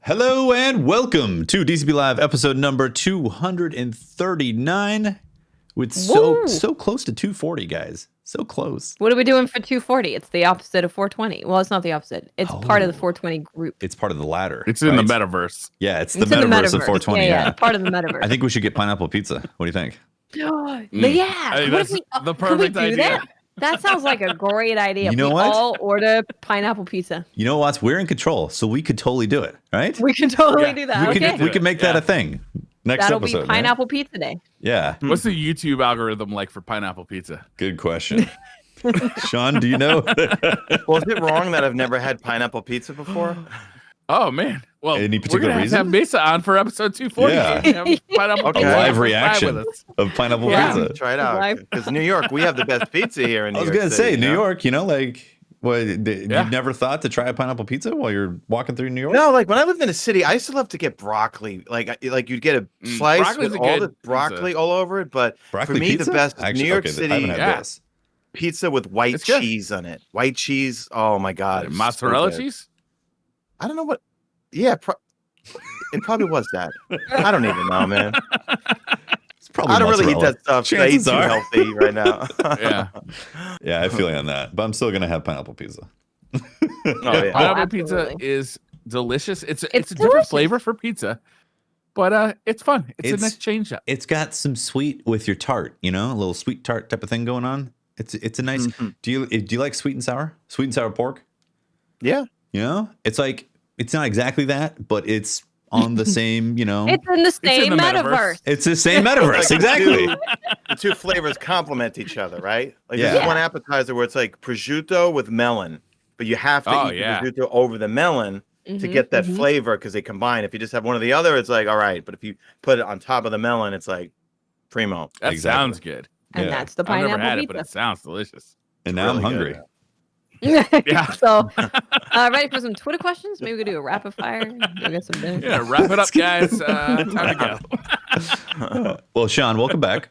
Hello and welcome to DCP Live episode number 239. It's so close to 240, guys. So close. What are we doing for 240? It's the opposite of 420. Well, it's not the opposite. It's part of the 420 group. It's part of the ladder. It's in the metaverse. Yeah, it's the metaverse of 420. Yeah, part of the metaverse. I think we should get pineapple pizza. What do you think? Yeah. Hey, that's the perfect idea. That sounds like a great idea. You know we what? all order pineapple pizza. You know what? We're in control, so we could totally do it, right? We can totally do that. We can make that a thing. That'll episode, be pineapple pizza day. Yeah. What's the YouTube algorithm like for pineapple pizza? Good question. Sean, do you know? Well, is it wrong that I've never had pineapple pizza before? Oh man! Well, Any particular we're gonna reason? Have Mesa on for episode 240. Yeah. Pineapple Okay. A pizza. live Try reaction with us. of pineapple Yeah. pizza. Try it out. Because New York, we have the best pizza here in New I was York gonna City, say New you know? York. You know, like, you never thought to try a pineapple pizza while you're walking through New York? No, like when I lived in a city, I used to love to get broccoli. Like you'd get a slice broccoli's with a all good the broccoli all over it. But Broccoli for me, pizza? the best is Actually, New York okay, I City haven't had this. pizza with white It's good. cheese on it. White cheese. Oh my god, it's Mozzarella so good. cheese. I don't know what. Yeah, it probably was that. I don't even know, man. It's probably I don't really eat mozzarella. that stuff. 'Cause I eat Chances too are. healthy right now. Yeah. Yeah, I feel you on that. But I'm still gonna have pineapple pizza. Oh, yeah. Pineapple pizza absolutely. is delicious. It's a It's different delicious. flavor for pizza, but it's fun. It's a nice change up. It's got some sweet with your tart, you know, a little sweet tart type of thing going on. It's a nice. Mhm. Do you like sweet and sour pork? Yeah. You know, it's like it's not exactly that, but it's on the same. You know, It's in the in same the metaverse. it's the same metaverse Like exactly. The two flavors complement each other, right? Like Yeah. there's one appetizer where it's like prosciutto with melon, but you have to Oh, eat yeah. the prosciutto over the melon to Mhm, get that mhm. flavor because they combine. If you just have one or the other, it's like all right, but if you put it on top of the melon, it's like primo. That Exactly. sounds good. And Yeah. that's the I've never pineapple had it, but pizza. it sounds delicious. And now I'm really hungry. good. Yeah. So, ready for some Twitter questions? Maybe we could do a rapid fire. Go get some dinner. Yeah. Wrap it up, guys. Time to go. Well, Sean, welcome back.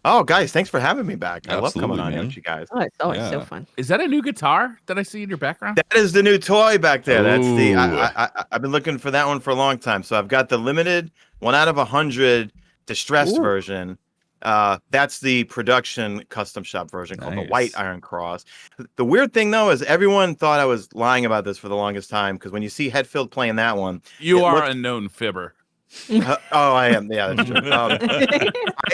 Oh, guys, thanks for having me back. I love Absolutely, coming on here man. with you guys. Oh, it's always so Yeah. fun. Is that a new guitar that I see in your background? That is the new toy back there. That's the Ooh. I've been looking for that one for a long time. So I've got the limited 1 out of 100 distressed Ooh. version. That's the production custom shop version called the Nice. White Iron Cross. The weird thing though is everyone thought I was lying about this for the longest time because when you see Hetfield playing that one, You It are looked- a known fibber. oh, I am. Yeah, that's true. I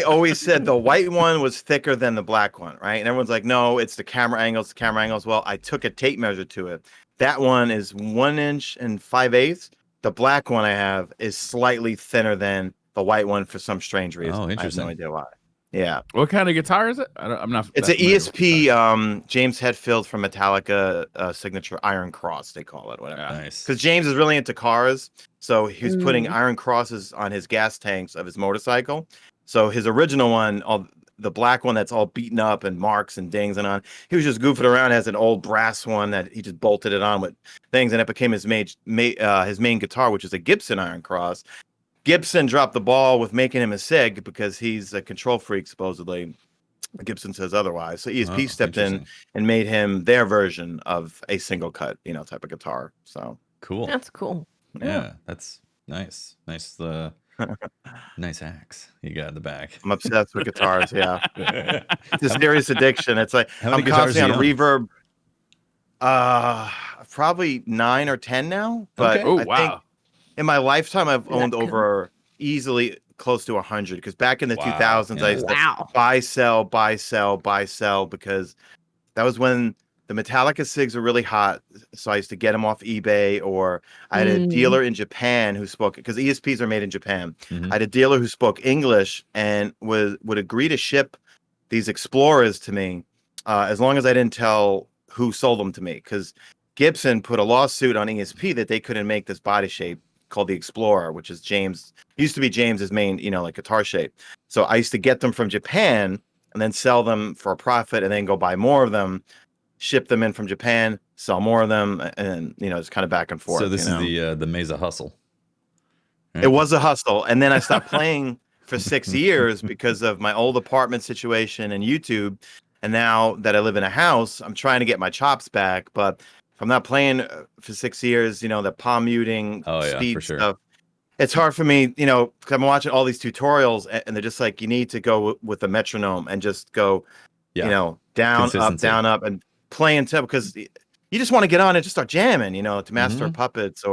always said the white one was thicker than the black one, right? And everyone's like, no, it's the camera angles. The camera angles. Well, I took a tape measure to it. That one is 1 inch and 5/8. The black one I have is slightly thinner than the white one for some strange reason. Oh, interesting. I have no idea why. Yeah, What kind of guitar is it? I'm not. it's that an familiar with ESP James Hetfield from Metallica signature Iron Cross. They call it whatever. Yeah. Nice. Because James is really into cars, so he's putting Mm. iron crosses on his gas tanks of his motorcycle. So his original one, the black one that's all beaten up and marks and dings and on, he was just goofing around as an old brass one that he just bolted it on with things, and it became his main guitar, which is a Gibson Iron Cross. Gibson dropped the ball with making him a SIG because he's a control freak, supposedly. Gibson says otherwise. So ESP Oh, stepped in interesting. and made him their version of a single cut, type of guitar. So Cool. That's cool. Yeah, that's nice. Nice. Nice axe you got in the back. I'm obsessed with guitars. Yeah, it's a serious addiction. It's like How many I'm guitars constantly do on you reverb. Probably 9 or 10 now. But Okay. Oh I think wow. in my lifetime, I've That owned could- over easily close to 100. Because back in the Wow, 2000s, I yeah. used to Wow. buy, sell, buy, sell, buy, sell, because that was when the Metallica SIGs were really hot. So I used to get them off eBay, or I had a Mm. dealer in Japan who spoke, because ESPs are made in Japan. Mhm. I had a dealer who spoke English and would agree to ship these Explorers to me as long as I didn't tell who sold them to me. Because Gibson put a lawsuit on ESP that they couldn't make this body shape called the Explorer, which is used to be James's main, like guitar shape. So I used to get them from Japan and then sell them for a profit and then go buy more of them, ship them in from Japan, sell more of them, and it's kind of back and forth. So this is the Mesa hustle. It was a hustle. And then I stopped playing for 6 years because of my old apartment situation and YouTube. And now that I live in a house, I'm trying to get my chops back. But if I'm not playing for 6 years, the palm muting, Oh yeah, speed for sure. stuff, it's hard for me, 'cause I'm watching all these tutorials and they're just like, you need to go with a metronome and just go, Yeah, down, consistency. up, and play in tempo because you just want to get on and just start jamming, to Master Mhm. Puppets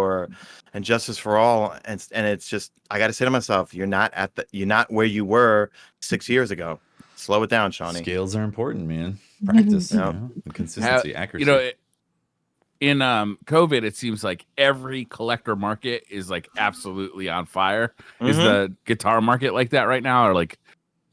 and Justice for All, and it's just I got to say to myself, you're not where you were 6 years ago. Slow it down, Shawnee. Scales are important, man. Practice, Yeah. and consistency, You accuracy. know, in COVID, it seems like every collector market is like absolutely on fire. Is Mhm. the guitar market like that right now, or like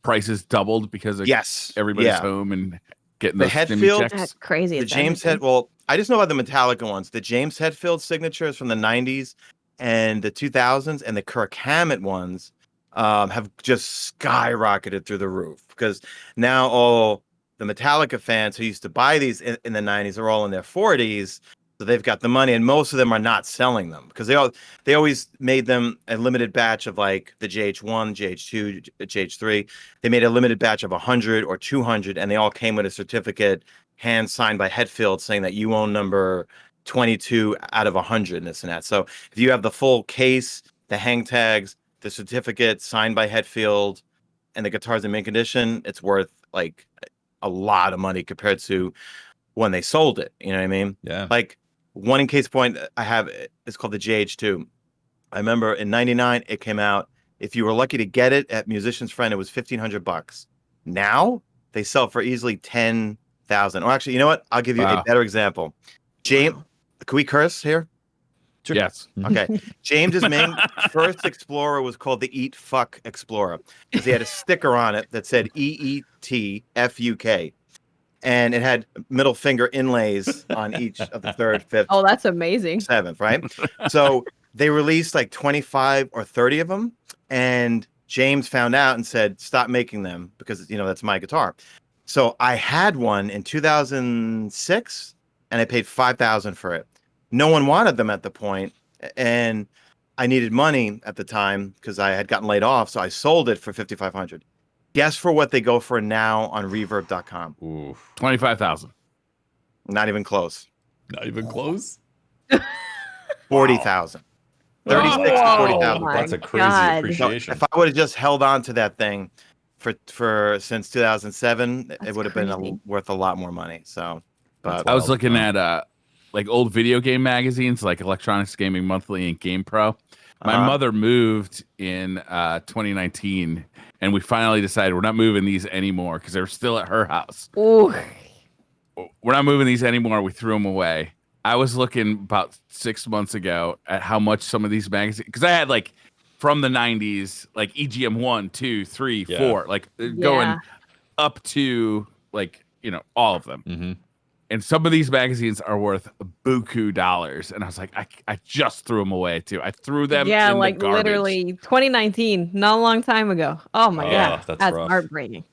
prices doubled because of Yes. everybody's Yeah. home and getting The those stimmy Hetfield- checks? That's crazy. The It's James everything. Well, I just know about the Metallica ones. The James Hetfield signatures from the 90s and the 2000s, and the Kirk Hammett ones have just skyrocketed through the roof because now all the Metallica fans who used to buy these in the 90s are all in their 40s, so they've got the money, and most of them are not selling them because they always made them a limited batch of like the JH1, JH2, JH3. They made a limited batch of 100 or 200, and they all came with a certificate hand signed by Hetfield saying that you own number 22 out of 100 and this and that. So if you have the full case, the hang tags, the certificate signed by Hetfield, and the guitar's in mint condition, it's worth like a lot of money compared to when they sold it. You know what I mean? Yeah. Like one in case point I have, it's called the JH2. I remember in 99 it came out. If you were lucky to get it at Musician's Friend, it was $1,500. Now they sell for easily 10,000. Or actually, you know what? I'll give you a Wow. better example. James, can we curse here? Sure. Yes. Okay. James's main first Explorer was called the Eat Fuck Explorer because he had a sticker on it that said EETFUK. And it had middle finger inlays on each of the third, fifth, Oh, that's amazing. seventh, right? So they released like 25 or 30 of them. And James found out and said, stop making them because, that's my guitar. So I had one in 2006 and I paid $5,000 for it. No one wanted them at the point, and I needed money at the time because I had gotten laid off. So I sold it for $5,500. Guess for what they go for now on reverb.com. Ooh, 25,000. Not even close. not even close. 40,000. 36 to Whoa. 40,000. my That's a crazy God. So appreciation. if I would have just held on to that thing for since 2007, it That's would have crazy. been worth a lot more money. So, but I was Wild. looking at like old video game magazines like Electronics Gaming Monthly and Game Pro. My mother moved in 2019, and we finally decided we're not moving these anymore because they were still at her house. Ooh. We're not moving these anymore. We threw them away. I was looking about 6 months ago at how much some of these magazines, because I had like from the 90s, like EGM 1, 2, 3, Yeah. 4, like going up to like, all of them. Mm-hmm. And some of these magazines are worth buku dollars. And I was like, I just threw them away too. I threw them Yeah, in like the garbage. literally 2019, not a long time ago. Oh my God. That's rough. Heartbreaking.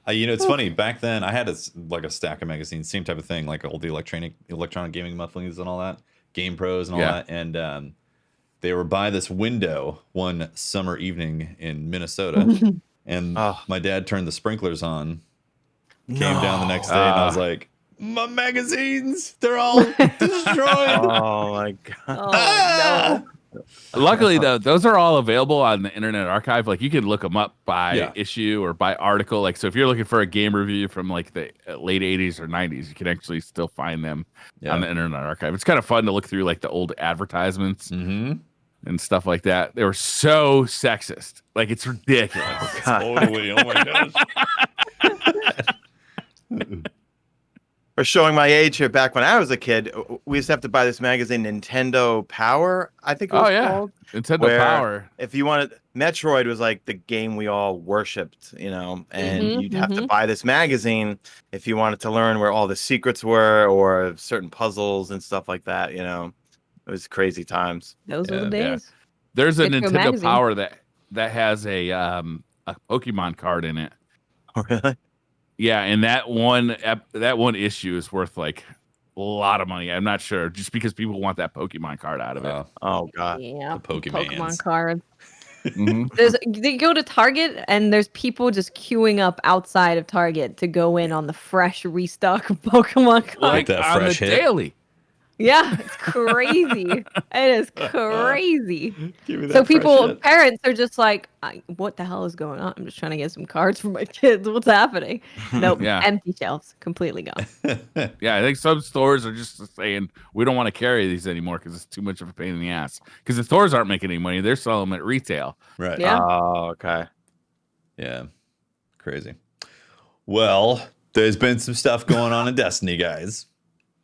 It's funny. Back then, I had a stack of magazines, same type of thing, like all the electronic gaming monthlies and all that, Game Pros and all that. And they were by this window one summer evening in Minnesota, and my dad turned the sprinklers on, came down the next day, and I was like, my magazines, they're all destroyed. Oh my God. Oh, no. Luckily, though, those are all available on the Internet Archive. Like you can look them up by issue or by article. Like, so if you're looking for a game review from like the late 80s or 90s, you can actually still find them on the Internet Archive. It's kind of fun to look through like the old advertisements and stuff like that. They were so sexist. Like, it's ridiculous. Totally. Oh my gosh. For showing my age here, back when I was a kid, we used to have to buy this magazine, Nintendo Power, I think it was called. Nintendo where Power. If you wanted, Metroid was like the game we all worshipped, and you'd have to buy this magazine if you wanted to learn where all the secrets were or certain puzzles and stuff like that. It was crazy times. Those were the days. There's a Get your Nintendo magazine. Power that has a Pokemon card in it. Oh, really? Yeah, and that one issue is worth like a lot of money. I'm not sure, just because people want that Pokemon card out of it. Oh God. Yeah, The Pokemans. Pokemon card. They go to Target and there's people just queuing up outside of Target to go in on the fresh restock of Pokemon cards. Like that on fresh the hit. daily. Yeah, it's crazy. It is crazy. Give me that So fresh shit. parents are just like, what the hell is going on? I'm just trying to get some cards for my kids. What's happening? Nope. Yeah. Empty shelves, completely gone. Yeah, I think some stores are just saying we don't want to carry these anymore because it's too much of a pain in the ass. Because the stores aren't making any money; they're selling them at retail. Right. Yeah. Oh, okay. Yeah. Crazy. Well, there's been some stuff going on in Destiny, guys.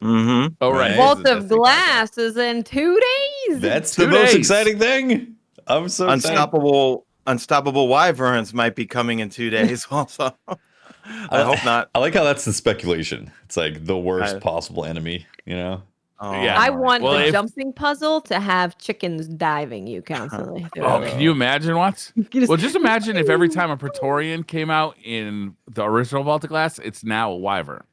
Mm-hmm. Oh, right. Right. Vault It's a of Destiny Glass is in 2 days. That's 2 the most days. exciting thing. I'm so excited. Unstoppable wyverns might be coming in 2 days. Also, I hope not. I like how that's the speculation. It's like the worst I- possible enemy, you know? Oh, Yeah. I my want Well, the if- jumping puzzle to have chickens diving you constantly. Oh, can you imagine what? Just- Well, just imagine if every time a Praetorian came out in the original Vault of Glass, it's now a wyvern.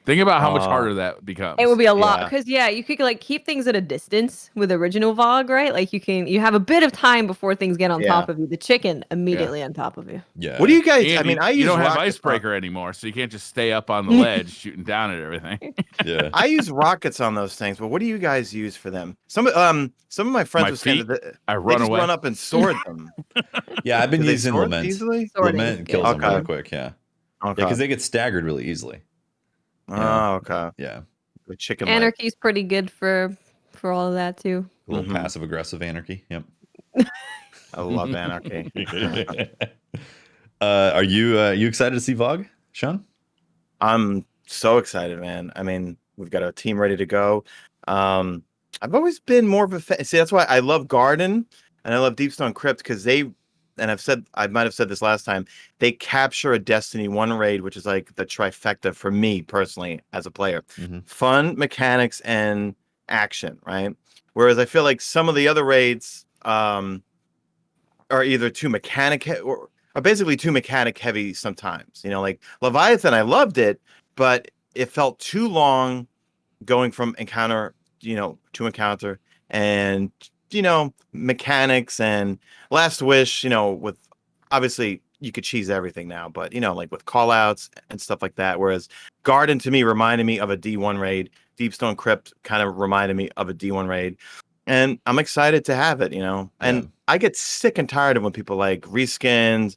Think about how much harder that becomes. It would be a lot Yeah. because you could like keep things at a distance with original VoG, right? Like you have a bit of time before things get on Yeah. top of you. The chicken immediately on top of you. Yeah. What do you guys? And I mean, I you use don't have rockets icebreaker anymore, so you can't just stay up on the ledge shooting down at everything. Yeah. I use rockets on those things, but what do you guys use for them? Some of my friends My were saying feet. that I they run just away. run up and sword them. Yeah, I've been Do they using sword Lament. easily? Sorting, Lament kills yeah. them really Okay. quick, yeah. Okay. Yeah, because they get staggered really easily. Oh, okay. Yeah. The chicken leg. Anarchy's pretty good for all of that too. A little Mhm. passive aggressive anarchy. Yep. I love anarchy. Are you excited to see VoG, Sean? I'm so excited, man. I mean, we've got a team ready to go. I've always been more of a see. That's why I love Garden and I love Deepstone Crypt because I might have said this last time. They capture a Destiny 1 raid, which is like the trifecta for me personally as a player. Mhm. Fun, mechanics, and action, right? Whereas I feel like some of the other raids are either too or basically too mechanic heavy sometimes. You know, like Leviathan, I loved it, but it felt too long going from encounter, to encounter, and mechanics and Last Wish, with obviously you could cheese everything now, but like with call outs and stuff like that. Whereas Garden to me reminded me of a D1 raid. Deepstone Crypt kind of reminded me of a D1 raid. And I'm excited to have it, And Yeah. I get sick and tired of when people like reskins,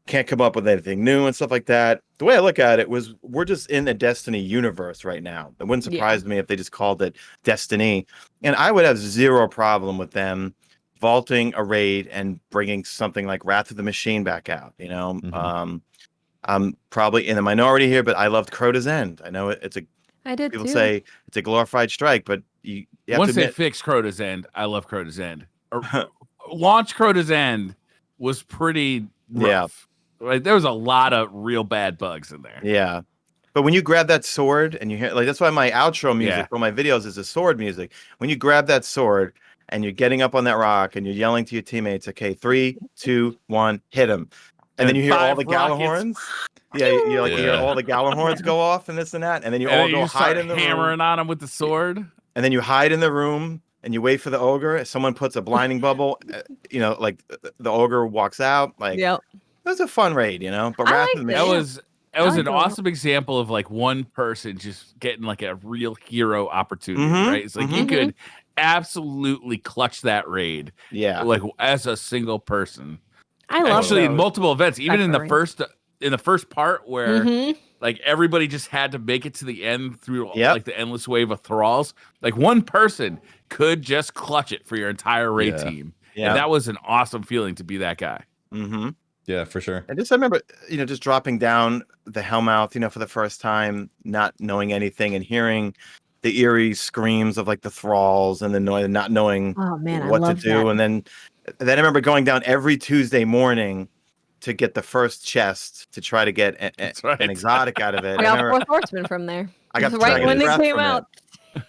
can't come up with anything new and stuff like that. The way I look at it was we're just in a Destiny universe right now. It wouldn't surprise me if they just called it Destiny. And I would have zero problem with them vaulting a raid and bringing something like Wrath of the Machine back out, Mhm. I'm probably in the minority here, but I loved Crota's End. I know it's a I did people too. say it's a glorified strike, but you have Once to they admit, fix Crota's End, I love Crota's End. Launch Crota's End was pretty rough. Like there was a lot of real bad bugs in there. yeah. But when you grab that sword and you hear that's why my outro music Yeah. for my videos is a sword music. When you grab that sword and you're getting up on that rock and you're yelling to your teammates, okay, 3, 2, 1, hit him. And then you hear all 5 the rockets. Gjallarhorns. Yeah, you hear Yeah. all the Gjallarhorns go off and this and that. And then you And all then you go just hide start in the room. hammering on him with the sword. And then you hide in the room and you wait for the ogre. Someone puts a blinding bubble, like the ogre walks out. Like, Yep. it was a fun raid, But I Wrath liked of the it, That Machine. was I an liked it a lot. awesome example of like one person just getting like a real hero opportunity, Mhm, right? It's like you could absolutely clutch that raid, Yeah. like as a single person. I love Actually, in those multiple events, even in the separate first part where Mhm. like everybody just had to make it to the end through Yep. like the endless wave of thralls. Like one person could just clutch it for your entire raid Yeah. team, Yeah. and that was an awesome feeling to be that guy. Mm-hmm. Yeah, for sure. I remember, just dropping down the Hellmouth, for the first time, not knowing anything and hearing the eerie screams of like the thralls and the noise, and not knowing Oh man, I what to love do. that. And then I remember going down every Tuesday morning to get the first chest to try to get That's right. an exotic out of it. I got remember Fourth Horseman from there. I got the right when Dragon's they Breath came from it. out.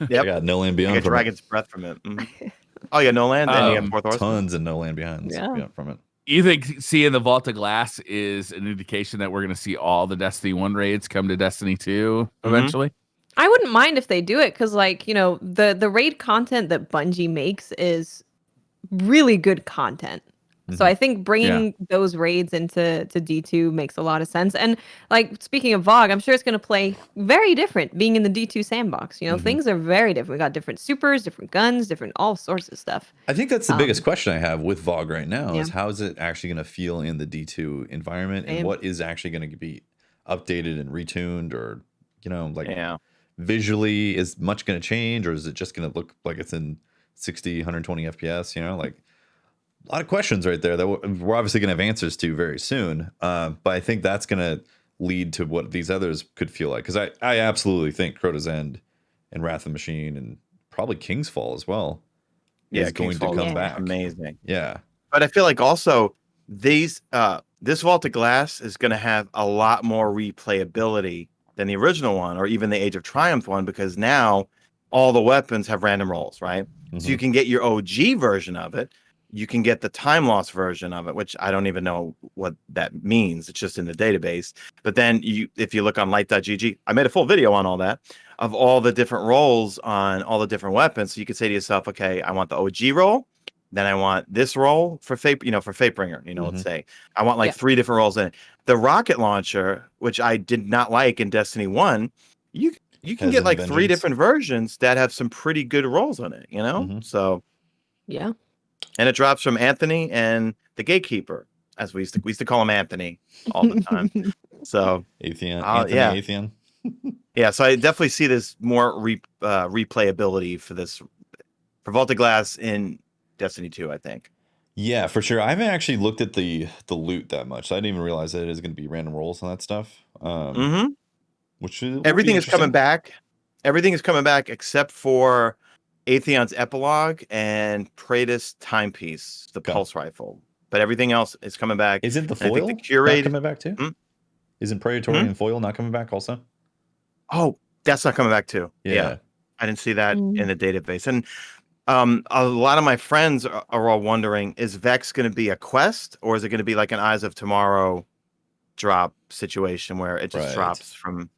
I Yep. got No Land I Beyond got from it. Dragon's Breath from it. Mhm. Oh, yeah, No Land, and you got Fourth Horseman. Tons of No Land Behinds Yeah. from it. You think seeing the Vault of Glass is an indication that we're going to see all the Destiny 1 raids come to Destiny 2 eventually? I wouldn't mind if they do it because, like, the raid content that Bungie makes is really good content. So I think bringing those raids into D2 makes a lot of sense. And like speaking of VoG, I'm sure it's going to play very different being in the D2 sandbox. You know, things are very different. We got different supers, different guns, different all sorts of stuff. I think that's the biggest question I have with VoG right now Yeah. is how is it actually going to feel in the D2 environment, and what is actually going to be updated and retuned, or visually is much going to change, or is it just going to look like it's in 60, 120 FPS? You know, like a lot of questions right there that we're obviously going to have answers to very soon. But I think that's going to lead to what these others could feel like. Because I absolutely think Crota's End and Wrath of the Machine and probably King's Fall as well is going to come back. Amazing. Yeah. But I feel like also this Vaulted Glass is going to have a lot more replayability than the original one, or even the Age of Triumph one, because now all the weapons have random rolls, right? So you can get your OG version of it. You can get the time loss version of it, which I don't even know what that means. It's just in the database. But then if you look on light.gg, I made a full video on all that, of all the different rolls on all the different weapons. So you could say to yourself, okay, I want the OG roll. Then I want this roll for Fate, for Fatebringer, let's say. I want like 3 different rolls in it. The rocket launcher, which I did not like in Destiny 1, you can get like 3 different versions that have some pretty good rolls on it, So yeah. And it drops from Anthony and the Gatekeeper, as we used to call him Anthony all the time. So Anthony Atheon. Yeah, so I definitely see this more replayability for Vaulted Glass in Destiny 2, I think. Yeah, for sure. I haven't actually looked at the loot that much. So I didn't even realize that it is going to be random rolls on that stuff. Which everything is coming back. Everything is coming back except for Atheon's Epilogue and Praetus Timepiece, the pulse rifle. But everything else is coming back. Isn't the foil not coming back too? Isn't Praetorian foil not coming back also? Oh, that's not coming back too. Yeah. I didn't see that in the database. And a lot of my friends are all wondering, is Vex going to be a quest, or is it going to be like an Eyes of Tomorrow drop situation where it just drops from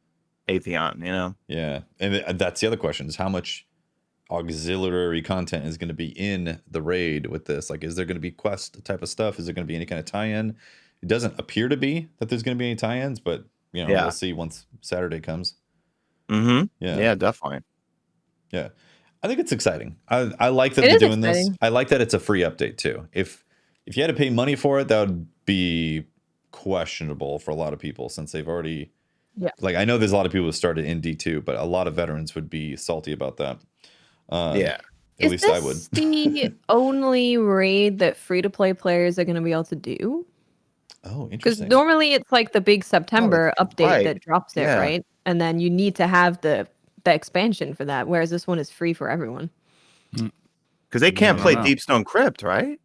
Atheon, Yeah. And that's the other question, is how much auxiliary content is going to be in the raid with this. Like, is there going to be quest type of stuff? Is there going to be any kind of tie-in? It doesn't appear to be that there's going to be any tie-ins, but we'll see once Saturday comes. Yeah, definitely. Yeah, I think it's exciting. I like that they're doing this. I like that it's a free update too. If you had to pay money for it, that would be questionable for a lot of people, since they've already like, I know there's a lot of people who started in D2, but a lot of veterans would be salty about that. At least I would. Is this the only raid that free-to-play players are going to be able to do? Oh, interesting. Because normally it's like the big September update that drops it, right? And then you need to have the expansion for that, whereas this one is free for everyone. Because they can't play Deepstone Crypt, right?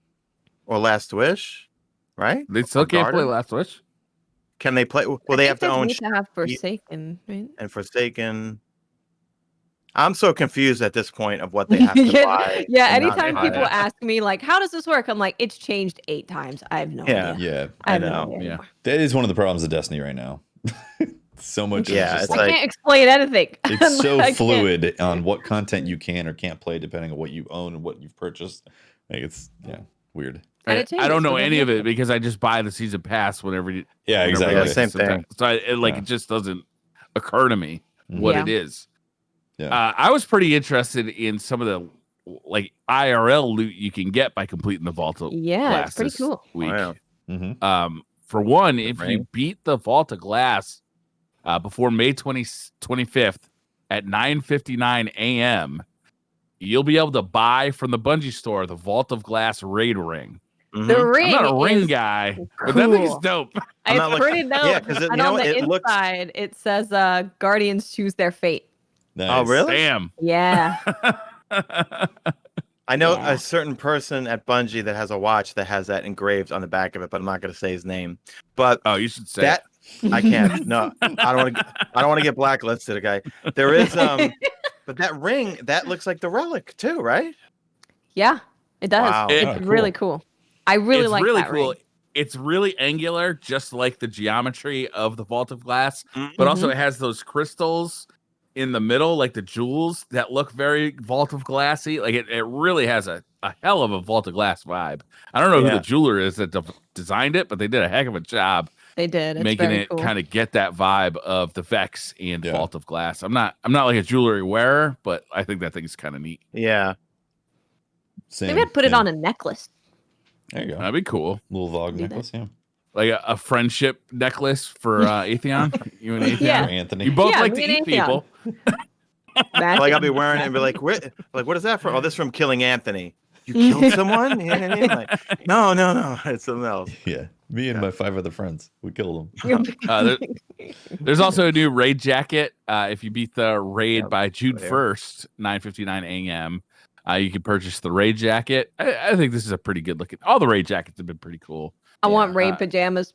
Or Last Wish, right? They still can't play Last Wish. Can they play? Well, they have to own. Need to have Forsaken, right? And Forsaken. I'm so confused at this point of what they have to buy. Yeah, anytime people ask me, like, how does this work? I'm like, it's changed 8 times. I have no idea. Yeah, I know. Yeah, that is one of the problems of Destiny right now. So much. Yeah, it's I can't explain anything. It's so fluid on what content you can or can't play depending on what you own and what you've purchased. Like, it's weird. I don't know any of it because I just buy the season pass whenever you. Exactly. Yeah, same thing. So it just doesn't occur to me what it is. Yeah. I was pretty interested in some of the like IRL loot you can get by completing the Vault of Glass. It's pretty cool. Week. Wow. For one, if you beat the Vault of Glass before May 25th at 9:59 a.m., you'll be able to buy from the Bungie store the Vault of Glass raid ring. The ring. I'm not a ring guy, but that thing's dope. It's pretty dope. Yeah, because and on the inside, it says Guardians choose their fate. Nice. Oh, really? Damn. Yeah. I know a certain person at Bungie that has a watch that has that engraved on the back of it, but I'm not going to say his name. But you should say that. I can't. No, I don't want to get blacklisted, guy. There is but that ring that looks like the relic too, right? Yeah, it does. Wow. It's really cool. I really like that ring. It's really angular, just like the geometry of the Vault of Glass, but also it has those crystals in the middle, like the jewels that look very Vault of Glassy. Like it really has a a hell of a Vault of Glass vibe. I don't know who the jeweler is that designed it, but they did a heck of a job. They did. It's making very it cool. kind of get that vibe of the Vex and Vault of Glass. I'm not like a jewelry wearer, but I think that thing's kind of neat. Yeah. Same. Maybe I'd put it on a necklace. There you go. That'd be cool. Little VoG necklace, yeah. Like a friendship necklace for Atheon. You and Atheon. Yeah. Anthony. You both like to eat people. Like I'll be wearing it and be like, what is that from? Oh, this is from Killing Anthony. You killed someone? You know what I mean? Like, no, it's something else. Yeah. Me and my 5 other friends. We killed them. There's also a new raid jacket. If you beat the raid by June 1st, 9:59 a.m., you can purchase the raid jacket. I think this is a pretty good looking. All the raid jackets have been pretty cool. I want raid pajamas.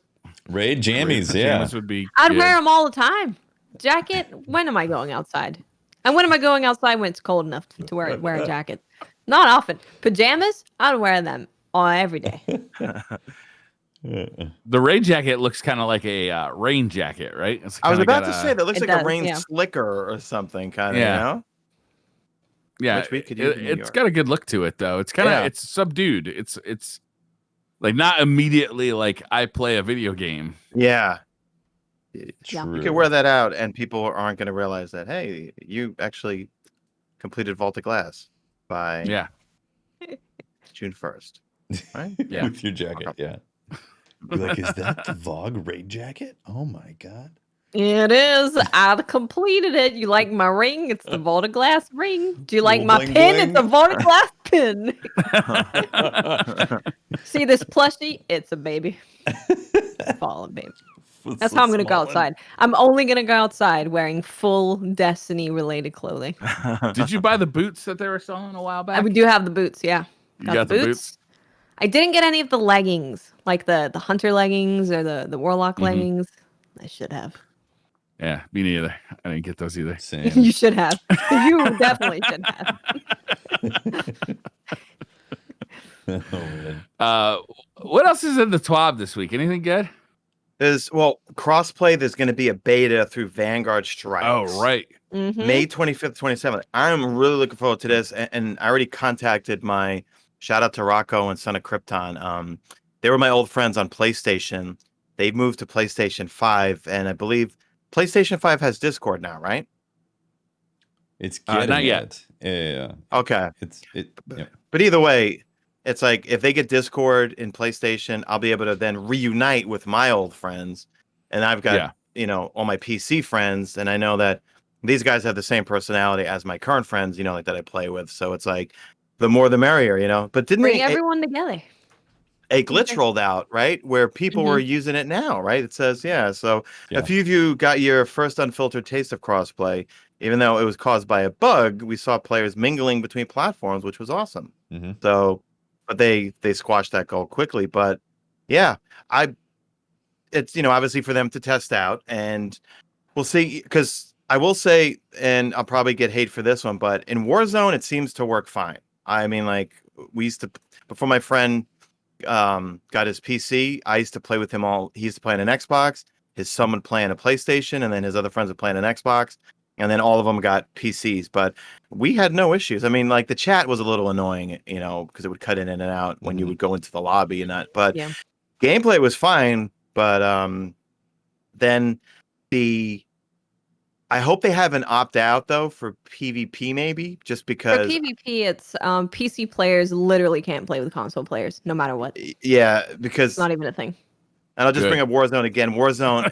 Raid jammies, pajamas would be. I'd wear them all the time. Jacket. When am I going outside? And when am I going outside when it's cold enough to wear a jacket? Not often. Pajamas. I'd wear them every day. The rain jacket looks kind of like a rain jacket, right? I was about to say that looks like a rain slicker or something, kind of. You know? Yeah, which we could use in New York. It's got a good look to it, though. It's kind of it's subdued. It's like not immediately like I play a video game. Yeah. True. You can wear that out, and people aren't going to realize that, hey, you actually completed Vault of Glass by June 1st. Right? Yeah. With your jacket, Be like, is that the VoG raid jacket? Oh my god. It is. I completed it. You like my ring? It's the Vault of Glass ring. Do you like my pin? Bling. It's a Vault of Glass pin. See this plushie? It's a baby. Fallen baby. That's how I'm going to go outside. I'm only going to go outside wearing full Destiny-related clothing. Did you buy the boots that they were selling a while back? We do have the boots, yeah. You got the boots? I didn't get any of the leggings, like the hunter leggings or the warlock leggings. I should have. Yeah, me neither. I didn't get those either. Same. You should have. You definitely should have. Oh, man. What else is in the TWAB this week? Anything good? There's crossplay. There's going to be a beta through Vanguard Strikes. Oh, right. May 25th, 27th. I'm really looking forward to this, and I already contacted my shout out to Rocco and Son of Krypton. They were my old friends on PlayStation. They've moved to PlayStation 5, and I believe PlayStation 5 has Discord now, right? It's getting not yet. Yeah. Okay. Yeah. But either way, it's like if they get Discord in PlayStation, I'll be able to then reunite with my old friends. And I've got, all my PC friends. And I know that these guys have the same personality as my current friends, like that I play with. So it's like the more the merrier, But didn't bring everyone together. A glitch rolled out, right? Where people were using it now, right? It says, So a few of you got your first unfiltered taste of crossplay. Even though it was caused by a bug, we saw players mingling between platforms, which was awesome. So, but they squashed that goal quickly. But yeah, it's obviously for them to test out, and we'll see. Because I will say, and I'll probably get hate for this one, but in Warzone it seems to work fine. I mean, like we used to before my friend got his PC. I used to play with him all. He used to play on an Xbox. His son would play on a PlayStation, and then his other friends would play on an Xbox. And then all of them got PCs, but we had no issues. I mean, like the chat was a little annoying, because it would cut in and out when you would go into the lobby and that. But gameplay was fine. But then I hope they have an opt out though for PvP, maybe just because for PvP, it's PC players literally can't play with console players, no matter what. Yeah, because it's not even a thing. And I'll just bring up Warzone again. Warzone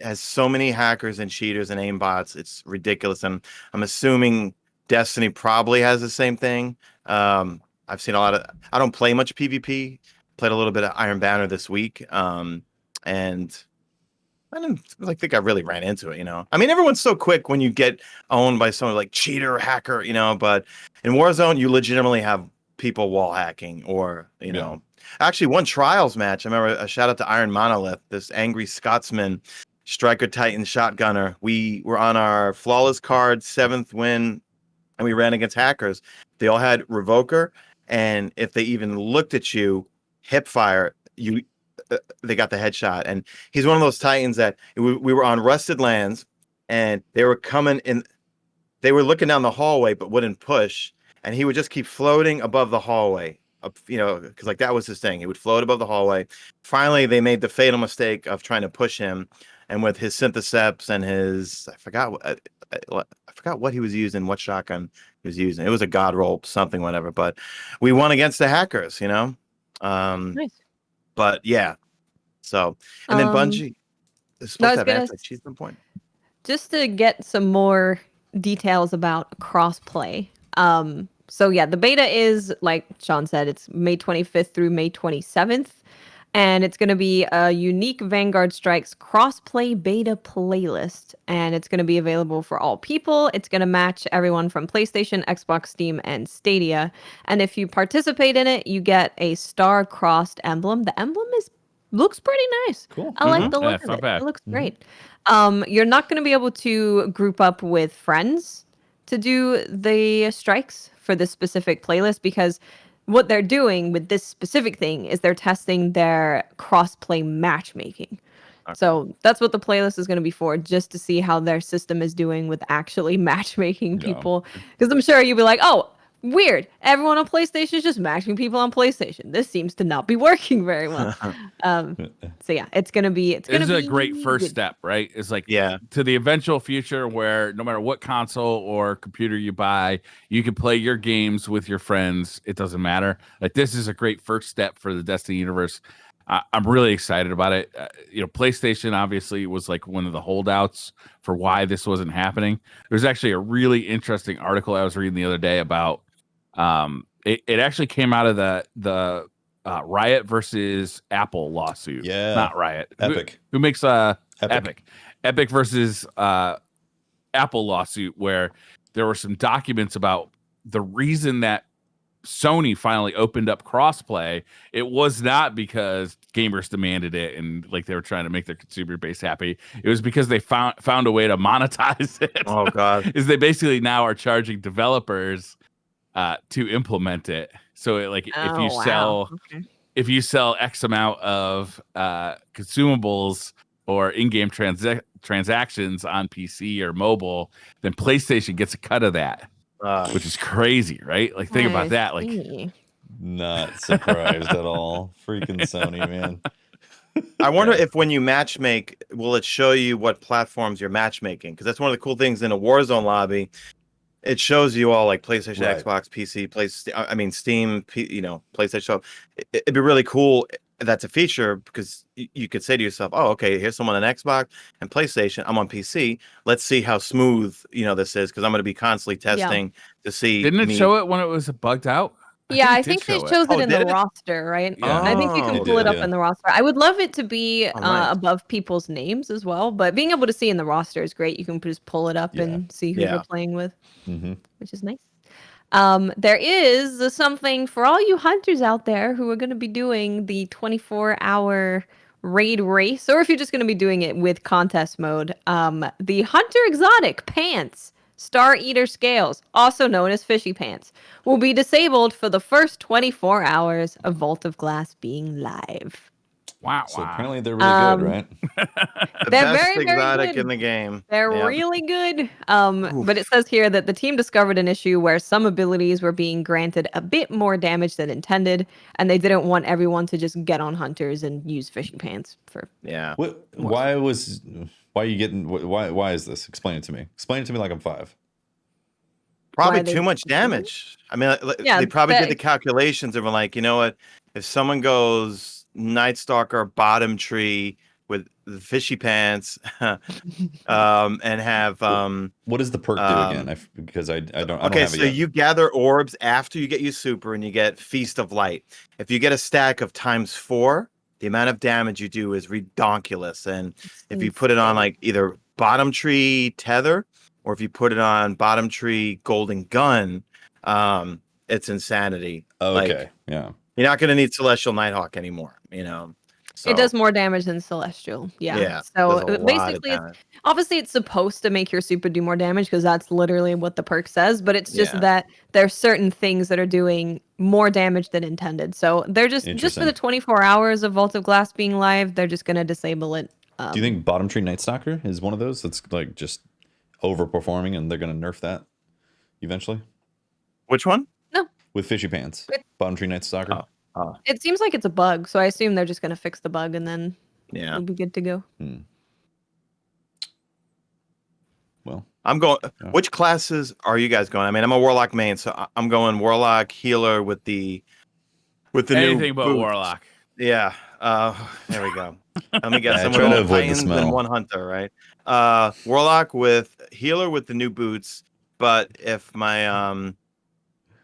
has so many hackers and cheaters and aimbots. It's ridiculous. And I'm assuming Destiny probably has the same thing. I've seen a lot of. I don't play much PvP. Played a little bit of Iron Banner this week, and I didn't think I really ran into it. I mean, everyone's so quick when you get owned by someone like cheater or hacker. But in Warzone, you legitimately have people wall hacking or Actually, one trials match. I remember a shout out to Iron Monolith, this angry Scotsman, Striker Titan shotgunner. We were on our flawless card, 7th win, and we ran against hackers. They all had Revoker, and if they even looked at you, hip fire, they got the headshot. And he's one of those Titans that we were on Rusted Lands, and they were coming in. They were looking down the hallway, but wouldn't push. and he would just keep floating above the hallway. Up, you know, because like that was his thing. He would float above the hallway. Finally, they made the fatal mistake of trying to push him, and with his syntheseps and his I forgot what he was using, what shotgun he was using. It was a god roll, something, whatever. But we won against the hackers, you know. Nice. But yeah, so and then Bungie is supposed to have anti-cheat point. Just to get some more details about crossplay. So yeah, the beta is, like Sean said, it's May 25th through May 27th. And it's going to be a unique Vanguard Strikes crossplay beta playlist. And it's going to be available for all people. It's going to match everyone from PlayStation, Xbox, Steam, and Stadia. And if you participate in it, you get a star-crossed emblem. The emblem looks pretty nice. Cool. I like the look of it. It looks great. You're not going to be able to group up with friends to do the strikes for this specific playlist, because what they're doing with this specific thing is they're testing their cross-play matchmaking. Okay. So that's what the playlist is going to be for, just to see how their system is doing with actually matchmaking people. Because I'm sure you'll be like, oh, weird. Everyone on PlayStation is just matching people on PlayStation. This seems to not be working very well. So yeah, it's gonna be a great first step, right? It's like to the eventual future where no matter what console or computer you buy, you can play your games with your friends. It doesn't matter. Like, this is a great first step for the Destiny universe. I'm really excited about it. You know, PlayStation obviously was like one of the holdouts for why this wasn't happening. There's actually a really interesting article I was reading the other day about. It actually came out of the Riot versus Apple lawsuit. Yeah, not Riot. Epic. Who makes Epic versus Apple lawsuit, where there were some documents about the reason that Sony finally opened up crossplay. It was not because gamers demanded it and like they were trying to make their consumer base happy. It was because they found a way to monetize it. Oh god. Is they basically now are charging developers to implement it. So if you sell X amount of consumables or in-game transactions on PC or mobile, then PlayStation gets a cut of that. Which is crazy, right? Like, think about that. Like, not surprised at all. Freaking Sony, man. I wonder if when you matchmake, will it show you what platforms you're matchmaking? Because that's one of the cool things in a Warzone lobby. It shows you all like PlayStation, Xbox, PC, Steam, PlayStation. So it'd be really cool. That's a feature because you could say to yourself, oh, okay, here's someone on Xbox and PlayStation. I'm on PC. Let's see how smooth, this is, because I'm going to be constantly testing to see. Didn't it show it when it was bugged out? I think they chose it in the roster, right? Yeah. I think you can pull it up in the roster. I would love it to be above people's names as well, but being able to see in the roster is great. You can just pull it up and see who you're playing with, which is nice. There is something for all you hunters out there who are going to be doing the 24-hour raid race, or if you're just going to be doing it with contest mode. The Hunter Exotic Pants Star Eater Scales, also known as Fishy Pants, will be disabled for the first 24 hours of Vault of Glass being live. Wow. So apparently they're really good, right? They're best very, very exotic good in the game. They're really good. But it says here that the team discovered an issue where some abilities were being granted a bit more damage than intended, and they didn't want everyone to just get on hunters and use Fishy Pants for. Yeah. Why is this? Explain it to me. Explain it to me like I'm 5. Probably too much damage. I mean, they probably did the calculations and were like, you know what? If someone goes Night Stalker bottom tree with the Fishy Pants, and have what does the perk do again? Because I don't have it yet. You gather orbs after you get your super, and you get Feast of Light. If you get a stack of ×4, the amount of damage you do is redonkulous. And if you put it on like either bottom tree tether, or if you put it on bottom tree golden gun, it's insanity. Okay, yeah. You're not going to need Celestial Nighthawk anymore, So, it does more damage than Celestial. Yeah. So basically, obviously, it's supposed to make your super do more damage because that's literally what the perk says. But it's just that there's certain things that are doing more damage than intended. So they're just for the 24 hours of Vault of Glass being live, they're just going to disable it. Do you think Bottom Tree Night Stalker is one of those that's like just overperforming and they're going to nerf that eventually? Which one? with fishy pants. Bottom tree Knights Stalker. It seems like it's a bug, so I assume they're just going to fix the bug and then Yeah. we'll be good to go. Well, I'm going. Which classes are you guys going? I mean, I'm a Warlock main, so I'm going Warlock healer with the anything new but boots. Warlock. Yeah. There we go. Let me guess. Yeah, I'm try with to all avoid the Titans smell. and one Hunter, right? Warlock with healer with the new boots. But if my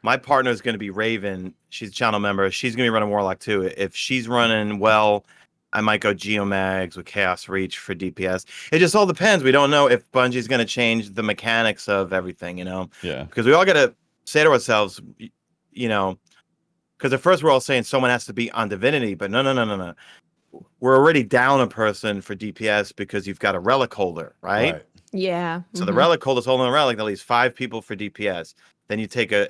my partner is going to be Raven, she's a channel member. She's going to be running Warlock too. If she's running well, I might go Geomags with Chaos Reach for DPS. It just all depends. We don't know if Bungie's going to change the mechanics of everything, you know? Yeah. Because we all got to say to ourselves, you know, because at first we're all saying someone has to be on Divinity, but no. We're already down a person for DPS because you've got a relic holder, right? Yeah. So the relic holder's holding a relic, that leaves 5 people for DPS. Then you take a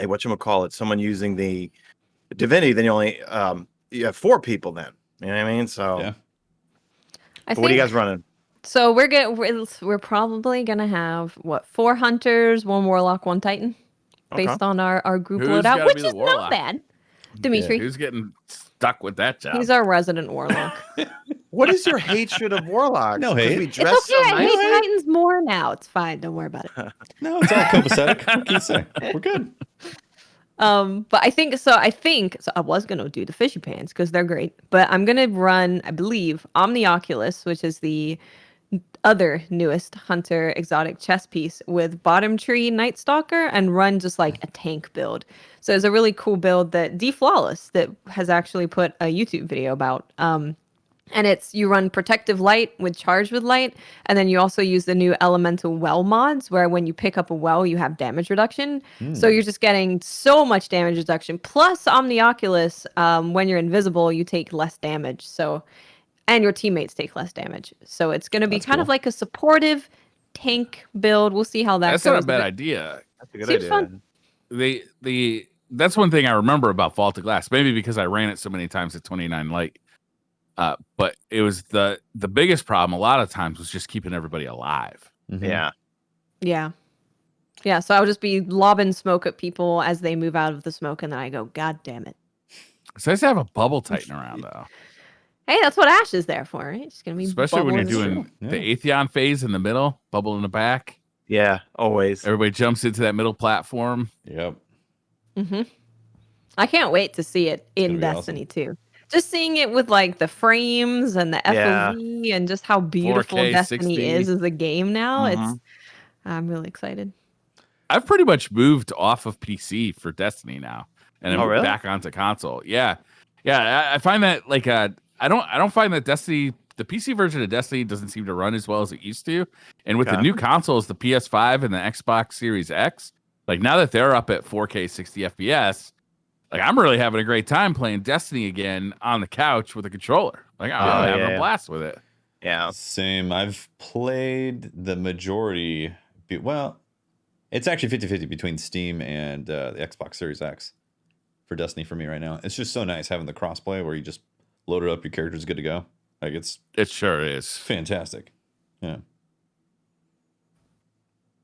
whatchamacallit, someone using the Divinity, then you only you have 4 people then. You know what I mean? So Yeah. what are you guys running? So we're probably gonna have 4 hunters, 1 warlock, 1 titan, based on our group Who's loadout, gotta which be the is not warlock? bad. Dimitri, Who's getting stuck with that job? he's our resident warlock. What is your hatred of Warlocks? No 'Cause hate. we It's dress okay. so I nice. hate titans more now. It's fine. Don't worry about it. No, it's all copacetic. What can you say? We're good. But I think so. I was gonna do the fishy pants because they're great, but I'm gonna run, I believe, Omnioculus, which is the other newest hunter exotic chess piece, with bottom tree Night Stalker, and run just like a tank build. So it's a really cool build that D Flawless that has actually put a YouTube video about. And it's you run protective light with charged with light, and then you also use the new elemental well mods, where when you pick up a well, you have damage reduction. So you're just getting so much damage reduction. Plus Omnioculus, when you're invisible, you take less damage. So, and your teammates take less damage. So it's going to be That's kind cool. of like a supportive tank build. We'll see how that That's goes. not a bad idea. That's a good Seems idea. fun. That's one thing I remember about Vault of Glass, maybe because I ran it so many times at 29 light. But it was the biggest problem a lot of times was just keeping everybody alive. Yeah. Yeah. So I'll just be lobbing smoke at people as they move out of the smoke, and then I go, God damn it. It's nice to have a bubble titan around though. Hey, that's what Ash is there for, right? Just gonna be Especially when you're bubbling doing the Atheon phase in the middle, bubble in the back. Yeah, always. Everybody jumps into that middle platform. Yep. I can't wait to see it in gonna be Destiny 2. Just seeing it with like the frames and the FOV and just how beautiful 4K, Destiny 60. is as a game now. I'm really excited. I've pretty much moved off of PC for Destiny now, and I'm really? back onto console. Yeah. I find that like I don't find that Destiny, the PC version of Destiny, doesn't seem to run as well as it used to. And with the new consoles, the PS5 and the Xbox Series X, like now that they're up at 4K 60 FPS, like I'm really having a great time playing Destiny again on the couch with a controller. Like I'm having a blast with it. Yeah. Same. I've played the majority. Well, it's actually 50-50 between Steam and the Xbox Series X for Destiny for me right now. It's just so nice having the crossplay where you just load it up, your character's good to go. Like It sure is. fantastic. Yeah.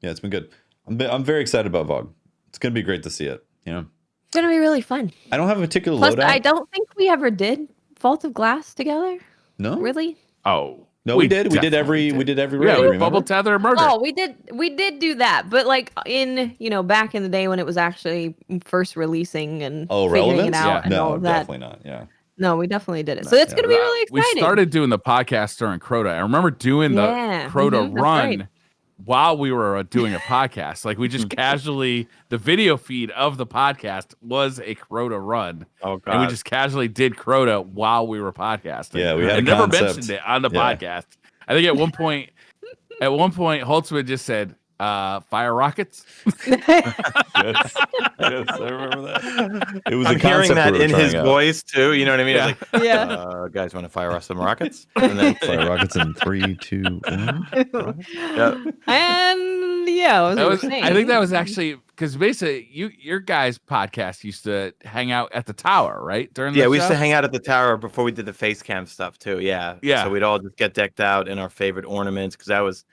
Yeah, it's been good. I'm very excited about VoG. It's gonna be great to see it. You know, It's gonna be really fun. I don't have a particular Plus, loadout. I don't think we ever did Vault of Glass together. No, Really? Oh no, we did. We did every raid. Remember? Bubble Tether Murder. Oh, we did do that, but like back in the day when it was actually first releasing and figuring relevance? it out and all No, of that. definitely not. Yeah. No, we definitely did it. So it's gonna be really exciting. We started doing the podcast during Crota. I remember doing the Crota that's run right. while we were doing a podcast. Like we just casually, the video feed of the podcast was a Crota run. Oh God. And we just casually did Crota while we were podcasting. Yeah, we had I a never concept. mentioned it on the podcast. I think at one point, Holtzman just said, fire rockets. Yes, I remember that. It was I'm a hearing concept that we were in his trying out. voice too. You know what I mean? Yeah. It's like, Yeah. guys, want to fire us some rockets? And then Fire rockets in 3, 2, 1. yeah. And yeah, I think that was actually because basically your guys' podcast used to hang out at the tower, right? During the We used show? to hang out at the tower before we did the face cam stuff too. Yeah. Yeah. So we'd all just get decked out in our favorite ornaments because that was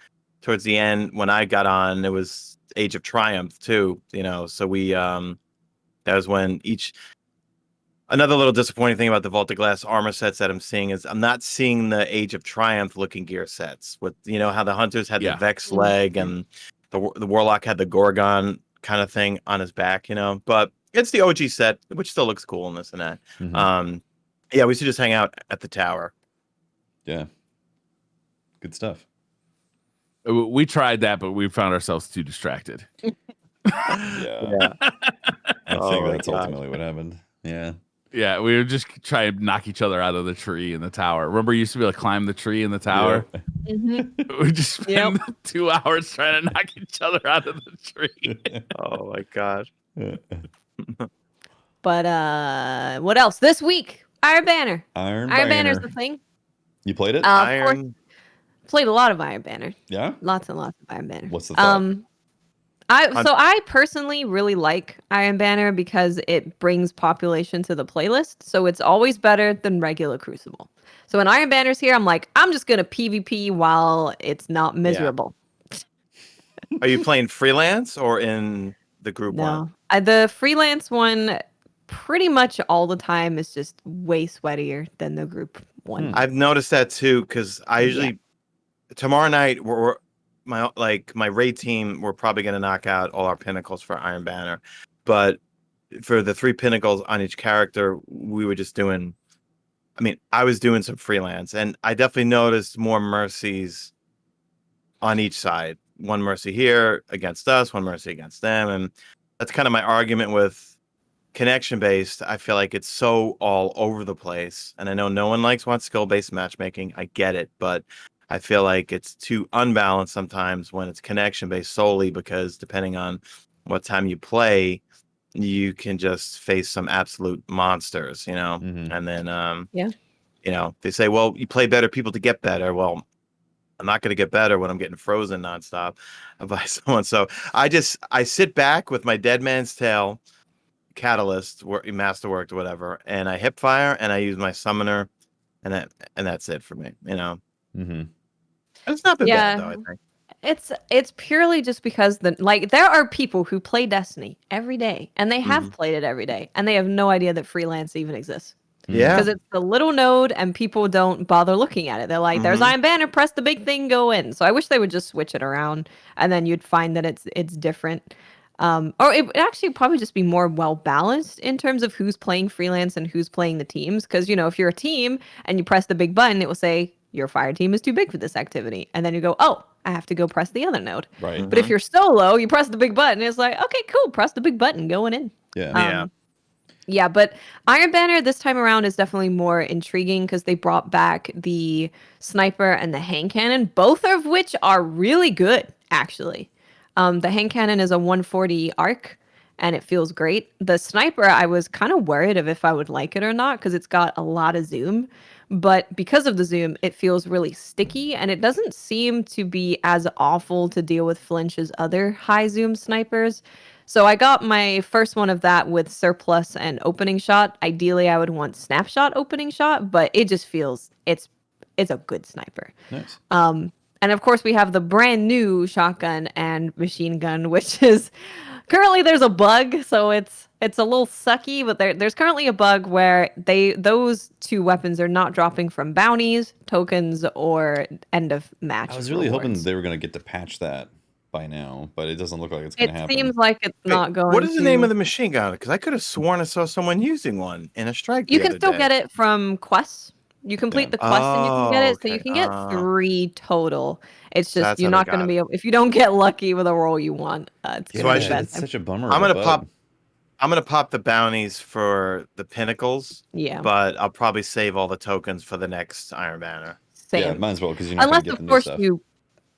towards the end when I got on. It was Age of Triumph too. So we that was when Another little disappointing thing about the Vault of Glass armor sets that I'm seeing is I'm not seeing the Age of Triumph looking gear sets. With how the Hunters had the Vex leg and the Warlock had the Gorgon kind of thing on his back, But it's the OG set, which still looks cool and this and that. Yeah, we should just hang out at the tower. Yeah, good stuff. We tried that, but we found ourselves too distracted. Yeah. I think that's ultimately what happened. Yeah. Yeah, we would just try and knock each other out of the tree in the tower. Remember, you used to be able to climb the tree in the tower? We just spend 2 hours trying to knock each other out of the tree. Oh my god. But what else? This week, Iron Banner. Iron Banner's the thing. You played it? Of course, played a lot of Iron Banner. Yeah? Lots and lots of Iron Banner. What's the thought? I personally really like Iron Banner because it brings population to the playlist, so it's always better than regular Crucible. So when Iron Banner's here, I'm like, I'm just gonna PvP while it's not miserable. Are you playing freelance or in the group one? No, the freelance one pretty much all the time is just way sweatier than the group one. I've noticed that too, because I usually tomorrow night my raid team, we're probably going to knock out all our pinnacles for Iron Banner, but for the 3 pinnacles on each character, we were just doing. I was doing some freelance, and I definitely noticed more mercies on each side. One mercy here against us, one mercy against them, and that's kind of my argument with connection based. I feel like it's so all over the place, and I know no one wants skill based matchmaking. I get it, but I feel like it's too unbalanced sometimes when it's connection based solely, because depending on what time you play, you can just face some absolute monsters, and then they say, well, you play better people to get better. Well, I'm not going to get better when I'm getting frozen nonstop by someone. So I sit back with my Dead Man's Tale, Catalyst, Masterworked, whatever, and I hip fire and I use my summoner, and that's it for me. It's not been bad though, I think. It's purely just because there are people who play Destiny every day, and they have played it every day, and they have no idea that freelance even exists. Yeah, because it's the little node, and people don't bother looking at it. They're like, "There's Iron Banner, press the big thing, go in." So I wish they would just switch it around, and then you'd find that it's different. Or it would actually probably just be more well balanced in terms of who's playing freelance and who's playing the teams. Because if you're a team and you press the big button, it will say your fire team is too big for this activity, and then you go, "Oh, I have to go press the other node." Right. But if you're solo, you press the big button. It's like, okay, cool, press the big button, going in. Yeah. Yeah, but Iron Banner this time around is definitely more intriguing because they brought back the sniper and the hand cannon, both of which are really good, actually. The hand cannon is a 140 arc, and it feels great. The sniper, I was kind of worried of if I would like it or not because it's got a lot of zoom. But because of the zoom, it feels really sticky, and it doesn't seem to be as awful to deal with flinch as other high zoom snipers. So I got my first one of that with surplus and opening shot. Ideally, I would want snapshot opening shot, but it just feels it's a good sniper. Nice. And of course, we have the brand new shotgun and machine gun, which is currently there's a bug, so it's a little sucky. But there's currently a bug where those 2 weapons are not dropping from bounties, tokens, or end of match. I was really rewards. hoping they were going to get to patch that by now, but it doesn't look like it's going to happen. It seems like it's not going. What is the name of the machine gun? Because I could have sworn I saw someone using one in a strike. You can still get it from quests. You complete the quest and you can get it. okay. So you can get 3 total. It's just That's you're how not they going to got be able, if you don't get lucky with a roll you want. It's Yeah, gonna be it's bad. such a bummer. I'm of a gonna bug. pop the bounties for the pinnacles. Yeah. But I'll probably save all the tokens for the next Iron Banner. Same. Yeah, might as well because you're not going to get the new stuff.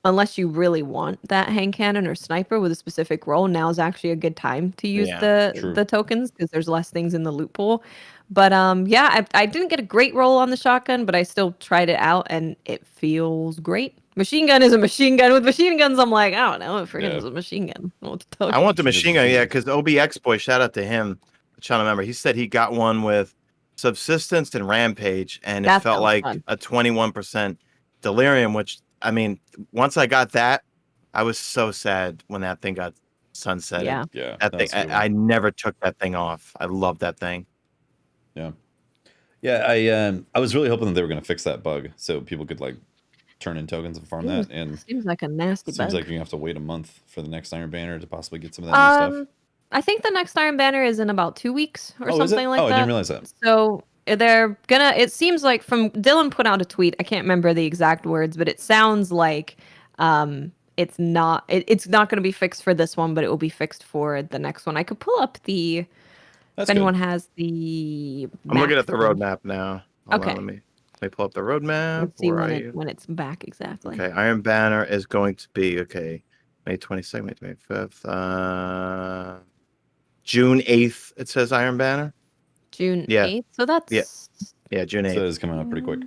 Unless you really want that hand cannon or sniper with a specific role, now is actually a good time to use the tokens because there's less things in the loot pool. But I didn't get a great roll on the shotgun, but I still tried it out and it feels great. Machine gun is a machine gun. With machine guns, I'm like, I don't know, it freaking is a machine gun. I want the machine gun, because OBX boy, shout out to him. I'm trying to remember. He said he got one with Subsistence and Rampage, and it felt like fun. a 21% delirium, which once I got that, I was so sad when that thing got sunsetted. Yeah. Yeah, That thing, that's a good one. I never took that thing off. I love that thing. Yeah. Yeah, I was really hoping that they were going to fix that bug so people could like turn in tokens and farm that. And Seems like a nasty it seems bug. like you're gonna have to wait a month for the next Iron Banner to possibly get some of that new stuff. I think the next Iron Banner is in about 2 weeks or Oh, is it? something like Oh, that. I didn't realize that. So they're gonna. It seems like from Dylan put out a tweet. I can't remember the exact words, but it sounds like it's not. It's not going to be fixed for this one, but it will be fixed for the next one. I could pull up the. That's if anyone good. has the. I'm looking at the thing. roadmap now. Hold Okay. on, let me pull up the roadmap. Let's see Where are you? when it's back exactly. Okay, Iron Banner is going to be May 22nd, May 25th, June 8th. It says Iron Banner. June Yeah. 8th. So that's Yeah, June 8th. So it's coming up pretty quick.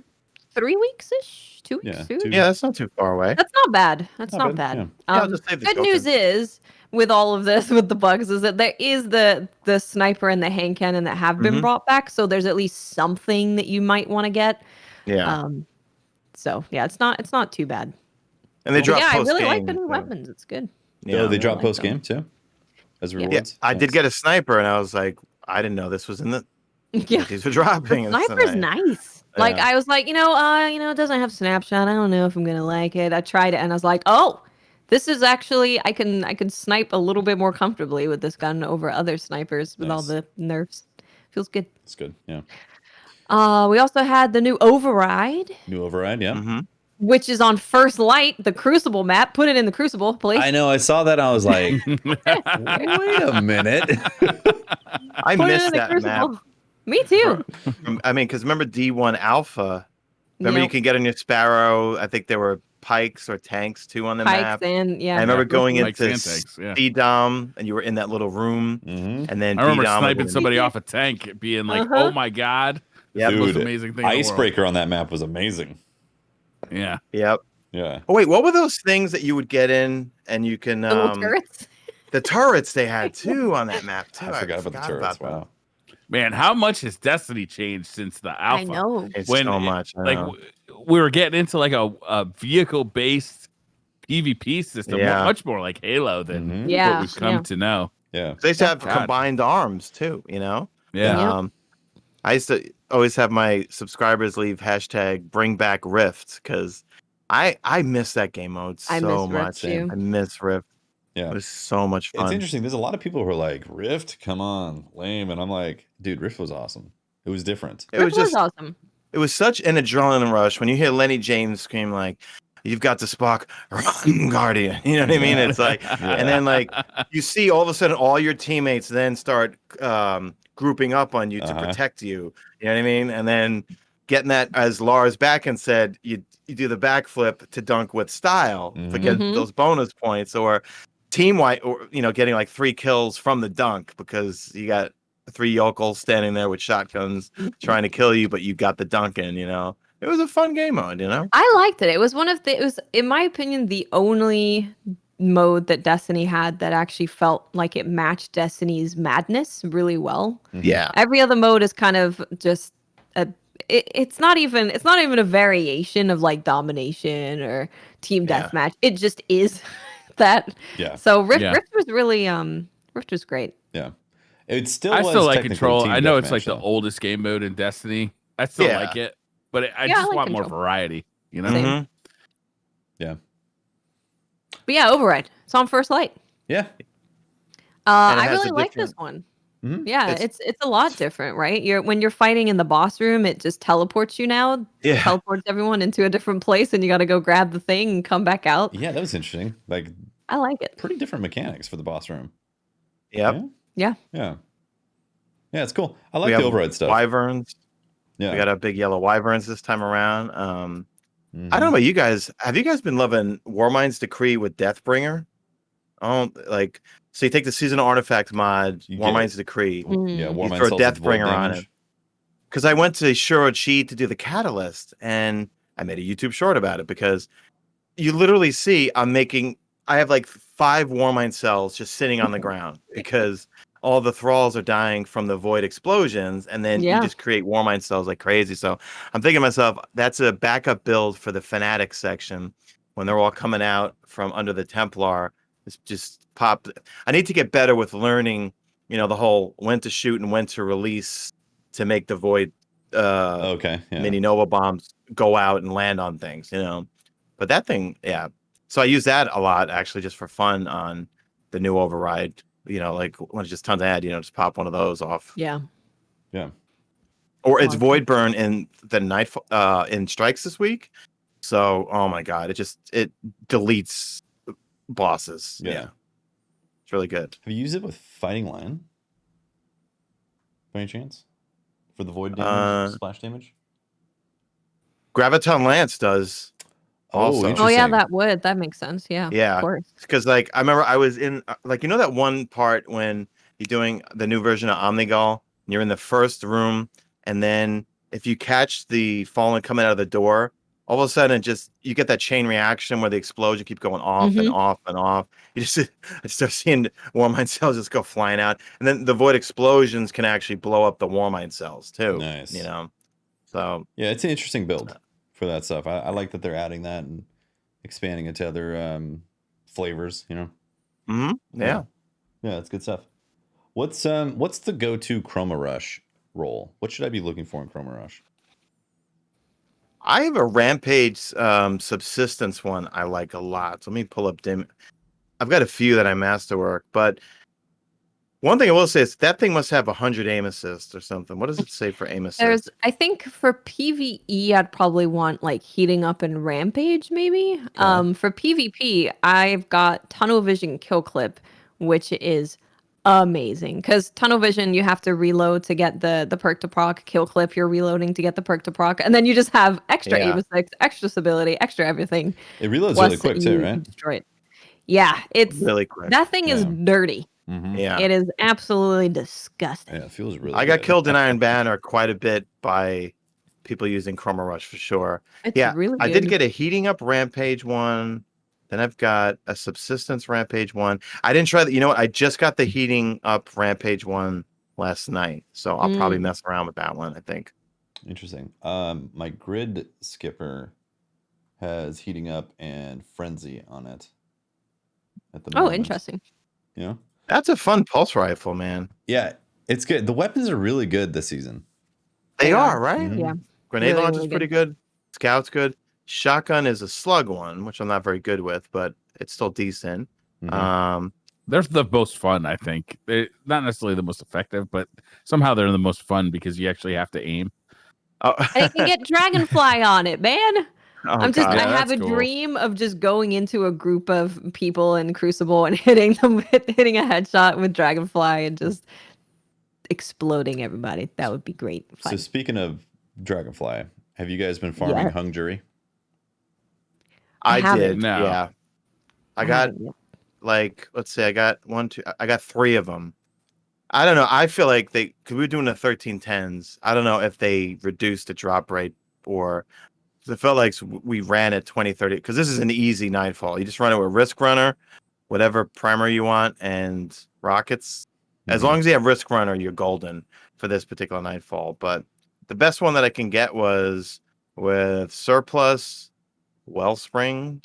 3 weeks ish. 2 weeks. Yeah, 2 2 Yeah, that's not too far away. That's not bad. That's Not not bad, bad. yeah. I'll just save the Good news tokens. is with all of this with the bugs is that there is the sniper and the hand cannon that have been Mhm. brought back, so there's at least something that you might want to get. Yeah, So yeah, it's not too bad. and they But drop yeah, I post really like game. the new too. weapons. It's good. Yeah. Oh, they I drop like post them. game too, as Yeah. rewards. I did Nice. get a sniper, and I was like, I didn't know this was in the. Yeah. These were dropping. The sniper's nice. Like Yeah. I was like, it doesn't have snapshot. I don't know if I'm gonna like it. I tried it and I was like, oh, this is actually I can snipe a little bit more comfortably with this gun over other snipers with all Nice. the nerfs. Feels good. It's good. Yeah. We also had the new Override, New override. Yeah. Mm-hmm. which is on First Light, the Crucible map. Put it in the Crucible, please. I know. I saw that. And I was like, wait a minute. I Put it missed in the that Crucible. map. Me too. I mean, because remember D1 Alpha? Remember you Yep. can get on your Sparrow. I think there were pikes or tanks too on the Pikes map. and yeah. I remember Yeah, going Pikes into and tanks, yeah. D-Dom, and you were in that little room, Mhm. and then I remember D-Dom sniping was somebody off a tank, being like, Uh-huh. "Oh my god, Yep. the most Dude, amazing thing in the world." Icebreaker on that map was amazing. Yeah, Yep. Yeah. Oh wait, what were those things that you would get in, and you can The little turrets. the turrets they had too on that map too. I forgot about the turrets. about Wow. man, how much has Destiny changed since the alpha? I know. those. It's When so it- much. I Like know. we were getting into like a vehicle based PvP system, Yeah. much more like Halo than Mhm. Yeah. what we've come to know. Yeah. They used to have God. combined arms too. You know. Yeah, Yep. I used to always have my subscribers leave hashtag bring back Rift because I miss that game mode so I miss Rift much. too. I miss Rift. Yeah. It was so much fun. It's interesting. There's a lot of people who are like, Rift, come on, lame. And I'm like, dude, Rift was awesome. It was different. It was Rift just awesome. it was such an adrenaline rush when you hear Lenny James scream like, "You've got the Spock, run, Guardian." You know what I mean? Yeah. It's like, and then like you see all of a sudden all your teammates then start grouping up on you to Uh-huh. protect you. You know what I mean? And then getting that, as Lars Backen said, you do the backflip to dunk with style to get Mhm. those bonus points, or team wide, or getting like 3 kills from the dunk because you got 3 yokels standing there with shotguns trying to kill you, but you got the dunk in. It was a fun game mode. I liked it. It was it was, in my opinion, the only mode that Destiny had that actually felt like it matched Destiny's madness really well. Yeah. Every other mode is kind of just it's not even a variation of like domination or team Yeah. deathmatch. It just is that. Yeah. So Rift Yeah. was really Rift was great. Yeah. It still I was still like technically Control. team I know it's like deathmatch, the though. oldest game mode in Destiny. I still Yeah. like it, but I Yeah, I just like want more Control. variety. You know? Same. Mhm. Yeah. But yeah, Override. It's on First Light. Yeah. And it I has really a like this different- one. Mhm. Yeah, it's a lot different, right? When you're fighting in the boss room, it just teleports you now. Yeah. Teleports everyone into a different place, and you got to go grab the thing and come back out. Yeah, that was interesting. Like, I like it. pretty different mechanics for the boss room. Yep. Yeah. Yeah. Yeah, it's cool. I We like the have override stuff. Wyverns. Yeah. We got a big yellow wyverns this time around. Mhm. I don't know about you guys. Have you guys been loving Warmind's Decree with Deathbringer? So you take the seasonal artifact mod, You get- Warmind's Decree, Yeah, Mm. Warmind throw sells its void Deathbringer on damage. it. Because I went to Shirochi to do the Catalyst, and I made a YouTube short about it because you literally see I have like 5 Warmind cells just sitting on the ground because all the thralls are dying from the void explosions, and then Yeah. you just create Warmind cells like crazy. So I'm thinking to myself, that's a backup build for the Fanatic section when they're all coming out from under the Templar. It's just pop. I need to get better with learning, the whole when to shoot and when to release to make the void Okay. Yeah. mini Nova bombs go out and land on things, But that thing, yeah. So I use that a lot actually just for fun on the new override, like when it's just tons of ad, just pop one of those off. Yeah. Yeah. Or it's Awesome. void burn in the night in strikes this week. So, oh my god, it deletes bosses. Yeah. It's really good. Have you used it with Fighting Lion? By any chance? For the void damage, splash damage? Graviton Lance does. Also. Oh yeah, interesting. that makes sense. Yeah. Yeah. Of course. Because I remember I was in that one part when you're doing the new version of Omnigul, and you're in the first room, and then if you catch the fallen coming out of the door, all of a sudden you get that chain reaction where the explosion keep going off and off and off. You I start seeing Warmind cells just go flying out, and then the void explosions can actually blow up the Warmind cells too. Nice. So yeah, it's an interesting build for that stuff. I like that they're adding that and expanding it to other flavors. Mm-hmm. Yeah. That's good stuff. What's the go-to Chroma Rush role? What should I be looking for in Chroma Rush? I have a Rampage subsistence one I like a lot. So let me pull up dim. I've got a few that I masterwork, but one thing I will say is that thing must have 100 aim assists or something. What does it say for aim assist? I think for PvE, I'd probably want like heating up and rampage, maybe. Okay. For PvP, I've got tunnel vision kill clip, which is amazing because tunnel vision you have to reload to get the perk to proc. Kill clip you're reloading to get the perk to proc, and then you just have extra aim assist, extra stability, extra everything. It reloads really quick too, right? Destroy it. Yeah, it's really quick. That thing is dirty. Mm-hmm. Yeah, it is absolutely disgusting. Yeah, it feels really. I got killed in Iron Banner quite a bit by people using Chroma Rush for sure. It's really good. I did get a heating up rampage one. Then I've got a subsistence rampage one. I didn't try that. You know what? I just got the heating up rampage one last night, so I'll probably mess around with that one. I think. Interesting. My grid skipper has heating up and frenzy on it. At the moment. Interesting. That's a fun pulse rifle, man. Yeah, it's good. The weapons are really good this season. They are, right? Mm-hmm. Yeah. Grenade launch is pretty good. Scout's good. Shotgun is a slug one, which I'm not very good with, but it's still decent. Mm-hmm. They're the most fun, I think. They're not necessarily the most effective, but somehow they're the most fun because you actually have to aim. Oh. And you can get Dragonfly on it, man. Oh, I have a dream of just going into a group of people in Crucible and hitting a headshot with Dragonfly and just exploding everybody. That would be great. So speaking of Dragonfly, have you guys been farming Hung Jury? I did. No. Yeah. I got let's say I got I got 3 of them. I don't know. I feel like because we were doing the 1310s. I don't know if they reduced the drop rate or it felt like we ran at 2030 because this is an easy nightfall. You just run it with Risk Runner, whatever primer you want, and rockets. As long as you have Risk Runner, you're golden for this particular nightfall. But the best one that I can get was with Surplus, Wellspring.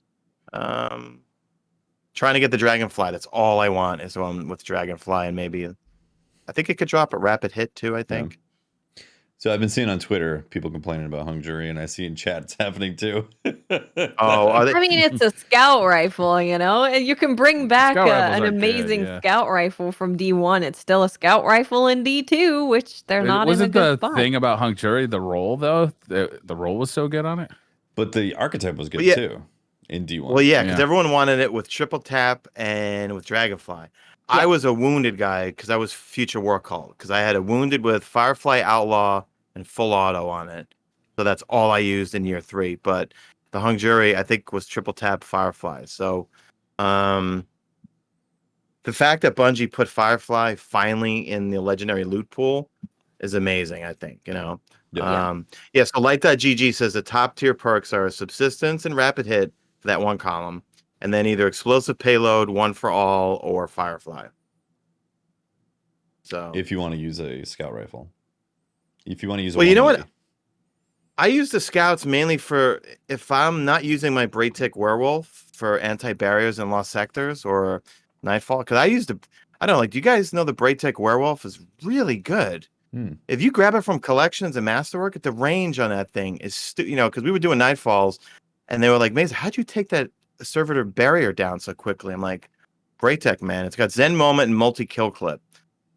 Trying to get the Dragonfly. That's all I want is one with Dragonfly, and maybe I think it could drop a rapid hit too. I think. Yeah. So I've been seeing on Twitter people complaining about Hung Jury, and I see in chat it's happening too. I mean, it's a scout rifle, and you can bring back an amazing scout rifle from D1. It's still a scout rifle in D2, which they're not in a good spot. Wasn't the thing about Hung Jury the roll though? The roll was so good on it. But the archetype was good too in D1. Well, yeah, because everyone wanted it with triple tap and with Dragonfly. Yeah. I was a wounded guy because I was future war call because I had a wounded with Firefly Outlaw and full auto on it. So that's all I used in year 3. But the Hung Jury, I think, was triple tap Firefly. So the fact that Bungie put Firefly finally in the legendary loot pool is amazing, I think, So Light.gg says the top tier perks are subsistence and rapid hit for that one column. And then either explosive payload, one for all, or Firefly. So if you want to use a scout rifle, if you want to use, you know what? I use the scouts mainly for if I'm not using my Braytic werewolf for anti-barriers in lost sectors or nightfall. Because I don't know, like, do you guys know the Braytic werewolf is really good? If you grab it from collections and masterwork, the range on that thing is, because we were doing nightfalls, and they were like, Mesa, how'd you take that servitor barrier down so quickly? I'm like, Braytech, man. It's got Zen Moment and multi-kill clip.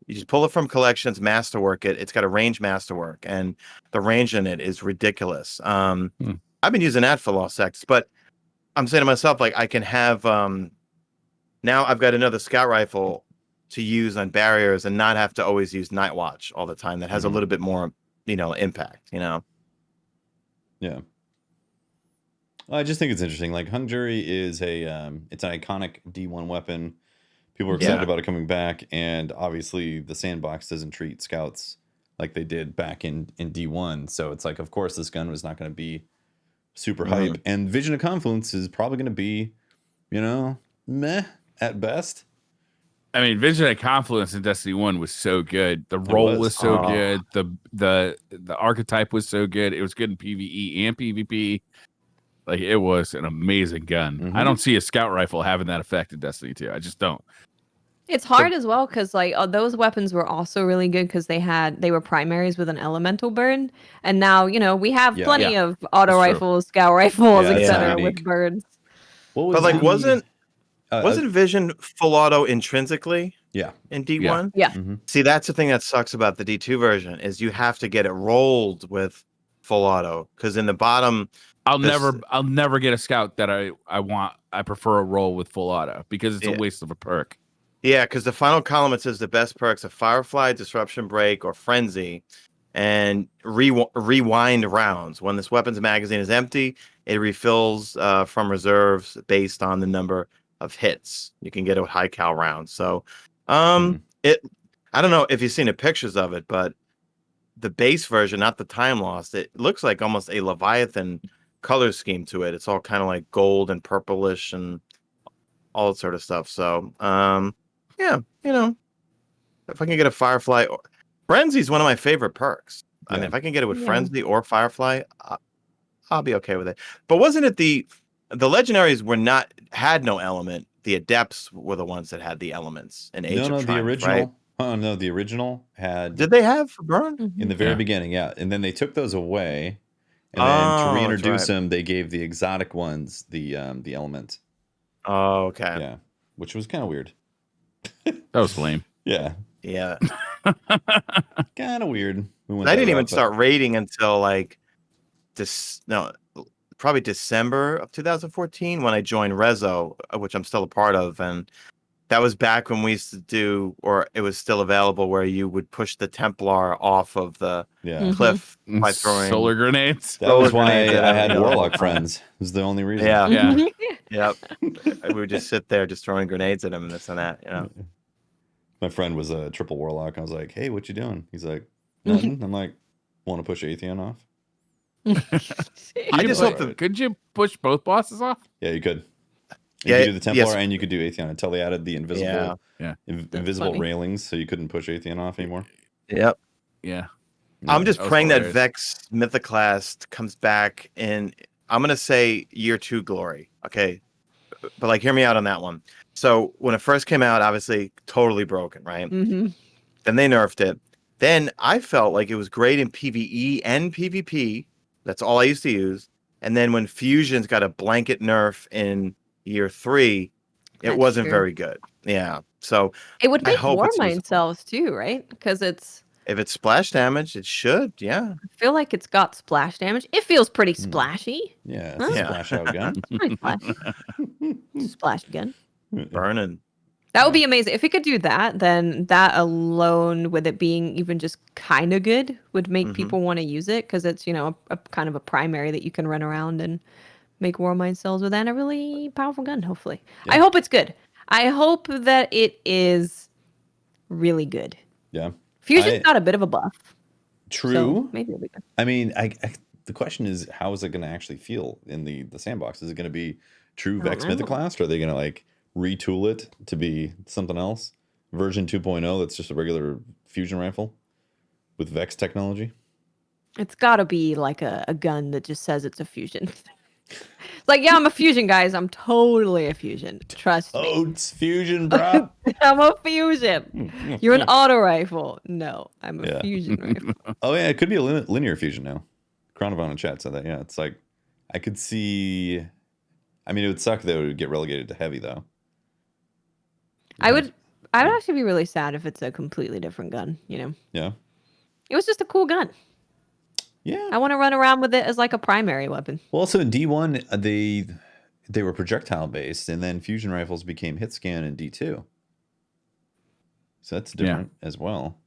You just pull it from collections, masterwork it. It's got a range masterwork, and the range in it is ridiculous. I've been using that for lost sectors, but I'm saying to myself, like, I can have now I've got another scout rifle to use on barriers and not have to always use Night Watch all the time. That has a little bit more, impact, Yeah. I just think it's interesting. Like, Hung Jury is it's an iconic D1 weapon. People are excited about it coming back, and obviously the sandbox doesn't treat scouts like they did back in D1. So it's like, of course, this gun was not going to be super hype, and Vision of Confluence is probably going to be, meh at best. I mean, Vision of Confluence in Destiny 1 was so good. The role was so good. The archetype was so good. It was good in PvE and PvP. Like, it was an amazing gun. I don't see a scout rifle having that effect in Destiny 2. I just don't. It's hard as well because like those weapons were also really good because they were primaries with an elemental burn, and now we have plenty of auto rifles, scout rifles, etc. with burns. But like, wasn't Vision full auto intrinsically? Yeah. In D1? Yeah. See, that's the thing that sucks about the D2 version is you have to get it rolled with full auto, because in the bottom, I'll never get a scout that I want. I prefer a roll with full auto because it's a waste of a perk. Yeah, because the final column, it says the best perks are Firefly, Disruption Break, or Frenzy, and rewind rounds. When this weapons magazine is empty, it refills from reserves based on the number of hits you can get with high cal rounds. So, I don't know if you've seen the pictures of it, but the base version, not the time lost, it looks like almost a Leviathan color scheme to it. It's all kind of like gold and purplish and all that sort of stuff. So, yeah, if I can get a Firefly, Frenzy is one of my favorite perks. I mean, if I can get it with Frenzy or Firefly, I'll be okay with it. But wasn't it the legendaries had no element? The adepts were the ones that had the elements in Age of Triumph, the original. right? Oh no, the original had. Did they have burn in the very beginning? Yeah, and then they took those away, and then to reintroduce them, they gave the exotic ones the element. Oh, okay. Yeah, which was kind of weird. That was lame. Yeah. Kind of weird. I didn't even start raiding until like probably December of 2014 when I joined Rezo, which I'm still a part of, and that was back when we used to do, or it was still available, where you would push the Templar off of the cliff by throwing solar grenades. That was why I had Warlock friends. It was the only reason. Yeah. Yep. We would just sit there just throwing grenades at him and this and that, My friend was a triple Warlock. I was like, hey, what you doing? He's like, nothing. I'm like, want to push Atheon off? I just hope could you push both bosses off? Yeah, you could. You could do the Templar and you could do Atheon until they added the invisible railings, so you couldn't push Atheon off anymore. Yep. Yeah. I'm just praying that Vex Mythoclast comes back in, I'm going to say year 2 glory. Okay. But like, hear me out on that one. So when it first came out, obviously totally broken, right? Then they nerfed it. Then I felt like it was great in PvE and PvP. That's all I used to use. And then when Fusion's got a blanket nerf in year 3, it wasn't very good. Yeah. So it would make Warmind cells too, right? Because if it's splash damage, it should. Yeah. I feel like it's got splash damage. It feels pretty splashy. Yeah. It's a splash out gun. Splash gun. Burning. That would be amazing. If it could do that, then that alone, with it being even just kind of good, would make people want to use it, because it's, a kind of a primary that you can run around and make Warmind cells with, and a really powerful gun, hopefully. Yeah. I hope it's good. I hope that it is really good. Yeah. Fusion's got a bit of a buff. True. So maybe it'll be good. I mean, the question is, how is it going to actually feel in the sandbox? Is it going to be true Vex Mythoclast, or are they going to like retool it to be something else? Version 2.0 that's just a regular fusion rifle with Vex technology? It's got to be like a gun that just says it's a fusion. It's like, yeah, I'm a fusion, guys. I'm totally a fusion. Trust me. Oh, it's fusion, bro. I'm a fusion. You're an auto rifle. No, I'm a fusion rifle. Oh yeah, it could be a linear fusion now. Chronovon in chat said that. Yeah, it's like I could see. I mean, it would suck that it would get relegated to heavy though. I would actually be really sad if it's a completely different gun. Yeah. It was just a cool gun. Yeah. I want to run around with it as like a primary weapon. Well, also in D1, they were projectile based, and then fusion rifles became hit scan in D2. So that's different as well.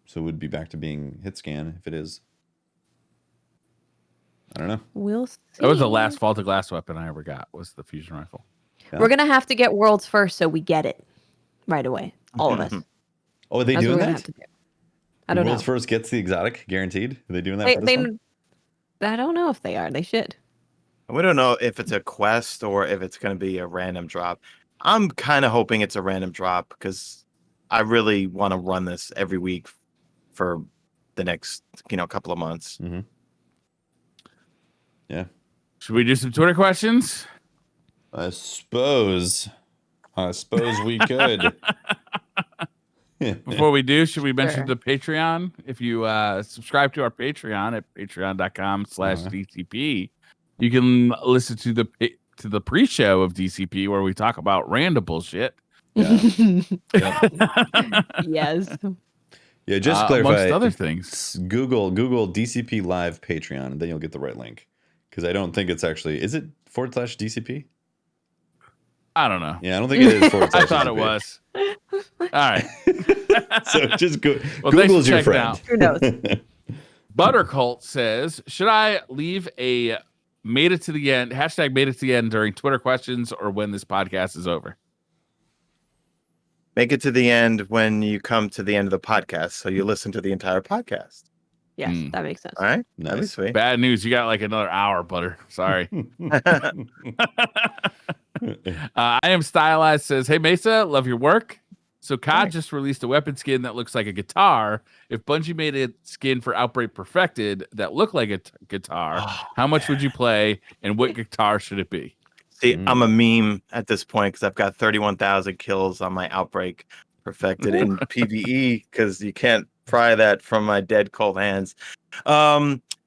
So it would be back to being hit scan if it is. I don't know. We'll see. That was the last Fall to Glass weapon I ever got, was the fusion rifle. Yeah. We're gonna have to get worlds first, so we get it right away. All of us. Oh, are they That's doing what we're gonna that? have to do. I don't know. World's first gets the exotic, guaranteed. Are they doing that for this one? I don't know if they are. They should. We don't know if it's a quest or if it's going to be a random drop. I'm kind of hoping it's a random drop because I really want to run this every week for the next, couple of months. Mm-hmm. Yeah. Should we do some Twitter questions? I suppose we could. Before we do, should we mention Sure. the Patreon? If you subscribe to our Patreon at patreon.com/DCP, you can listen to the pre-show of DCP where we talk about random bullshit. Yeah. Yes. Yeah, just to clarify, amongst other things. Google DCP Live Patreon, and then you'll get the right link. Because I don't think it's actually, is it /DCP? I don't know. Yeah, I don't think it is /DCP. I thought it was. All right. So just go. Well, Google's your thanks for friend. checking Who knows? Buttercult says, should I leave a made it to the end, hashtag made it to the end during Twitter questions or when this podcast is over? Make it to the end when you come to the end of the podcast, so you listen to the entire podcast. Yes, that makes sense. All right? That'd be Nice. sweet. Bad news. You got like another hour, Butter. Sorry. I Am Stylized says, hey, Mesa, love your work. So COD just released a weapon skin that looks like a guitar. If Bungie made a skin for Outbreak Perfected that looked like a guitar, how much would you play and what guitar should it be? See, I'm a meme at this point because I've got 31,000 kills on my Outbreak Perfected in PvE because you can't pry that from my dead cold hands.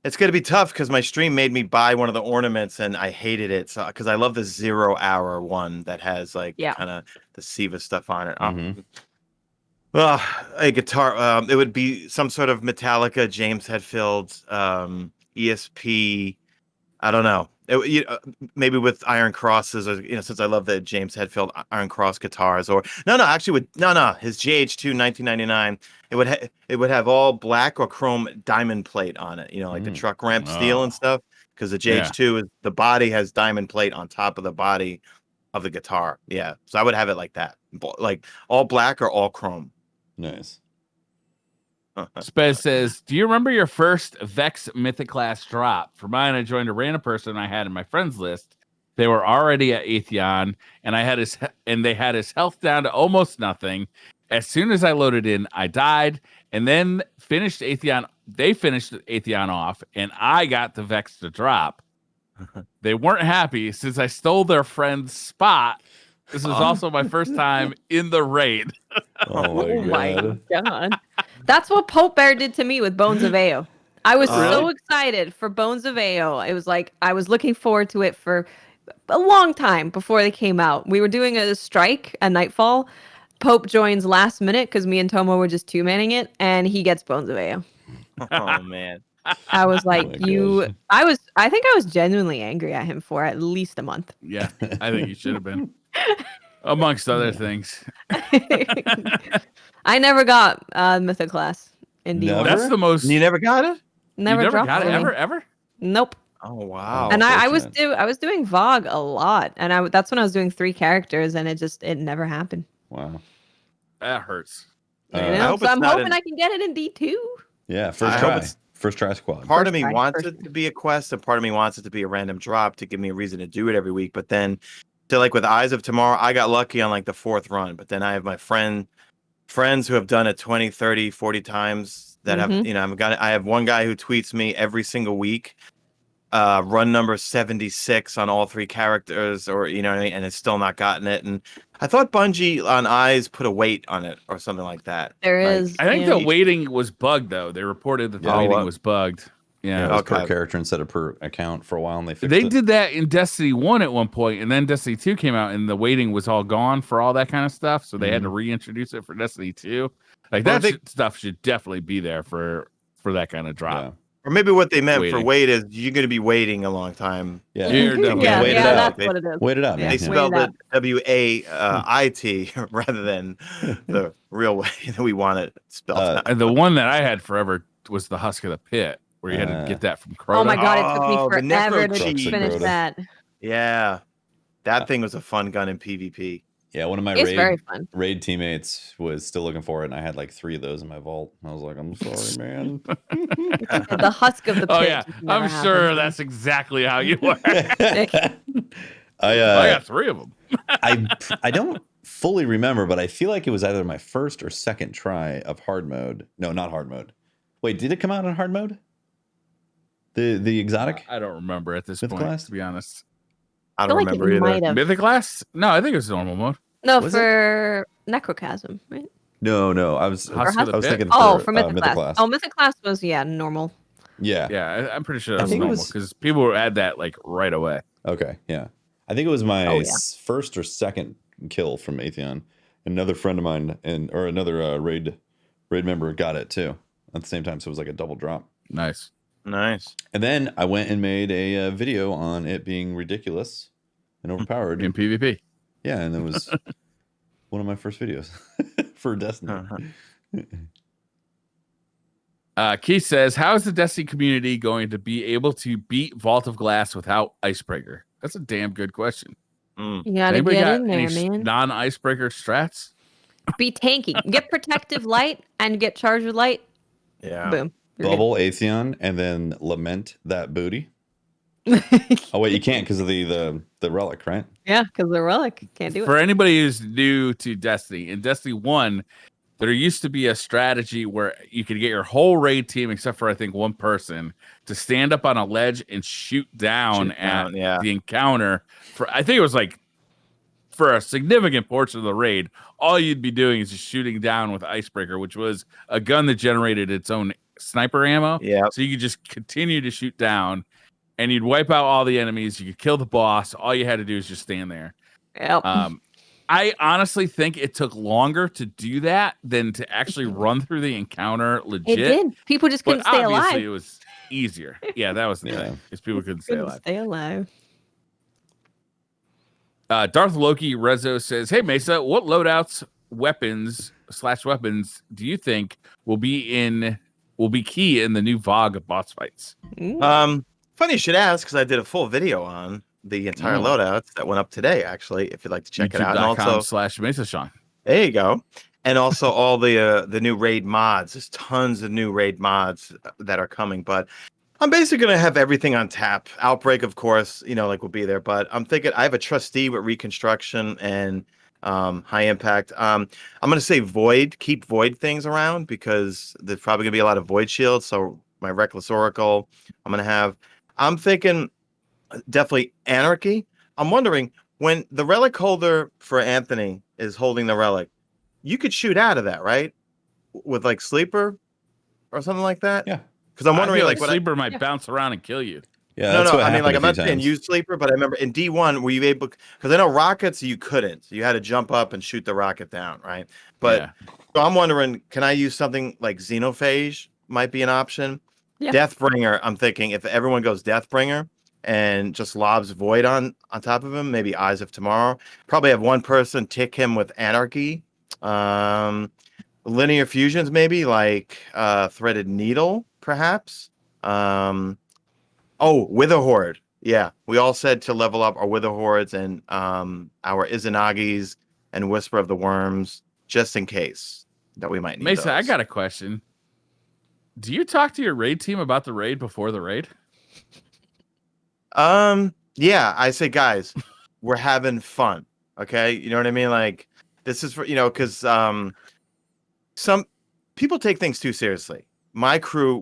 It's going to be tough because my stream made me buy one of the ornaments and I hated it. So because I love the 0 hour one that has like kind of the Siva stuff on it. A guitar. It would be some sort of Metallica, James Hetfield, ESP. I don't know. Maybe with Iron Crosses, or since I love the James Hetfield Iron Cross guitars, or actually his GH2 1999. It would have all black or chrome diamond plate on it. Like the truck ramp steel and stuff. Because the GH2 is the body has diamond plate on top of the body of the guitar. Yeah, so I would have it like that, like all black or all chrome. Nice. Spez says, do you remember your first Vex Mythic class drop? For mine, I joined a random person I had in my friends list. They were already at Atheon, and they had his health down to almost nothing. As soon as I loaded in, I died, and then finished Atheon. They finished Atheon off, and I got the Vex to drop. They weren't happy since I stole their friend's spot. This was also my first time in the raid. Oh my God. That's what Pope Bear did to me with Bones of Ao. I was so excited for Bones of Ao. It was like I was looking forward to it for a long time before they came out. We were doing a strike at Nightfall. Pope joins last minute because me and Tomo were just two-manning it, and he gets Bones of Ao. Oh man. I was like, gosh. I think I was genuinely angry at him for at least a month. Yeah, I think you should have been. Amongst other things. I never got Mythic class in D1. Never? That's the most. You never got it? Never, you never dropped got it for me. ever? Nope. Oh wow. And I was Unfortunate. doing VoG a lot, and that's when I was doing 3 characters, and it never happened. Wow. That hurts. You I know? hope So it's I'm not hoping I can get it in D2. Yeah, first I hope try. it's- First try squad. Part of First me try, wants first it to be a quest, and part of me wants it to be a random drop to give me a reason to do it every week. But then, like with Eyes of Tomorrow, I got lucky on like the 4th run. But then I have my friends who have done it 20, 30, 40 times that have, I have one guy who tweets me every single week, run number 76 on all 3 characters, or what I mean, and it's still not gotten it. And I thought Bungie on Eyes put a weight on it or something like that. There is. I think the waiting was bugged though. They reported that the waiting was bugged. Yeah, it was per character instead of per account for a while, and they fixed it. Did that in Destiny 1 at one point, and then Destiny 2 came out, and the waiting was all gone for all that kind of stuff, so they had to reintroduce it for Destiny 2. Like, stuff should definitely be there for that kind of drop. Yeah. Or maybe what they meant for wait is you're going to be waiting a long time. Yeah, wait it out. That's what it is. Wait it out, man. They spelled it W-A-I-T rather than the real way that we want it spelled out. And the one that I had forever was the Husk of the Pit, where you had to get that from Crota. Oh my god, it took me forever to finish that. Yeah, that thing was a fun gun in PvP. Yeah, one of my raid teammates was still looking for it, and I had like 3 of those in my vault. I was like, I'm sorry, man. The Husk of the Pit. Oh yeah, I'm sure that's exactly how you were. I got 3 of them. I don't fully remember, but I feel like it was either my first or second try of hard mode. No, not hard mode. Wait, did it come out in hard mode? The exotic? I don't remember at this point, to be honest. I don't remember either. Mythic Class? No, I think it was normal mode. No, for Necrochasm, right? No. I was thinking for Mythic Class. Oh, Mythic Class was normal. Yeah. I'm pretty sure that was normal because people would add that like right away. Okay, yeah. I think it was my first or second kill from Atheon. Another friend of mine or another raid member got it too at the same time, so it was like a double drop. Nice. And then I went and made a video on it being ridiculous and overpowered in PvP. Yeah, and it was one of my first videos for Destiny. Keith says, how is the Destiny community going to be able to beat Vault of Glass without Icebreaker? That's a damn good question. You gotta get in there, man. Non-Icebreaker strats? Be tanky. Get Protective Light and get Charged with Light. Yeah. Boom. Bubble Atheon and then lament that booty. Oh wait, you can't because of the relic, right? Yeah, because the relic can't do it. For anybody who's new to Destiny, in Destiny 1, there used to be a strategy where you could get your whole raid team, except for I think one person, to stand up on a ledge and shoot down at the encounter. I think it was like for a significant portion of the raid, all you'd be doing is just shooting down with Icebreaker, which was a gun that generated its own sniper ammo. Yeah. So you could just continue to shoot down and you'd wipe out all the enemies. You could kill the boss. All you had to do is just stand there. Yep. I honestly think it took longer to do that than to actually run through the encounter legit. It did. People just couldn't stay alive. Obviously, it was easier. Yeah, that was the thing. Because people couldn't stay alive. Darth Loki Rezo says, hey, Mesa, what loadouts, weapons do you think will be key in the new VoG boss fights? Funny you should ask, because I did a full video on the entire loadouts that went up today, actually, if you'd like to check it out. And also /MesaSean. There you go. And also all the new raid mods. There's tons of new raid mods that are coming, but I'm basically going to have everything on tap. Outbreak, of course, will be there, but I'm thinking I have a trustee with reconstruction and high impact. I'm going to say void, keep void things around because there's probably going to be a lot of void shields. So my Reckless Oracle, I'm thinking definitely Anarchy. I'm wondering when the relic holder for Anthony is holding the relic, you could shoot out of that, right? With like Sleeper or something like that. Yeah. Because I'm wondering, like, Sleeper might bounce around and kill you. Yeah, no. I mean, like, I'm not saying use Sleeper, but I remember in D1, were you able? Because I know rockets, you couldn't. You had to jump up and shoot the rocket down, right? But so I'm wondering, can I use something like Xenophage? Might be an option. Yeah. Deathbringer. I'm thinking if everyone goes Deathbringer and just lobs Void on top of him, maybe Eyes of Tomorrow. Probably have one person tick him with Anarchy. Linear fusions, maybe like Threaded Needle. Perhaps. Wither Horde. Yeah, we all said to level up our Wither Hordes and our Izanagis and Whisper of the Worms, just in case that we might need Mesa, those. I got a question. Do you talk to your raid team about the raid before the raid? Yeah, I say, guys, we're having fun. Okay, you know what I mean? Like, this is for because some people take things too seriously. my crew,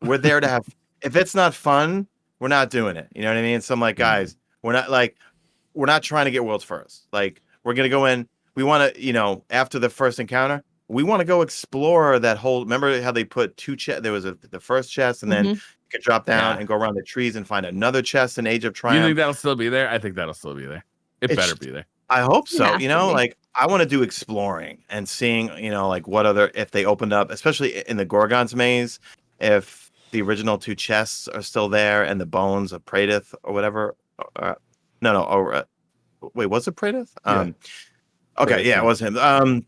we're there to have. If it's not fun, we're not doing it. You know what I mean? So I'm like, guys, we're not trying to get worlds first. Like, we're gonna go in. We want to, after the first encounter, we want to go explore that whole. Remember how they put two chests? There was the first chest, and then you could drop down and go around the trees and find another chest in Age of Triumph. You think that'll still be there? I think that'll still be there. It better be there. I hope so. It has to be. Like, I want to do exploring and seeing, like what other, if they opened up, especially in the Gorgon's maze, if the original two chests are still there and the bones of Praedyth or whatever. Wait, was it Praedyth? Yeah. Okay, yeah, it was him.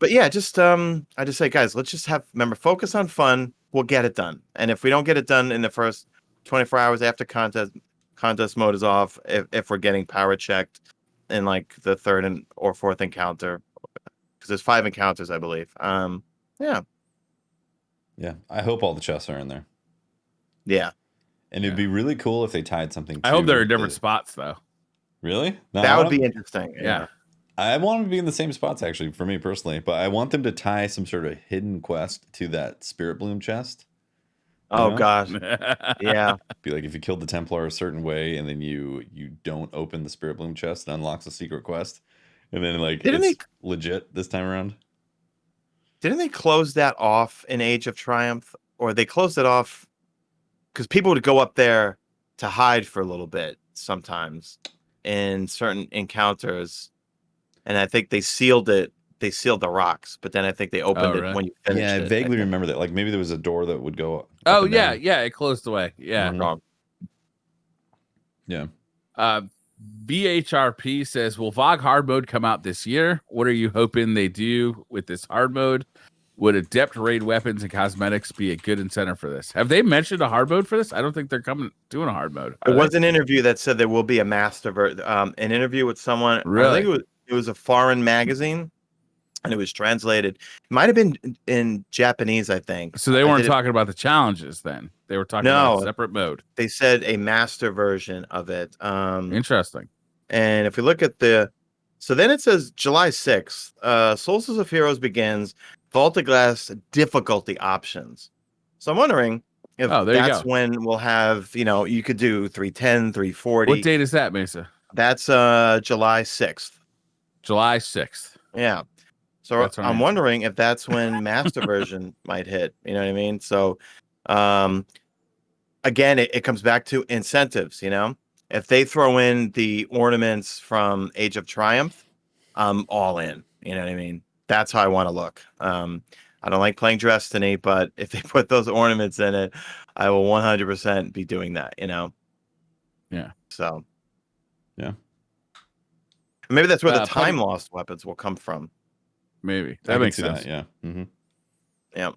But yeah, I just say, guys, let's just focus on fun. We'll get it done. And if we don't get it done in the first 24 hours after contest mode is off, if we're getting power checked in like the third or fourth encounter, because there's 5 encounters, I believe. Yeah, I hope all the chests are in there. Yeah, and it'd be really cool if they tied something. I hope they're in different spots though. Really? No, that would be interesting. Yeah. I want them to be in the same spots, actually, for me personally. But I want them to tie some sort of hidden quest to that Spirit Bloom chest. Oh gosh, yeah. Be like, if you killed the Templar a certain way, and then you don't open the Spirit Bloom chest, it unlocks a secret quest, and then like it's legit this time around. Didn't they close that off in Age of Triumph, or they closed it off because people would go up there to hide for a little bit sometimes in certain encounters, and I think they sealed it. They sealed the rocks, but then I think they opened it when you finished it. Yeah, I vaguely remember that. Like maybe there was a door that would go up. Oh yeah, it closed away. Yeah. Yeah. VHRP says, will VoG hard mode come out this year? What are you hoping they do with this hard mode? Would adept raid weapons and cosmetics be a good incentive for this? Have they mentioned a hard mode for this? I don't think they're doing a hard mode. There was an interview that said there will be a master version. An interview with someone. Really? I think it was a foreign magazine, and it was translated. It might have been in Japanese, I think. So they weren't talking about the challenges then. They were talking about a separate mode. They said a master version of it. Interesting. And if we look at so then it says July 6th, Solstice of Heroes begins, Vault of Glass difficulty options. So I'm wondering if that's when we'll have, you could do 310, 340. What date is that, Mesa? That's July 6th. July 6th. Yeah. So I'm wondering if that's when master version might hit. You know what I mean? So again, it comes back to incentives, If they throw in the ornaments from Age of Triumph, I'm all in. You know what I mean? That's how I want to look. I don't like playing Destiny, but if they put those ornaments in it, I will 100% be doing that, Yeah. So. Yeah. Maybe that's where the time lost weapons will come from. Maybe. That makes sense. Yeah. Mm-hmm. Yeah.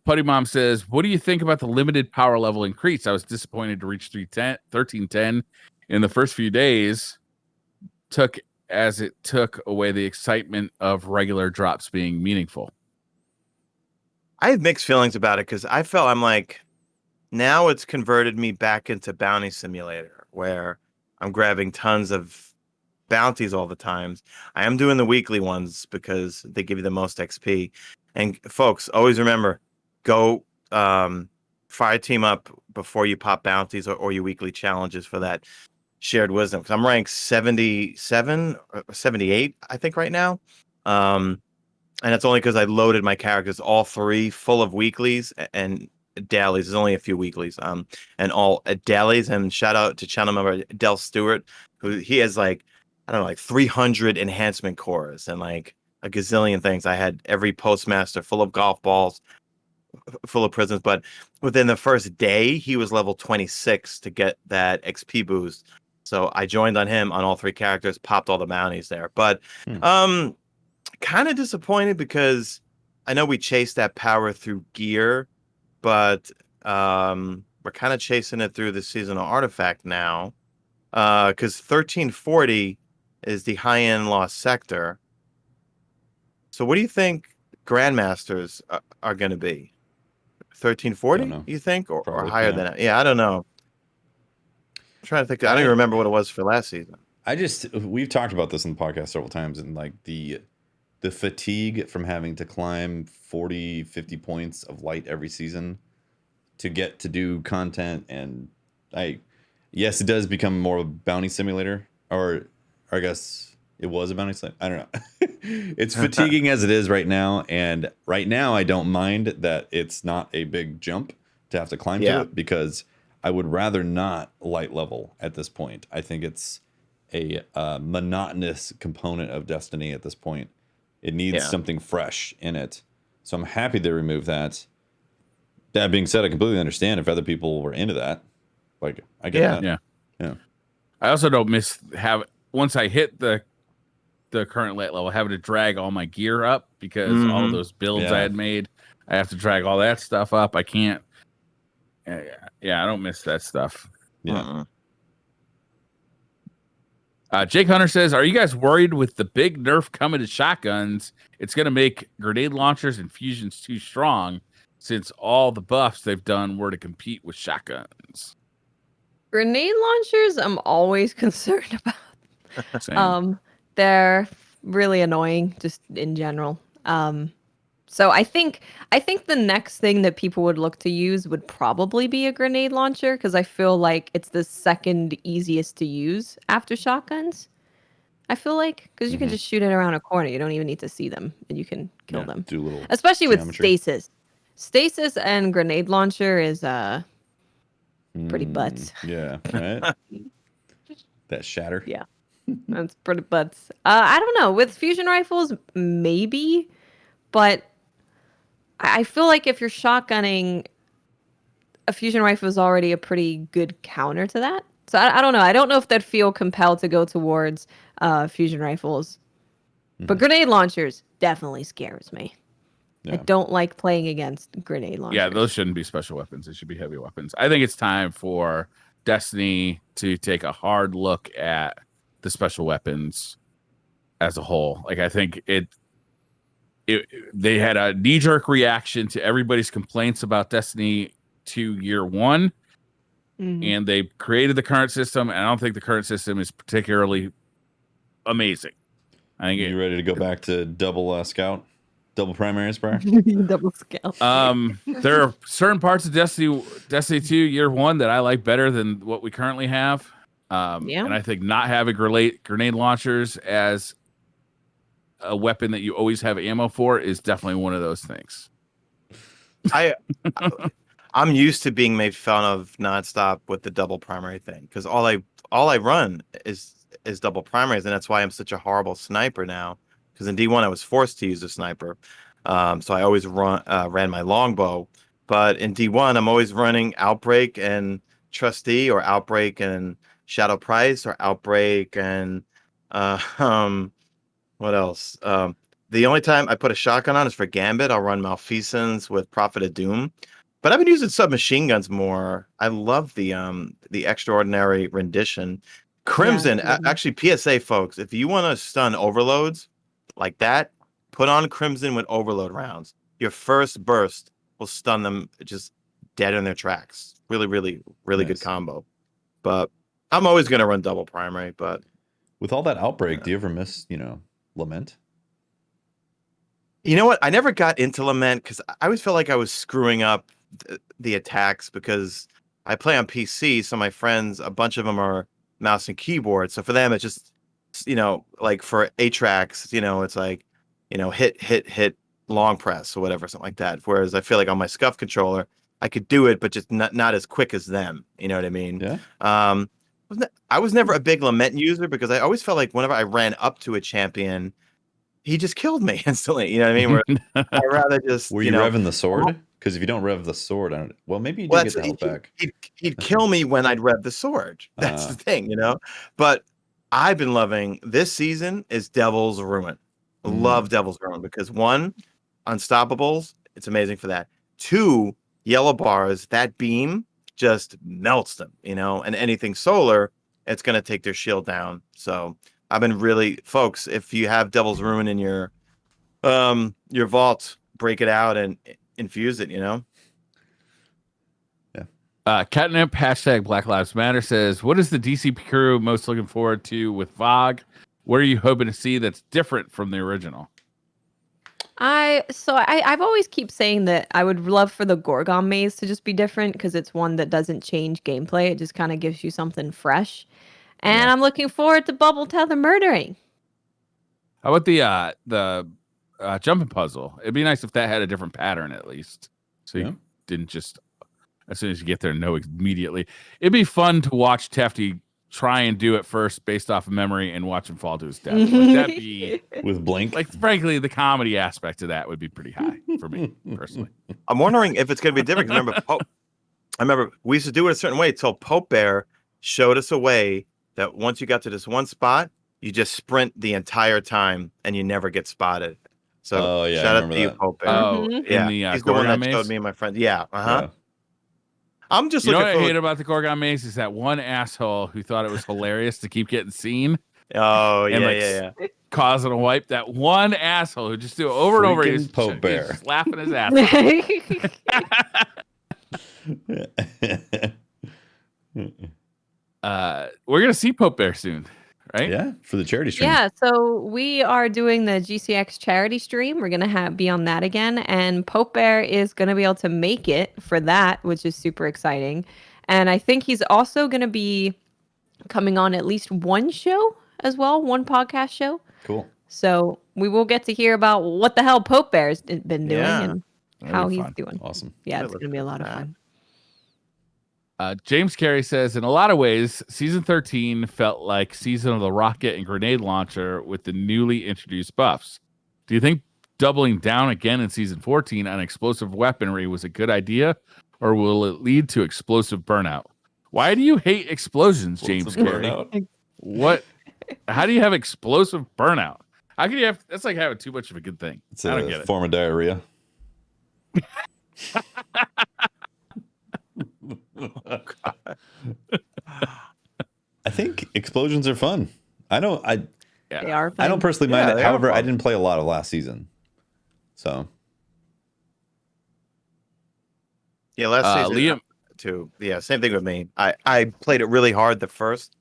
Putty Mom says, what do you think about the limited power level increase? I was disappointed to reach 1310 in the first few days, as it took away the excitement of regular drops being meaningful. I have mixed feelings about it because I felt now it's converted me back into Bounty Simulator where I'm grabbing tons of bounties all the times. I am doing the weekly ones because they give you the most XP. And folks, always remember, go fire team up before you pop bounties or your weekly challenges for that shared wisdom. Because I'm ranked 77 or 78, I think, right now. And it's only because I loaded my characters, all 3 full of weeklies and dailies. There's only a few weeklies, and all dailies. And shout out to channel member Del Stewart, who he has 300 enhancement cores and a gazillion things. I had every postmaster full of golf balls, full of prisons. But within the first day, he was level 26 to get that XP boost. So I joined on him on all 3 characters, popped all the bounties there. But kind of disappointed because I know we chased that power through gear, but we're kind of chasing it through the seasonal artifact now, because 1340 is the high-end lost sector. So what do you think Grandmasters are going to be? 1340, you think, or higher than that? Yeah, I don't know. I'm trying to think. I don't even remember what it was for last season. We've talked about this in the podcast several times, and the fatigue from having to climb 40, 50 points of light every season to get to do content, and yes, it does become more of a bounty simulator, or I guess it was a bounty simulator. I don't know. It's fatiguing as it is right now, and right now I don't mind that it's not a big jump to have to climb to it, because I would rather not light level at this point. I think it's a monotonous component of Destiny at this point. It needs something fresh in it. So I'm happy they removed that. That being said, I completely understand if other people were into that. Like, I get that. Yeah. I also don't miss once I hit the current light level, having to drag all my gear up, because all of those builds I had made, I have to drag all that stuff up. I can't. Yeah, I don't miss that stuff. Yeah. Jake Hunter says, "Are you guys worried with the big nerf coming to shotguns? It's going to make grenade launchers and fusions too strong, since all the buffs they've done were to compete with shotguns." Grenade launchers, I'm always concerned about. Same. They're really annoying just in general. So I think the next thing that people would look to use would probably be a grenade launcher, because I feel like it's the second easiest to use after shotguns. I feel like, because you can just shoot it around a corner. You don't even need to see them, and you can kill them. Do a little especially geometry. with stasis. Stasis and grenade launcher is pretty butts. Yeah, right. That shatter. Yeah, that's pretty butts. I don't know. With fusion rifles, maybe, but I feel like if you're shotgunning, a fusion rifle is already a pretty good counter to that. So I don't know. I don't know if they'd feel compelled to go towards fusion rifles. But grenade launchers definitely scares me. Yeah. I don't like playing against grenade launchers. Yeah, those shouldn't be special weapons. They should be heavy weapons. I think it's time for Destiny to take a hard look at the special weapons as a whole. Like, I think they had a knee-jerk reaction to everybody's complaints about Destiny 2 year one, and they created the current system, and I don't think the current system is particularly amazing. I think you ready to go back to double scout, double primary aspire? Double scale. There are certain parts of Destiny 2 year one that I like better than what we currently have. And I think not having grenade launchers as a weapon that you always have ammo for is definitely one of those things. I'm used to being made fun of nonstop with the double primary thing, because all I run is double primaries, and that's why I'm such a horrible sniper now. Because in D1 I was forced to use a sniper, so I always ran my longbow. But in D1 I'm always running Outbreak and Trustee, or Outbreak and Shadow Price, or Outbreak and what else? The only time I put a shotgun on is for Gambit. I'll run Malfeasance with Prophet of Doom. But I've been using submachine guns more. I love the Extraordinary Rendition. Crimson, actually, PSA folks, if you want to stun overloads like that, put on Crimson with overload rounds. Your first burst will stun them just dead in their tracks. Really, really, really good combo. But I'm always going to run double primary. But with all that Outbreak, do you ever miss, Lament? You know what? I never got into Lament because I always felt like I was screwing up the attacks, because I play on PC. So my friends, a bunch of them are mouse and keyboard. So for them, it's just, like for A-tracks, it's like, hit, long press or whatever, something like that. Whereas I feel like on my Scuf controller, I could do it, but just not as quick as them. You know what I mean? Yeah. I was never a big Lament user, because I always felt like whenever I ran up to a champion, he just killed me instantly. You know what I mean? Where I'd rather just. Were you revving the sword? Because if you don't rev the sword, maybe you do get the health back. He'd kill me when I'd rev the sword. That's the thing, But I've been loving this season is Devil's Ruin. Love Devil's Ruin, because 1, Unstoppables, it's amazing for that. 2, yellow bars, that beam just melts them, and anything solar, it's going to take their shield down. So I've been really, folks, if you have Devil's Ruin in your vault, break it out and infuse it, Yeah. Catnip # Black Lives Matter says, "What is the DC crew most looking forward to with VoG? What are you hoping to see that's different from the original?" I've always keep saying that I would love for the Gorgon maze to just be different because it's one that doesn't change gameplay. It just kind of gives you something fresh. And Yeah. I'm looking forward to Bubble Tether murdering. How about the jumping puzzle? It'd be nice if that had a different pattern at least, so you didn't just as soon as you get there know immediately. It'd be fun to watch Tefty try and do it first based off of memory and watch him fall to his death. Like, that'd be with Blink. Like, frankly, the comedy aspect of that would be pretty high for me personally. I'm wondering if it's going to be different. I remember we used to do it a certain way until Pope Bear showed us a way that once you got to this one spot, you just sprint the entire time and you never get spotted. So shout out to you, Pope Bear. Oh, yeah, he's the one that maze? showed me and my friend. Yeah, Yeah. I'm just you know looking what I hate about the Gorgon maze is that one asshole who thought it was hilarious to keep getting seen. Oh, and yeah. Causing a wipe. That one asshole who just do it over and over. He's Pope Bear. He's laughing his ass off. We're gonna see Pope Bear soon, right? Yeah, for the charity stream. Yeah, so we are doing the GCX charity stream. We're gonna be on that again, and Pope Bear is gonna be able to make it for that, which is super exciting. And I think he's also gonna be coming on at least one show as well, one podcast show. Cool. So we will get to hear about what the hell Pope Bear's been doing and That'd how be he's fun. doing. Awesome. Yeah, it's gonna be a lot of fun. James Carey says, in a lot of ways, season 13 felt like season of the rocket and grenade launcher with the newly introduced buffs. Do you think doubling down again in season 14 on explosive weaponry was a good idea, or will it lead to explosive burnout? Why do you hate explosions, James Carey? What? How do you have explosive burnout? How can you have? That's like having too much of a good thing. It's I don't get a it. form of diarrhea. I think explosions are fun. They are fun. I don't personally mind it. However, I fun. didn't play a lot of last season. So Yeah, last season Liam too. Yeah, same thing with me. I played it really hard the first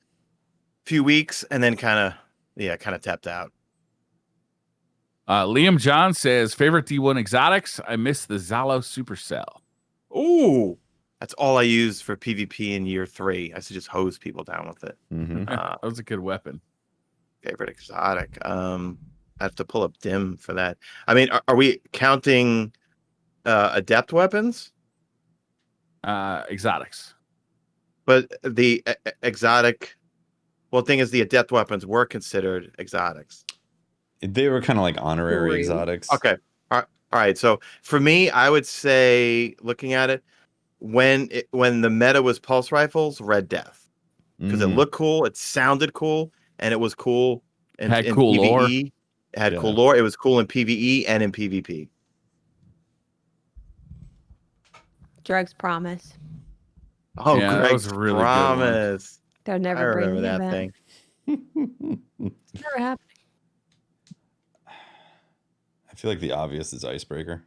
few weeks and then kind of tapped out. Liam John says, favorite D1 exotics? I miss the Zalo Supercell. Ooh, that's all I used for PvP in year 3. I used to just hose people down with it. That was a good weapon. Favorite exotic. I have to pull up Dim for that. I mean, are we counting adept weapons? Exotics. But the exotic, well, thing is, the adept weapons were considered exotics. they were kind of like honorary exotics. Okay. All right. So for me, I would say, looking at it, when the meta was pulse rifles, Red Death, because it looked cool, it sounded cool, and it was cool. And Had cool PvE. lore. It had cool lore. It was cool in PvE and in PvP. Drugs Promise. Oh, Yeah, that Greg's was a really good one. Promise. They'll never I bring remember me that back. thing. It's never happening. I feel like the obvious is Icebreaker.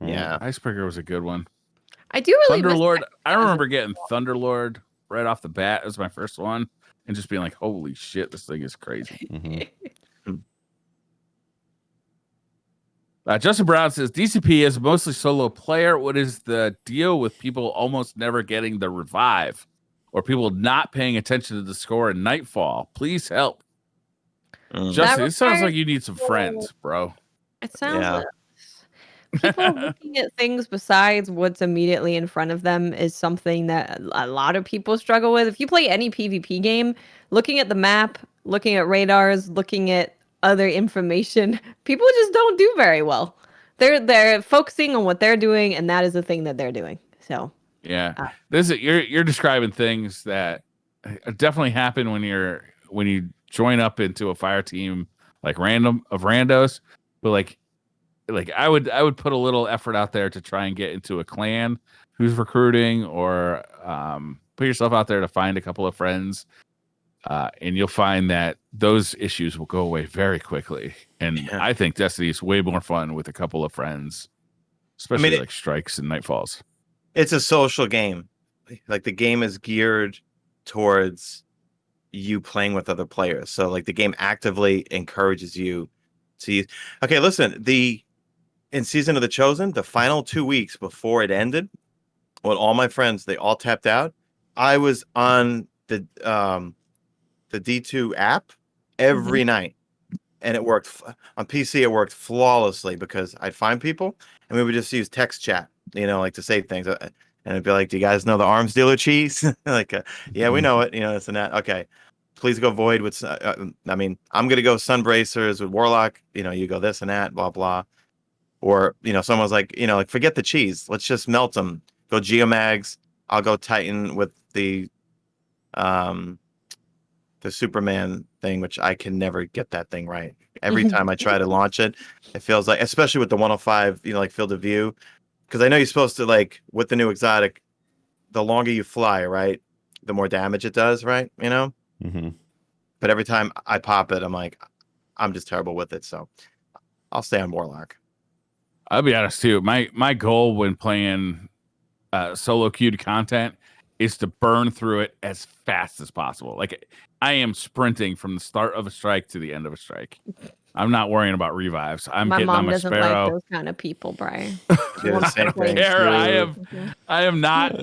Yeah. Icebreaker was a good one. I do really miss Thunderlord. that. I remember getting Thunderlord right off the bat. It was my first one. And just being like, holy shit, this thing is crazy. Justin Brown says, DCP is mostly solo player. What is the deal with people almost never getting the revive or people not paying attention to the score in Nightfall? Please help. Justin, it sounds like you need some friends, bro. It sounds people looking at things besides what's immediately in front of them is something that a lot of people struggle with. If you play any PvP game, looking at the map, looking at radars, looking at other information, people just don't do very well. They're focusing on what they're doing, and that is the thing that they're doing. So yeah, you're describing things that definitely happen when you join up into a fire team like randos, but like I would put a little effort out there to try and get into a clan who's recruiting, or put yourself out there to find a couple of friends. And you'll find that those issues will go away very quickly. And I think Destiny is way more fun with a couple of friends, especially like strikes and nightfalls. It's a social game. Like the game is geared towards you playing with other players. So like the game actively encourages you See, okay, listen. In Season of the Chosen, the final 2 weeks before it ended, when all my friends they all tapped out, I was on the D2 app every night, and it worked on PC. It worked flawlessly because I'd find people, and we would just use text chat, like to say things, and it'd be like, "Do you guys know the arms dealer cheese?" Like, yeah, we know it. This and that. Okay, please go void with. I'm gonna go Sunbracers with Warlock. You go this and that, blah blah. Or someone's like, like forget the cheese. Let's just melt them. Go Geomags. I'll go Titan with the Superman thing, which I can never get that thing right. Every time I try to launch it, it feels like, especially with the 105, like field of view, because I know you're supposed to, like, with the new exotic, the longer you fly, right, the more damage it does, right? Mm-hmm. But every time I pop it, I'm like, I'm just terrible with it, so I'll stay on Warlock. I'll be honest too. My goal when playing solo queued content is to burn through it as fast as possible. Like, I am sprinting from the start of a strike to the end of a strike. I'm not worrying about revives. I'm My getting mom on my doesn't Sparrow. like those kind of people, Brian. Yeah, Wants to same play thing. I am not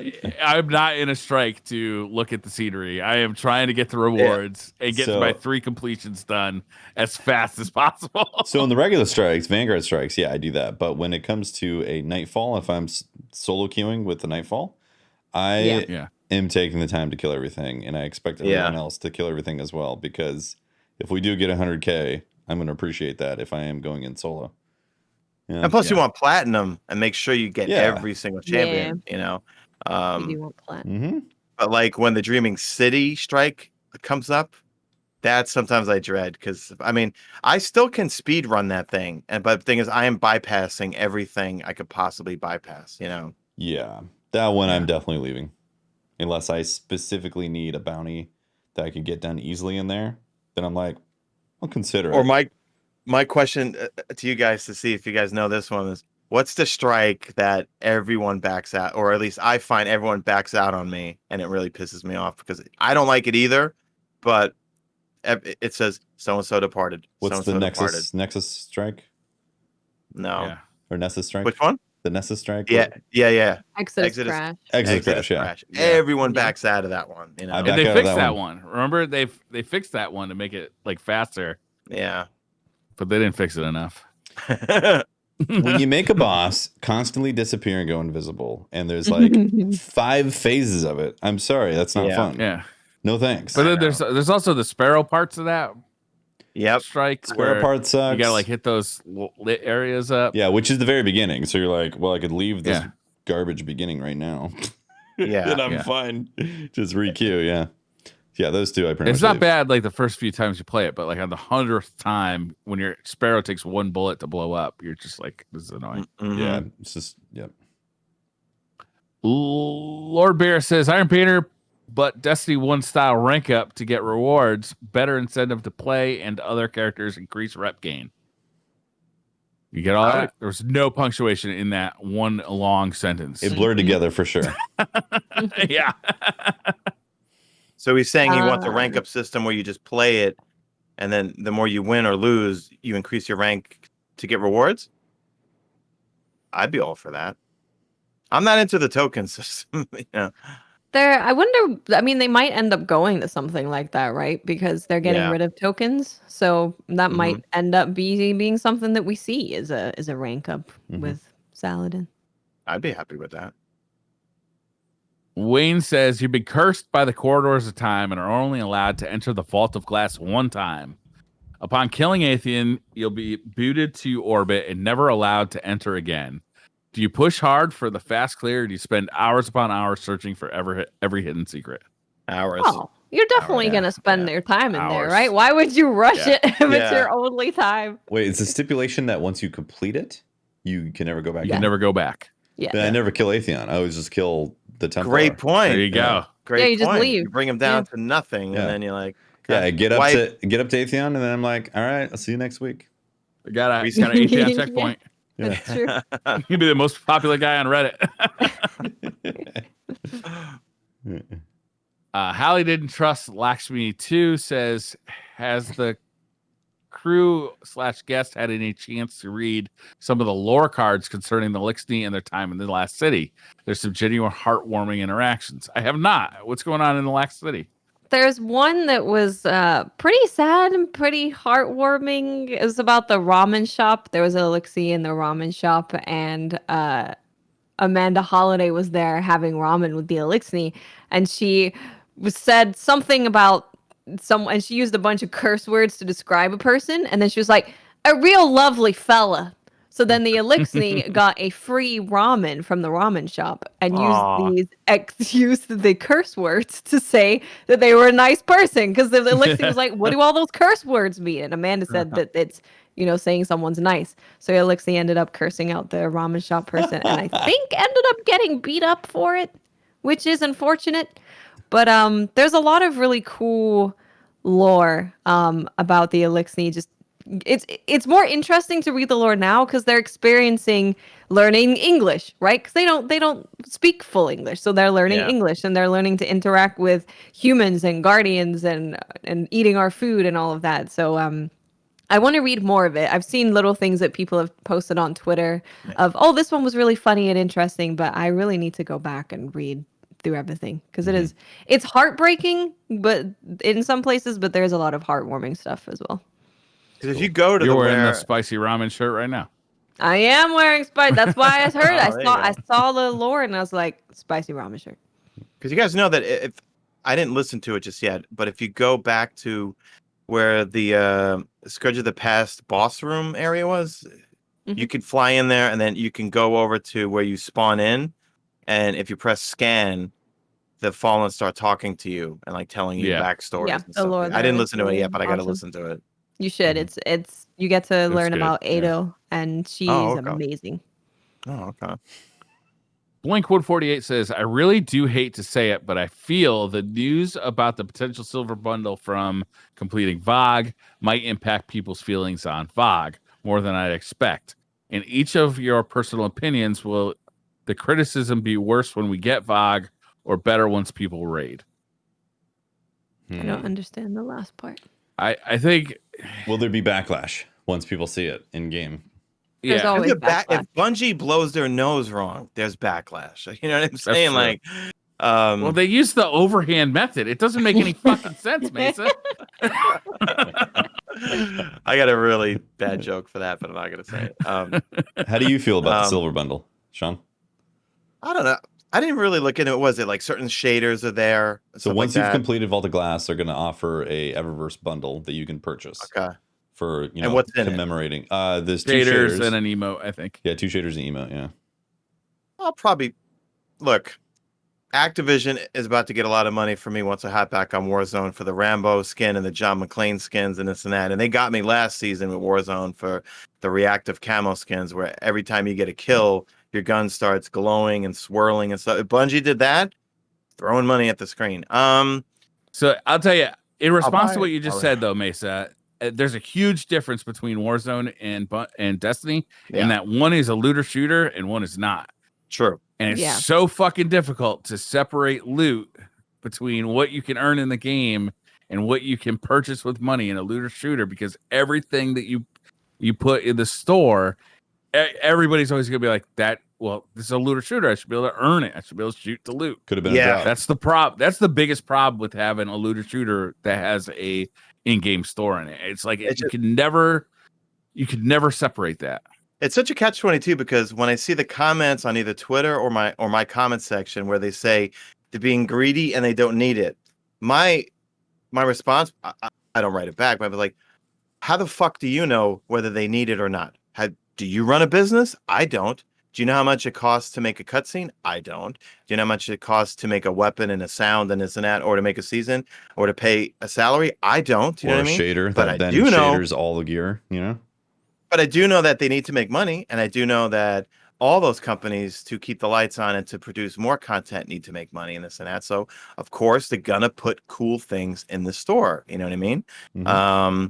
in a strike to look at the scenery. I am trying to get the rewards and get my 3 completions done as fast as possible. So in the regular strikes, Vanguard strikes, yeah, I do that. But when it comes to a Nightfall, if I'm solo queuing with the Nightfall, I am taking the time to kill everything, and I expect everyone else to kill everything as well, because if we do get 100K, I'm going to appreciate that if I am going in solo. Yeah. And plus, you want platinum and make sure you get every single champion. You do want platinum. Mm-hmm. But like when the Dreaming City strike comes up, that sometimes I dread, because I still can speed run that thing, but the thing is, I am bypassing everything I could possibly bypass. Yeah, that one I'm definitely leaving, unless I specifically need a bounty that I could get done easily in there. Then I'm like, I'll consider it. Or my question to you guys, to see if you guys know this one, is, what's the strike that everyone backs out, or at least I find everyone backs out on me, and it really pisses me off because I don't like it either, but it says so and so departed. What's so-and-so the Nexus strike? No. Yeah. Or Nessus strike? Which one? The Nessus strike? Yeah. Exodus crash. Exodus crash. Yeah. Everyone backs out of that one. I And back they out of fixed that one. one. Remember, they fixed that one to make it like faster, Yeah. but they didn't fix it enough. When you make a boss constantly disappear and go invisible, and there's like 5 phases of it, I'm sorry, that's not fun. Yeah. No thanks. But then there's also the Sparrow parts of that strike. Sparrow part sucks. You gotta like hit those lit areas up. Yeah, which is the very beginning. So you're like, well, I could leave this garbage beginning right now. Yeah. And I'm fine. Just re-queue, yeah. Yeah, those two I pretty much It's not leave. bad like the first few times you play it, but like on the 100th time when your Sparrow takes 1 bullet to blow up, you're just like, this is annoying. Mm-hmm. Yeah, it's just, Lord Bear says, Iron Painter, but Destiny 1 style rank up to get rewards, better incentive to play, and other characters increase rep gain. You get all that? There was no punctuation in that one long sentence. It blurred together for sure. Yeah. So he's saying he wants a rank up system where you just play it, and then the more you win or lose, you increase your rank to get rewards? I'd be all for that. I'm not into the token system. I wonder, they might end up going to something like that, right? Because they're getting rid of tokens. So that might end up being something that we see as a rank up with Saladin. I'd be happy with that. Wayne says, you've been cursed by the corridors of time and are only allowed to enter the Vault of Glass 1 time. Upon killing Atheon, you'll be booted to orbit and never allowed to enter again. Do you push hard for the fast clear, or do you spend hours upon hours searching for every hidden secret? Hours. Oh, you're definitely going to spend your time in there, right? Why would you rush it if it's your only time? Wait, it's a stipulation that once you complete it, you can never go back. You can never go back. Yeah. Then I never kill Atheon. I always just kill the Templar. Great point. There you go. Great point. You just leave. You bring him down to nothing, and then you're like, get up to Atheon, and then I'm like, all right, I'll see you next week. We got an Atheon checkpoint. That's true. You'd be the most popular guy on Reddit. Hallie didn't trust Lakshmi 2 says, has the crew/guest had any chance to read some of the lore cards concerning the Elixir and their time in the last city. There's some genuine heartwarming interactions. I have not. What's going on in the last city? There's one that was pretty sad and pretty heartwarming. It was about the ramen shop. There was an elixir in the ramen shop, and Amanda Holiday was there having ramen with the elixir, and she said something about and she used a bunch of curse words to describe a person, and then she was like, "A real lovely fella." So then the elixir got a free ramen from the ramen shop and used the curse words to say that they were a nice person, because the elixir was like, "What do all those curse words mean?" And Amanda said that it's, saying someone's nice. So Elixir ended up cursing out the ramen shop person, and I think ended up getting beat up for it, which is unfortunate. But there's a lot of really cool lore about the Elixir. Just it's more interesting to read the lore now because they're experiencing learning English, right? Because they don't speak full English, so they're learning English, and they're learning to interact with humans and guardians and eating our food and all of that. So I want to read more of it. I've seen little things that people have posted on Twitter of, oh, this one was really funny and interesting, but I really need to go back and read through everything because it's heartbreaking, but in some places, but there's a lot of heartwarming stuff as well. Because if you go to You're wearing the spicy ramen shirt right now. I am wearing spicy. That's why I heard. I saw the lore and I was like, spicy ramen shirt. Because you guys know that if I didn't listen to it just yet, but if you go back to where the Scourge of the Past boss room area was, you could fly in there and then you can go over to where you spawn in, and if you press scan, the Fallen start talking to you and like telling you backstories. Yeah, and stuff. I didn't listen to it yet, but I got to listen to it. You should. It's you get to learn about Ado, and she's amazing. Oh, okay. Blink148 says, I really do hate to say it, but I feel the news about the potential silver bundle from completing VoG might impact people's feelings on VoG more than I'd expect. In each of your personal opinions, will the criticism be worse when we get VoG or better once people raid? I don't understand the last part. I think... Will there be backlash once people see it in game? There's always backlash. If Bungie blows their nose wrong, there's backlash. You know what I'm saying? Like, well, they use the overhand method. It doesn't make any fucking sense, Mesa. I got a really bad joke for that, but I'm not gonna say it. How do you feel about the silver bundle, Sean? I don't know. I didn't really look into it. Was it like certain shaders are there? So once you've completed Vault of Glass, they're going to offer a Eververse bundle that you can purchase. Okay. For and what's commemorating there's shaders and an emote, I think. Yeah, 2 shaders and emote. Yeah. I'll probably look. Activision is about to get a lot of money from me once I hop back on Warzone for the Rambo skin and the John McClane skins and this and that. And they got me last season with Warzone for the reactive camo skins, where every time you get a kill, your gun starts glowing and swirling and stuff. If Bungie did that, throwing money at the screen. So I'll tell you, in response to what you just said, though, Mesa, there's a huge difference between Warzone and Destiny, in that one is a looter shooter and one is not. True. And it's so fucking difficult to separate loot between what you can earn in the game and what you can purchase with money in a looter shooter, because everything that you put in the store, everybody's always gonna be like, that, well, this is a looter shooter, I should be able to earn it, I should be able to shoot the loot. Could have been a drop. That's the problem. That's the biggest problem with having a looter shooter that has a in-game store in it. It's like you can never separate that. It's such a catch-22, because when I see the comments on either Twitter or my comment section where they say they're being greedy and they don't need it, my response, I don't write it back, but I'm like, how the fuck do you know whether they need it or not? Do you run a business? I don't. Do you know how much it costs to make a cutscene? I don't. Do you know how much it costs to make a weapon and a sound and this and that, or to make a season, or to pay a salary? I don't. You know what I mean? Shader, but that then shaders all the gear, you know? But I do know that they need to make money, and I do know that all those companies, to keep the lights on and to produce more content, need to make money and this and that. So, of course, they're gonna put cool things in the store. You know what I mean? Mm-hmm.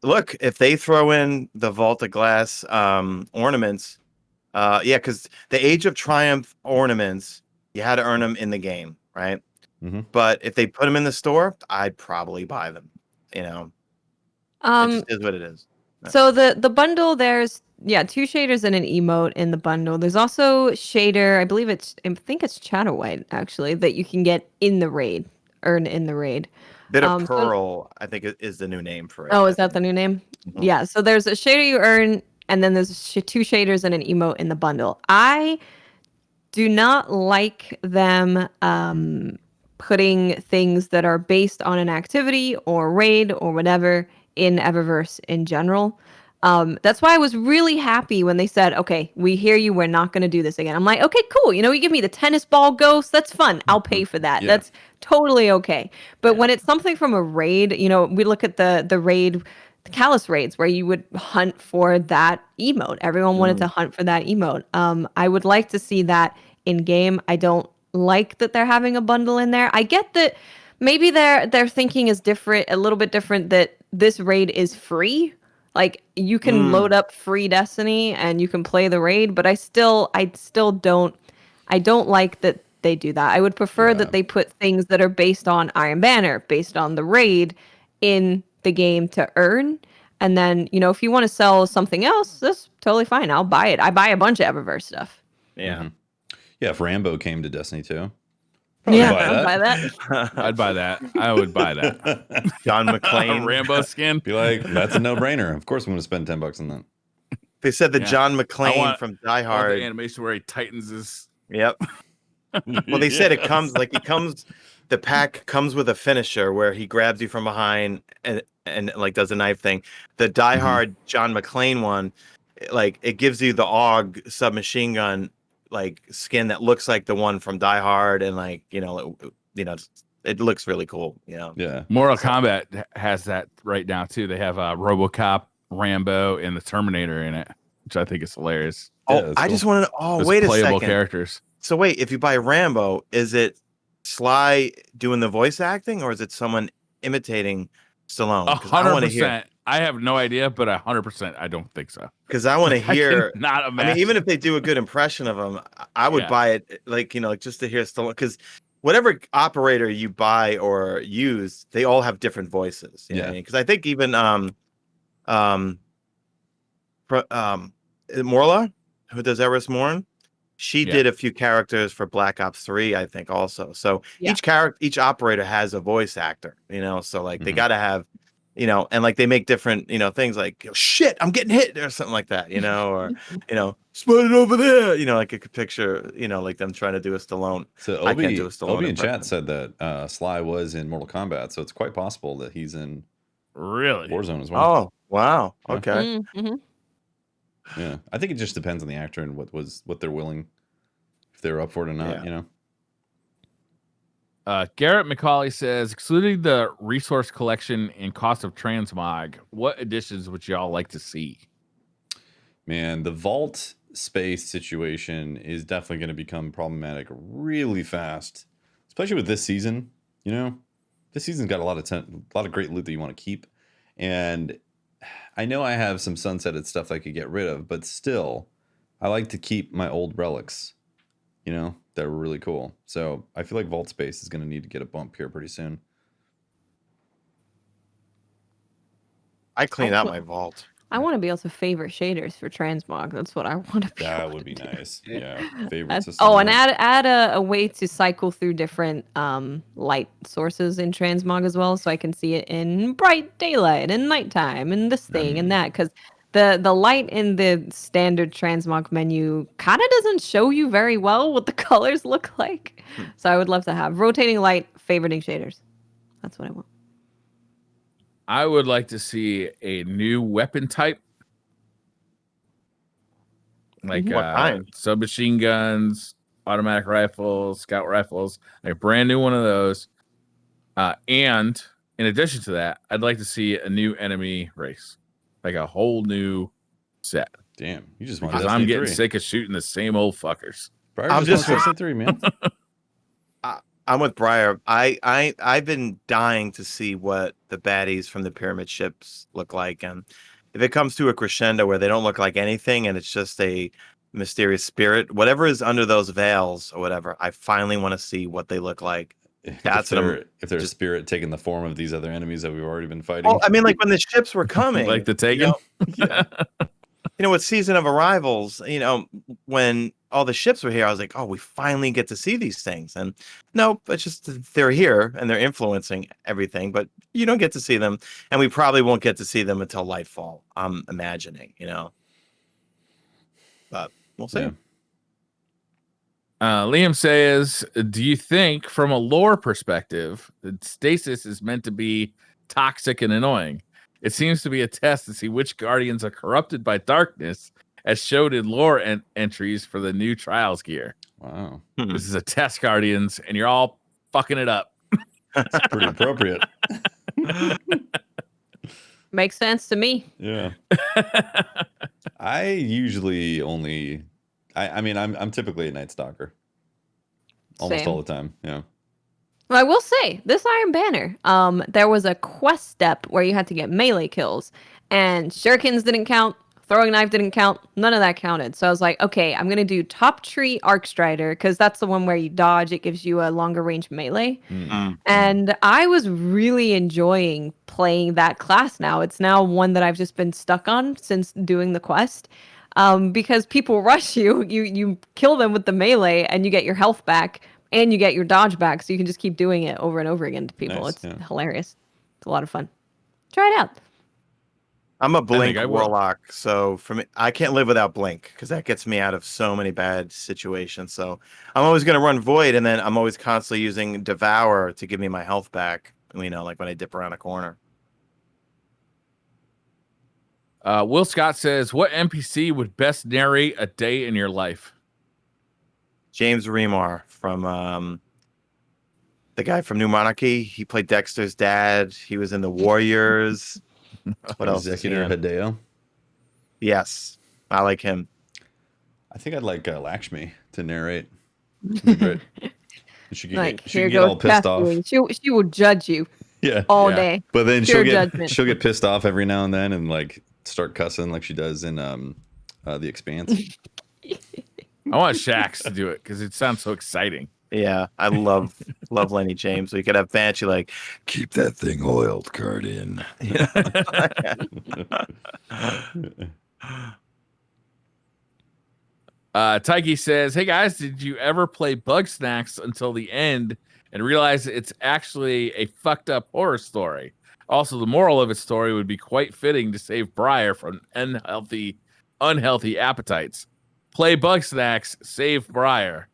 Look, if they throw in the Vault of Glass ornaments, because the Age of Triumph ornaments, you had to earn them in the game, right? Mm-hmm. But if they put them in the store, I'd probably buy them. You know. It just is what it is. So the bundle, there's 2 shaders and an emote in the bundle. There's also shader, I think it's Shadow White actually, that you can get in the raid, earn in the raid. Bit of Pearl, I think, is the new name for it. Oh, is that the new name? Mm-hmm. Yeah. So there's a shader you earn, and then there's 2 shaders and an emote in the bundle. I do not like them putting things that are based on an activity or raid or whatever in Eververse in general. That's why I was really happy when they said, okay, we hear you, we're not going to do this again. I'm like, okay, cool. You give me the tennis ball ghost, that's fun. I'll pay for that. Yeah. That's totally okay. But when it's something from a raid, we look at the raid, the Callus raids, where you would hunt for that emote. Everyone wanted to hunt for that emote. I would like to see that in game. I don't like that they're having a bundle in there. I get that maybe their thinking is different, a little bit different, that this raid is free. Like, you can load up free Destiny and you can play the raid, but I still don't like that they do that. I would prefer that they put things that are based on Iron Banner, based on the raid in the game to earn. And then, if you want to sell something else, that's totally fine. I'll buy it. I buy a bunch of Eververse stuff. Yeah. Mm-hmm. Yeah, if Rambo came to Destiny 2. I'd buy that. I'd buy that. I would buy that. John McClane. Rambo skin. Be like, that's a no-brainer. Of course I'm going to spend $10 on that. They said the John McClane from Die The Hard. animation where he tightens his. Yep. Well, they said it comes, the pack comes with a finisher where he grabs you from behind and like does a knife thing. The Die Hard John McClane one, like, it gives you the AUG submachine gun like skin that looks like the one from Die Hard, and like, it looks really cool. Yeah. Mortal Kombat has that right now too. They have RoboCop, Rambo, and the Terminator in it, which I think is hilarious. Oh, I just want to. Oh, wait a playable second. Characters. So wait, if you buy Rambo, is it Sly doing the voice acting, or is it someone imitating Stallone? 100%. I have no idea, but 100%. I don't think so. Because I want to hear. Not imagine. I mean, even if they do a good impression of him, I would buy it. Like, just to hear Stallone. Because whatever operator you buy or use, they all have different voices. You know what I mean? Because I think even Morla, who does Eris Morn, she did a few characters for Black Ops 3, I think, also. So each operator has a voice actor, so like they got to have, and like they make different, things like, shit, I'm getting hit or something like that, or, spot it over there, like I could picture, like them trying to do a Stallone. So I can't do a Stallone Obi in impression. chat said that Sly was in Mortal Kombat, so it's quite possible that he's in Warzone as well. Oh, wow. Okay. Mm-hmm. Yeah, I think it just depends on the actor and what they're willing, if they're up for it or not. Garrett McCauley says, excluding the resource collection and cost of transmog, what additions would y'all like to see? Man, the vault space situation is definitely going to become problematic really fast, especially with this season. This season's got a lot of great loot that you want to keep, and I know I have some sunsetted stuff I could get rid of, but still, I like to keep my old relics, that were really cool. So I feel like vault space is going to need to get a bump here pretty soon. I clean out my vault. I want to be able to favor shaders for transmog. That's what I want to be. That would be nice. Yeah, favorite system. Oh, and add a way to cycle through different light sources in transmog as well, so I can see it in bright daylight and nighttime and this thing and that. Because the light in the standard transmog menu kind of doesn't show you very well what the colors look like. So I would love to have rotating light favoriting shaders. That's what I want. I would like to see a new weapon type, like submachine guns, automatic rifles, scout rifles, like a brand new one of those. And in addition to that, I'd like to see a new enemy race, like a whole new set. Damn, you just want because I'm getting sick of shooting the same old fuckers. I'm just Destiny 3, man. I'm with Briar. I've been dying to see what the baddies from the pyramid ships look like, and if it comes to a crescendo where they don't look like anything and it's just a mysterious spirit, whatever is under those veils or whatever, I finally want to see what they look like. That's what I'm if there's just. spirit taking the form of these other enemies that we've already been fighting. Well, I mean, like when the ships were coming, Like the Taken. Yeah. With Season of Arrivals, when all the ships were here, I was like, oh, we finally get to see these things. And no, it's just they're here and they're influencing everything, but you don't get to see them. And we probably won't get to see them until Lightfall, I'm imagining, But we'll see. Yeah. Liam says, do you think from a lore perspective that stasis is meant to be toxic and annoying? It seems to be a test to see which guardians are corrupted by darkness, as showed in lore entries for the new Trials gear. Wow. This is a test, Guardians, and you're all fucking it up. That's pretty appropriate. Makes sense to me. Yeah. I usually only I mean I'm typically a Night Stalker. Almost Same. all the time. Yeah. Well, I will say this Iron Banner. There was a quest step where you had to get melee kills, and shurikens didn't count. Throwing knife didn't count. None of that counted. So I was like, okay, I'm gonna do top tree arc strider because that's the one where you dodge. It gives you a longer range melee. And I was really enjoying playing that class now. It's now one that I've just been stuck on since doing the quest. Because people rush you kill them with the melee, and you get your health back, and you get your dodge back, so you can just keep doing it over and over again to people. Nice, It's yeah. hilarious. It's a lot of fun. Try it out. I'm a Blink I will. Warlock, so for me, I can't live without Blink because that gets me out of so many bad situations. So I'm always going to run Void, and then I'm always constantly using Devour to give me my health back, like when I dip around a corner. Will Scott says, what NPC would best narrate a day in your life? James Remar from the guy from New Monarchy. He played Dexter's dad. He was in the Warriors. What else? Executor Hideo. Yes, I like him. I think I'd like Lakshmi to narrate. Great. She can Here get all goes pissed off. Catherine. She will judge you all day. But then Pure she'll judgment. get pissed off every now and then and like start cussing like she does in The Expanse. I want Shax to do it because it sounds so exciting. Yeah, I love Lenny James. We could have Banshee like, keep that thing oiled, Cardin. Taiki says, hey guys, did you ever play Bug Snacks until the end and realize it's actually a fucked up horror story? Also, the moral of its story would be quite fitting to save Briar from unhealthy appetites. Play Bug Snacks, save Briar.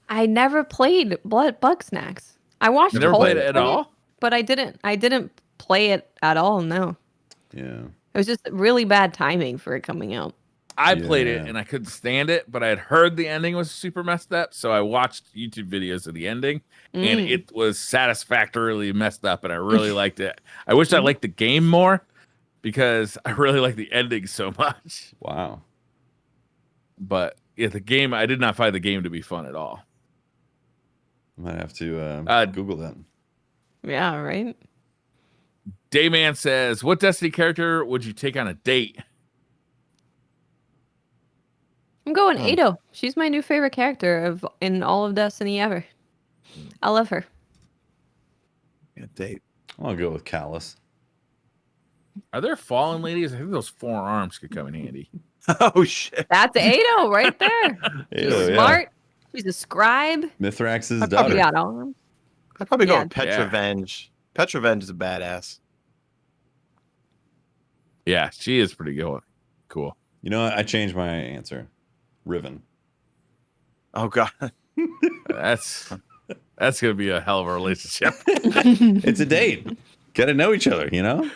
I never played Bug Snacks. I watched. You never played it at all? But I didn't play it at all. No. Yeah. It was just really bad timing for it coming out. I played it and I couldn't stand it, but I had heard the ending was super messed up, so I watched YouTube videos of the ending, and it was satisfactorily messed up, and I really liked it. I wish I liked the game more because I really like the ending so much. Wow. But yeah, the game, I did not find the game to be fun at all. I might have to Google that. Yeah, right. Dayman says, what Destiny character would you take on a date? I'm going Ado. She's my new favorite character in all of Destiny ever. I love her. Yeah, date. I'll go with Callus. Are there fallen ladies? I think those 4 arms could come in handy. Oh shit! That's Ado right there. She's Ado, smart. She's a scribe. Mithrax's I probably daughter. got arms. I'd probably go Yeah. with Petravenge. Petravenge is a badass. Yeah, she is pretty good. Cool. You know what? I changed my answer. Riven. Oh god. That's gonna be a hell of a relationship. It's a date. Get to know each other, you know?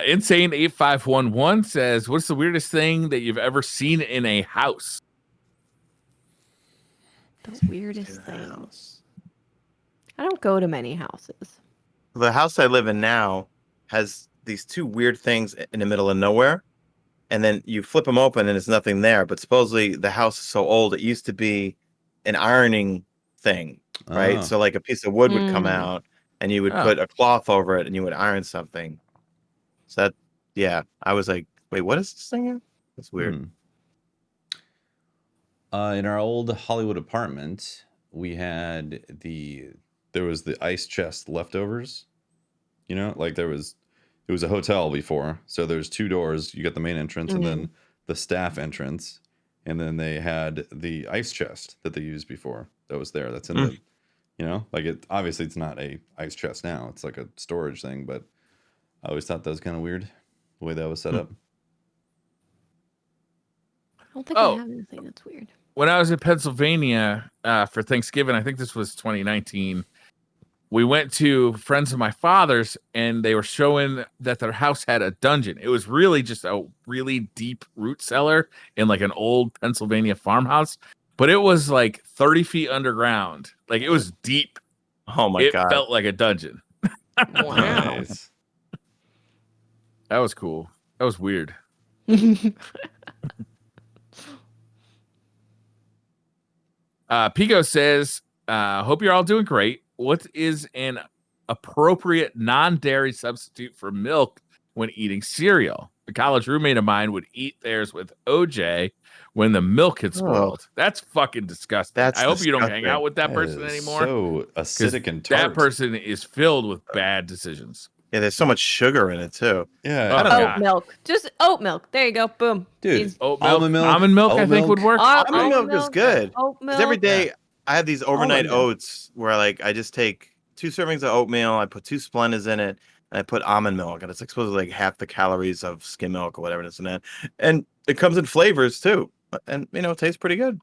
Insane 8511 says, what's the weirdest thing that you've ever seen in a house? The weirdest things. I don't go to many houses. The house I live in now has these 2 weird things in the middle of nowhere, and then you flip them open and there's nothing there. But supposedly the house is so old, it used to be an ironing thing, right? Oh. So like a piece of wood would come out, and you would put a cloth over it, and you would iron something. So that, yeah, I was like, wait, what is this thing? That's weird. In our old Hollywood apartment, we had there was the ice chest leftovers. You know, like it was a hotel before, so there's 2 doors. You got the main entrance and then the staff entrance, and then they had the ice chest that they used before that was there. That's in the, you know, like obviously it's not a ice chest now. It's like a storage thing, but I always thought that was kind of weird the way that was set up. I don't think I have anything that's weird. When I was in Pennsylvania for Thanksgiving, I think this was 2019. We went to friends of my father's, and they were showing that their house had a dungeon. It was really just a really deep root cellar in like an old Pennsylvania farmhouse, but it was like 30 feet underground. Like it was deep. Oh my God. It felt like a dungeon. Wow. Nice. That was cool. That was weird. Pico says, hope you're all doing great. What is an appropriate non-dairy substitute for milk when eating cereal? A college roommate of mine would eat theirs with OJ when the milk had spoiled. That's fucking disgusting. I hope you don't hang out with that person anymore. So acidic and tart. That person is filled with bad decisions. Yeah, there's so much sugar in it too. Yeah. Oat milk. Just oat milk. There you go. Boom. Dude, almond milk, I think would work. Almond milk is good. Oat milk. Every day I have these overnight oats where like I just take 2 servings of oatmeal, I put 2 Splendas in it, and I put almond milk, and it's like supposedly like half the calories of skim milk or whatever it is in that. And it comes in flavors too. And you know, it tastes pretty good.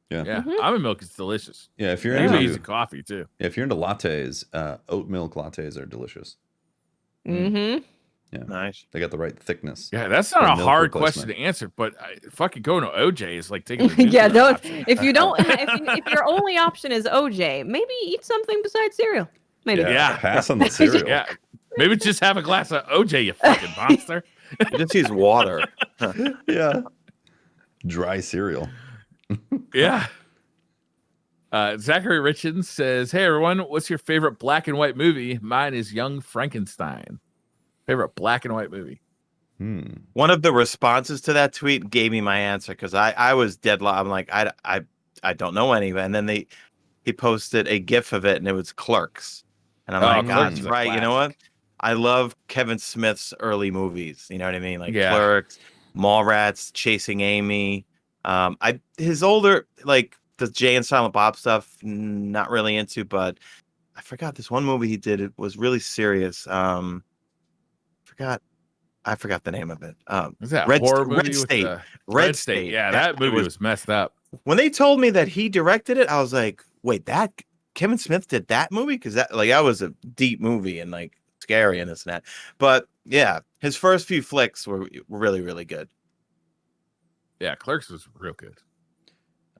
Yeah. Almond milk is delicious. Yeah, if you're Maybe into easy coffee too. if you're into lattes, oat milk lattes are delicious. Mm-hmm. Yeah. Nice. They got the right thickness. Yeah, that's not a milk hard replacement. question to answer, but fucking going to OJ is like taking. Yeah, don't. If you don't, if your only option is OJ, maybe eat something besides cereal. Maybe. Yeah. Pass on the cereal. Yeah, maybe just have a glass of OJ, you fucking monster. You just use water. Yeah. Dry cereal. Yeah. Zachary Richens says, "Hey everyone, what's your favorite black and white movie? Mine is Young Frankenstein. Favorite black and white movie." One of the responses to that tweet gave me my answer because I was deadlocked. I'm like, I don't know any. And then he posted a GIF of it, and it was Clerks. And I'm like, Clerks that's is a right. You know what? classic. I love Kevin Smith's early movies. You know what I mean? Like Yeah. Clerks, Mallrats, Chasing Amy. His older, like the Jay and Silent Bob stuff, not really into, but I forgot this one movie he did. It was really serious. I forgot the name of it. Is that Red horror movie Red with State. the- Red State. Yeah, that movie was messed up. When they told me that he directed it, I was like, wait, that Kevin Smith did that movie? Because that was a deep movie and like scary and this and that. But yeah, his first few flicks were really, really good. Yeah, Clerks was real good.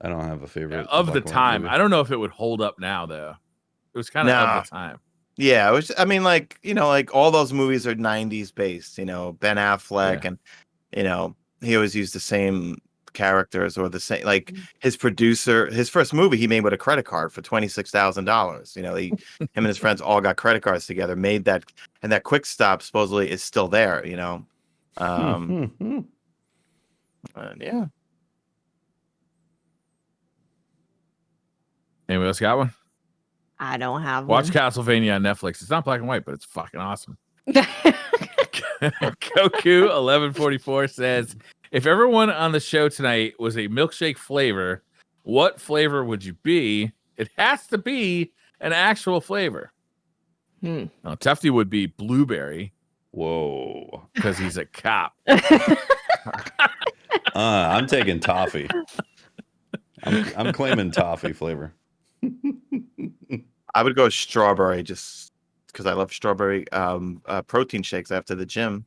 I don't have a favorite. Of the black and white time, movie. I don't know if it would hold up now though. It was kind of of the time. Yeah, it was. I mean, like like all those movies are '90s based. Ben Affleck, and he always used the same characters or the same. Like his producer, his first movie he made with a credit card for $26,000. Him and his friends all got credit cards together, made that, and that Quick Stop supposedly is still there. And yeah. Anybody else got one? I don't have Watch one. Castlevania on Netflix. It's not black and white, but it's fucking awesome. Goku 1144 says, if everyone on the show tonight was a milkshake flavor, what flavor would you be? It has to be an actual flavor. Now, Tefty would be blueberry. Whoa. Because he's a cop. I'm taking toffee. I'm claiming toffee flavor. I would go strawberry just because I love strawberry protein shakes after the gym.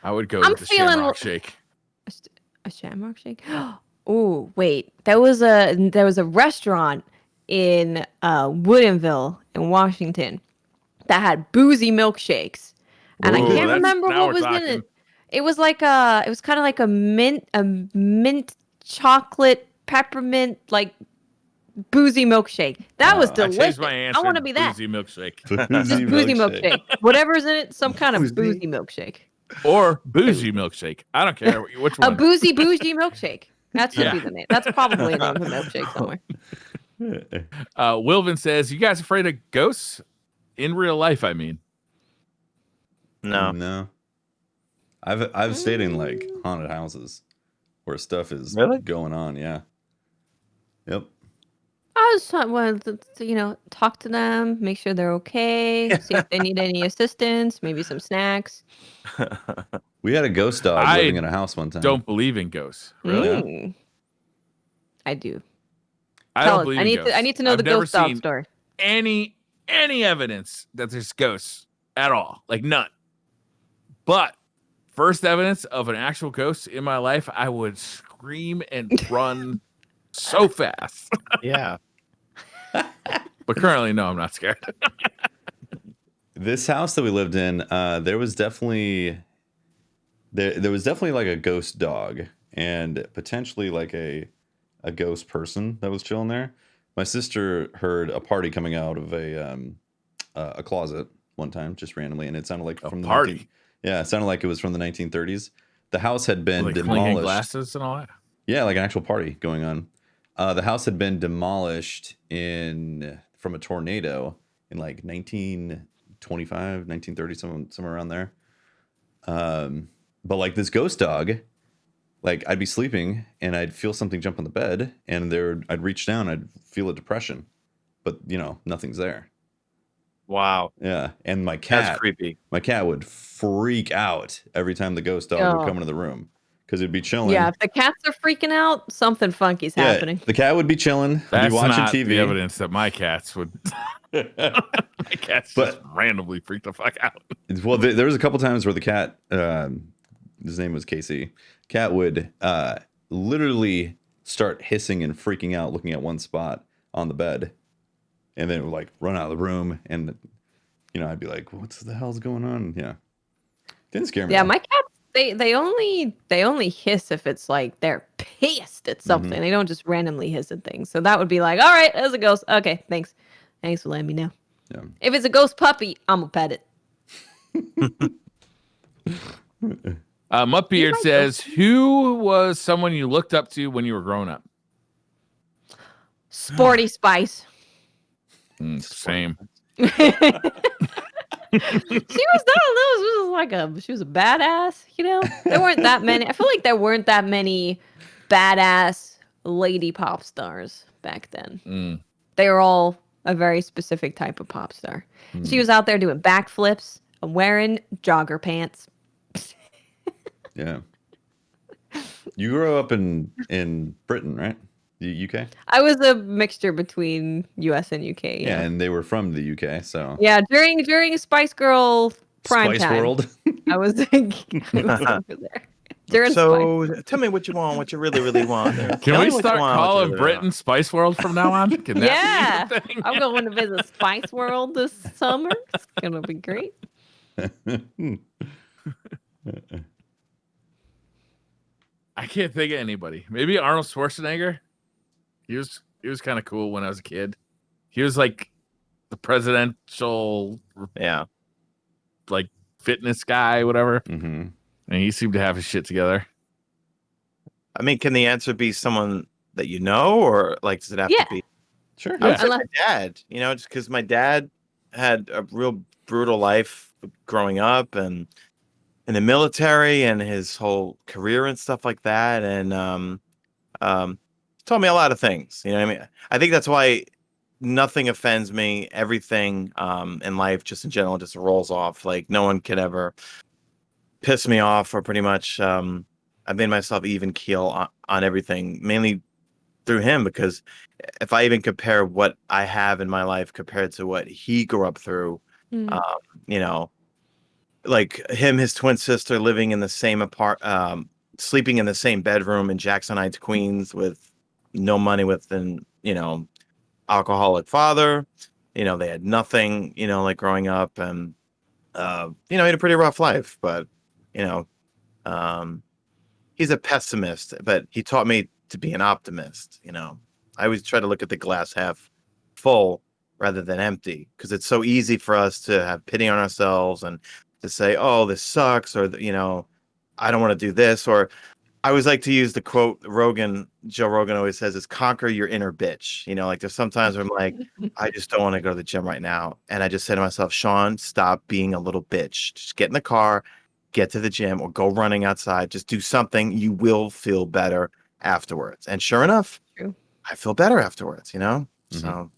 I would go I'm with the feeling Shamrock Shake. A Shamrock Shake? Oh, wait. There was a restaurant in Woodinville in Washington that had boozy milkshakes. And I can't remember what was in it. It was like it was kind of like a mint chocolate peppermint like boozy milkshake. That was delicious. I changed my answer. I want to be that. Boozy milkshake. Just boozy milkshake. Whatever's in it, some kind of boozy milkshake. Or bougie milkshake. I don't care which one. A boozy milkshake. That should be the name. That's probably the name of a milkshake somewhere. Wilvin says, "You guys afraid of ghosts in real life? I mean, No. I've stayed in like haunted houses where stuff is Really? going on. Yeah. Yep. I just wanted to talk to them, make sure they're okay, see if they need any assistance, maybe some snacks. We had a ghost dog I living in a house one time. don't believe in ghosts. Really? Mm. I do. I Tell don't us. believe I in need ghosts. to. I need to know I've the never ghost dog seen story. any evidence that there's ghosts at all. Like none. But first evidence of an actual ghost in my life, I would scream and run so fast. Yeah. But currently, no, I'm not scared. This house that we lived in, there was definitely like a ghost dog and potentially like a ghost person that was chilling there. My sister heard a party coming out of a closet one time, just randomly, and it sounded like from the party. it sounded like it was from the 1930s. The house had been Like clinking demolished. glasses and all that. Yeah, like an actual party going on. The house had been demolished from a tornado in like 1925, 1930, somewhere around there. But like this ghost dog, like I'd be sleeping and I'd feel something jump on the bed, and I'd reach down, I'd feel a depression, but nothing's there. Wow. Yeah, and That's creepy. my cat would freak out every time the ghost dog would come into the room because it'd be chilling. Yeah, if the cats are freaking out, something funky's happening. The cat would be chilling. I'd That's be watching not TV. the evidence that my cats would. My cats just randomly freak the fuck out. Well, there was a couple times where the cat, his name was Casey, cat would literally start hissing and freaking out, looking at one spot on the bed, and then it would like run out of the room, and I'd be like, "What the hell's going on?" Yeah, didn't scare me. Yeah, though. my cats they only hiss if it's like they're pissed at something. Mhm. They don't just randomly hiss at things. So that would be like, all right, there's a ghost. Okay, thanks for letting me know. Yeah. If it's a ghost puppy, I'm gonna pet it. Muttbeard says, "Who was someone you looked up to when you were growing up?" Sporty Spice. Same. She was she was a badass, There weren't that many. I feel like there weren't that many badass lady pop stars back then. They were all a very specific type of pop star. She was out there doing backflips and wearing jogger pants. Yeah. You grew up in Britain, right? The UK? I was a mixture between US and UK. Yeah, and they were from the UK, so. Yeah, during Spice Girl prime Spice time, World. I was over there. During So tell me what you want, what you really, really want. Can Tell we me what you start want, what you calling really Britain want. Spice World from now on? Can that Yeah, be a thing? I'm going to visit Spice World this summer. It's gonna be great. I can't think of anybody. Maybe Arnold Schwarzenegger. He was kind of cool when I was a kid. He was like the presidential, Yeah. like fitness guy, whatever. Mm-hmm. And he seemed to have his shit together. I mean, can the answer be someone that you know, or like does it have to be? Sure. I would say Unless- my dad, just because my dad had a real brutal life growing up and in the military and his whole career and stuff like that. And told me a lot of things. You know what I mean? I think that's why nothing offends me. Everything in life, just in general, just rolls off. Like no one can ever piss me off, or pretty much I've made myself even keel on everything, mainly through him, because if I even compare what I have in my life compared to what he grew up through, like him, his twin sister living in the same sleeping in the same bedroom in Jackson Heights, Queens, with no money, with an alcoholic father. They had nothing, like growing up, and he had a pretty rough life, but he's a pessimist, but he taught me to be an optimist. I always try to look at the glass half full rather than empty, because it's so easy for us to have pity on ourselves and to say, oh, this sucks, or I don't want to do this, or I always like to use the quote Joe Rogan always says is conquer your inner bitch. You know, like there's sometimes where I'm like, I just don't want to go to the gym right now. And I just say to myself, Sean, stop being a little bitch. Just get in the car, get to the gym, or go running outside. Just do something. You will feel better afterwards. And sure enough, True. I feel better afterwards, you know? Mhm. So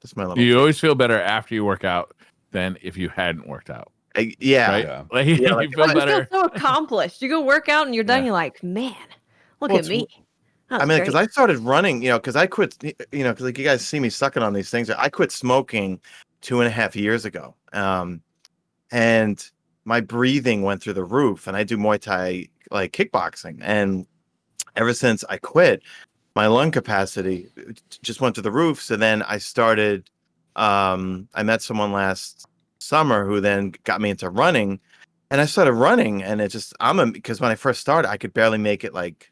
that's my little Do you tip. always feel better after you work out than if you hadn't worked out? Yeah. Right? Yeah. Like, Yeah, like, you feel if I- You feel better. so accomplished. You go work out and you're done. Yeah. You're like, man, look Well, at me. That I was mean, great. because I started running, you know, because I quit, you know, because like you guys see me sucking on these things. I quit smoking 2.5 years ago. And my breathing went through the roof, and I do Muay Thai, like kickboxing. And ever since I quit, my lung capacity just went to the roof. So then I started, I met someone last summer who then got me into running, and I started running, and it just, because when I first started, I could barely make it like,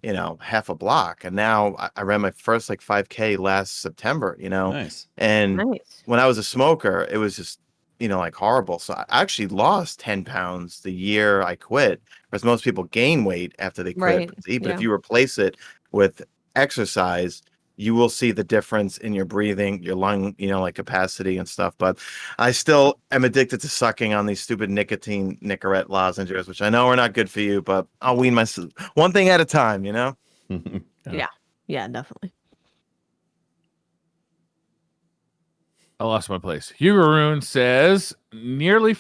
you know, half a block. And now I ran my first like 5K last September, you know, Nice. and Nice. when I was a smoker, it was just, you know, like horrible. So I actually lost 10 pounds the year I quit, whereas most people gain weight after they quit. Right. But if Yeah. you replace it with exercise, you will see the difference in your breathing, your lung, you know, like capacity and stuff. But I still am addicted to sucking on these stupid nicotine Nicorette lozenges, which I know are not good for you, but I'll wean myself one thing at a time, you know? Yeah, definitely. I lost my place. Hugo Rune says, nearly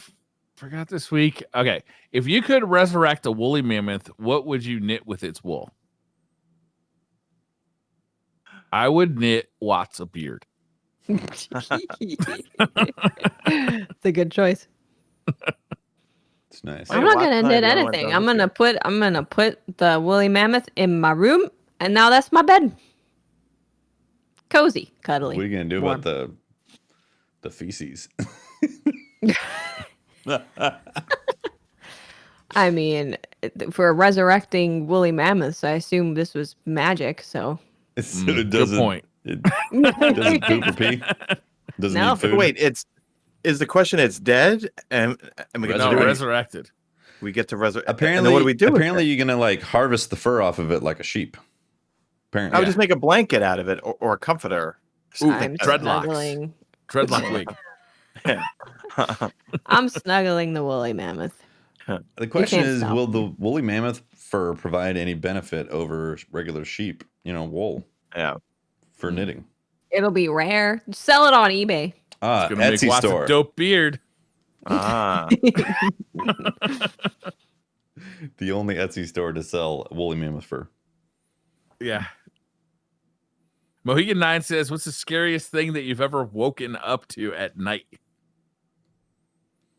forgot this week. Okay. If you could resurrect a woolly mammoth, what would you knit with its wool? I would knit Watts a beard. It's a good choice. It's nice. Oh, I'm yeah, not Watts gonna and I are knit the only ones anything. on the I'm gonna put the woolly mammoth in my room, and now that's my bed. Cozy, cuddly. What are you gonna do warm. about the feces? I mean, for resurrecting woolly mammoths, I assume this was magic. So So it Good doesn't. point. It doesn't poop or pee. Doesn't No. need food. Wait, is the question it's dead and we get to No, do it? resurrected. We get to resurrect. Apparently, and then what do we do? apparently with it? you're gonna like harvest the fur off of it like a sheep. Apparently, I would just make a blanket out of it or a comforter. Ooh, I'm dreadlocks. snuggling. Dreadlock wig. I'm snuggling the woolly mammoth. the question can't is, stop will me. the woolly mammoth fur provide any benefit over regular sheep? You know, wool Yeah. for knitting. It'll be rare. Sell it on eBay. Ah, Gonna make Etsy Watts store. a dope beard. Ah. The only Etsy store to sell woolly mammoth fur. Yeah. Mohegan 9 says, what's the scariest thing that you've ever woken up to at night?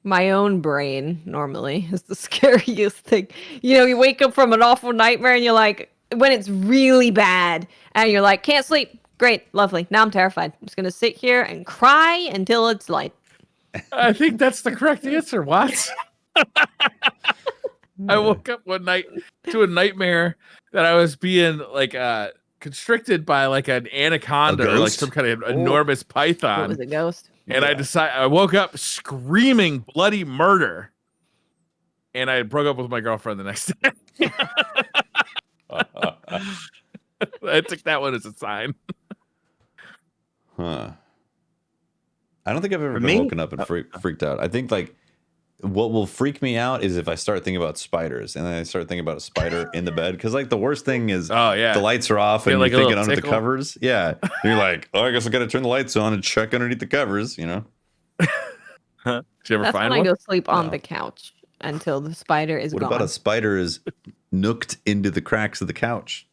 My own brain normally is the scariest thing. You know, you wake up from an awful nightmare and you're like, when it's really bad, and you're like, can't sleep. Great, lovely. Now I'm terrified. I'm just gonna sit here and cry until it's light. I think that's the correct answer, Watts. I woke up one night to a nightmare that I was being like constricted by like an anaconda or like ghost? some kind of Oh. enormous What was python. a ghost? And I woke up screaming bloody murder. And I broke up with my girlfriend the next day. I took that one as a sign. Huh. I don't think I've ever For been me- woken up and freaked out. I think like what will freak me out is if I start thinking about spiders and then I start thinking about a spider in the bed. Because like the worst thing is Oh yeah. the lights are off Get, and like, a you're thinking little under the tickle. covers. Yeah. You're like, oh, I guess I got to turn the lights on and check underneath the covers, you know? Did you ever That's find when one? I go sleep on No. the couch until the spider is What gone. about a spider is nooked into the cracks of the couch?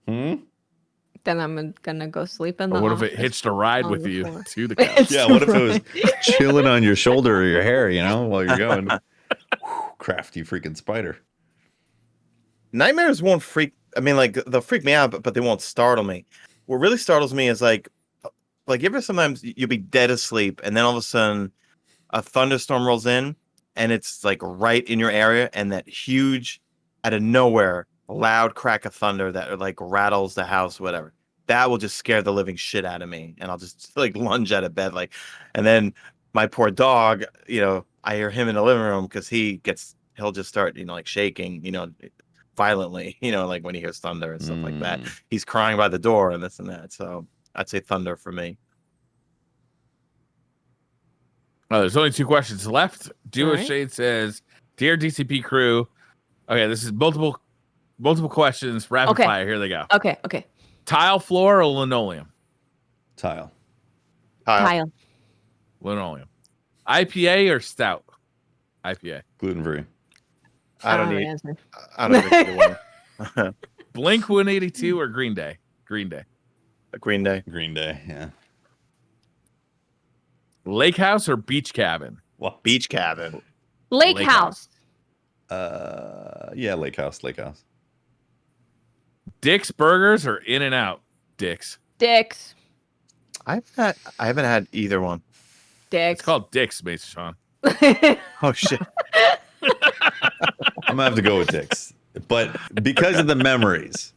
Hmm? Then I'm gonna go sleep in the Or what if it office hitched a ride on with the you floor. to the couch? Yeah, what if it was chilling on your shoulder or your hair, you know, while you're going? Whew, crafty freaking spider. Nightmares won't freak. I mean, like they'll freak me out, but they won't startle me. What really startles me is like you ever sometimes you'll be dead asleep and then all of a sudden a thunderstorm rolls in and it's like right in your area and that huge out of nowhere loud crack of thunder that like rattles the house, whatever. That will just scare the living shit out of me, and I'll just like lunge out of bed, like, and then my poor dog, you know, I hear him in the living room because he'll just start, you know, like shaking, you know, violently, like when he hears thunder and stuff like that. Mm. He's crying by the door and this and that. So I'd say thunder for me. Oh, there's only 2 questions left. Duo All right. Shade says, "Dear DCP crew." Okay, this is multiple questions, rapid fire. Here they go. Okay. Tile floor or linoleum? Tile. Kyle. Linoleum. IPA or stout? IPA. Gluten free. I don't know the need. answer. I don't think either one. Blink 182 or Green Day? Green Day. Green Day. Green Day. Yeah. Lake house or beach cabin? What? Beach cabin. Lake Lake House. Yeah, Lake House. Lake House. Dick's Burgers or In-N-Out? Dick's. Dick's. I haven't had either one. It's Dick's. called Dick's, Mesa Sean. Oh shit. I'm gonna have to go with Dick's, but because of the memories,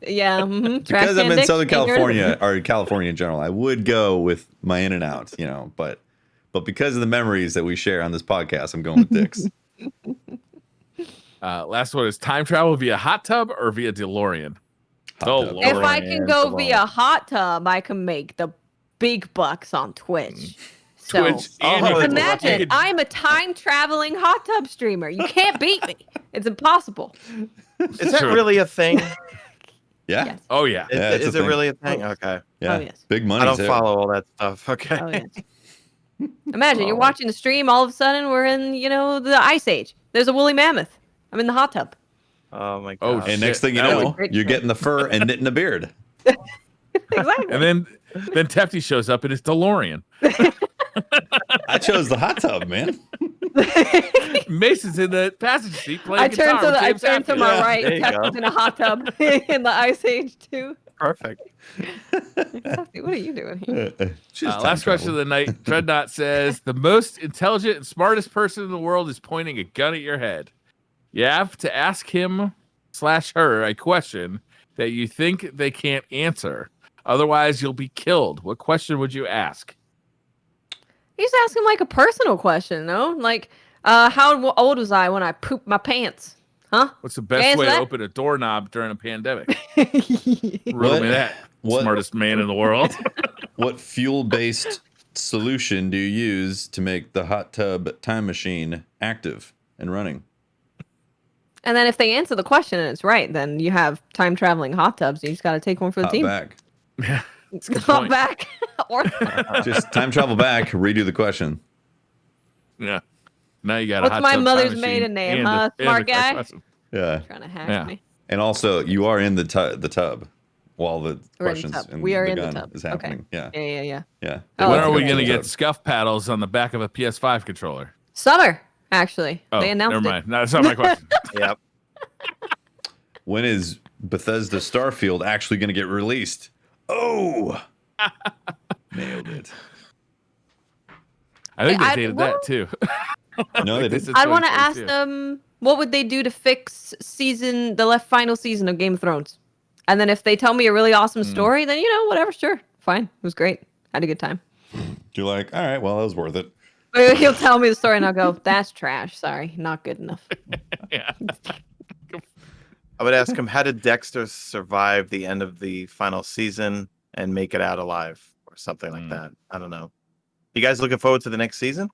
Yeah. Mm-hmm. because I'm in Southern California or California in general, I would go with my In-N-Out, but because of the memories that we share on this podcast, I'm going with Dick's. Last one is time travel via hot tub or via DeLorean? Hot tub. If I can go DeLorean. via hot tub, I can make the big bucks on Twitch. So Twitch. And Oh, you can- imagine you can- I'm a time traveling hot tub streamer. You can't beat me. It's impossible. Is that True. really a thing? Yeah, Yes. Oh, yeah. Yeah, it's Is a it thing. really a thing? Okay. yeah. Oh, yes. Big money. I don't too. follow all that stuff. Okay. Oh yes. Imagine you're Oh. watching the stream, all of a sudden we're in, the Ice Age. There's a woolly mammoth. I'm in the hot tub. Oh my Oh, god. And next thing you That was know, a great you're show. getting the fur and knitting a beard. Exactly. And then Tefty shows up in his DeLorean. I chose the hot tub, man. Mason's in the passenger seat playing I guitar. turned to with the, I James turned to Hetfield. my Yeah, right. there you Tess go. was in a hot tub in the Ice Age too. Perfect. Tessy, what are you doing here? Last question of the night. Dreadnought says, the most intelligent and smartest person in the world is pointing a gun at your head. You have to ask him/her a question that you think they can't answer. Otherwise, you'll be killed. What question would you ask? He's asking like a personal question, no? Like, how old was I when I pooped my pants? Huh? What's the best Answer way to that? open a doorknob during a pandemic? What? Riddle me that. What? Smartest man in the world. What fuel-based solution do you use to make the hot tub time machine active and running? And then if they answer the question and it's right, then you have time traveling hot tubs. You just got to take one for the Hot team. back. good Hop point. back. Or Just time travel back, redo the question. Yeah. Now you got a What's hot my tub mother's time maiden machine name, and huh? a Smart correct guy? question. Yeah. trying to hack Yeah. me. And also, you are in the tub while the We're in the questions tub. and We are the in the gun tub. is Okay. happening. Yeah. Yeah. Yeah. Oh, When that's are we okay. going to Yeah. get scuff paddles on the back of a PS5 controller? Summer, actually. Oh, They announced never it. mind. No, that's not my question. Yep. When is Bethesda Starfield actually going to get released? Oh, nailed it. I think I- they dated well- that too. No, they This didn't. is I want to ask 2022. them what would they do to fix the final season of Game of Thrones, and then if they tell me a really awesome story, then whatever, sure, fine, it was great, had a good time. You're like, all right, well, that was worth it. But he'll tell me the story, and I'll go, that's trash. Sorry, not good enough. Yeah. I would ask him, how did Dexter survive the end of the final season and make it out alive or something like that? I don't know. You guys looking forward to the next season?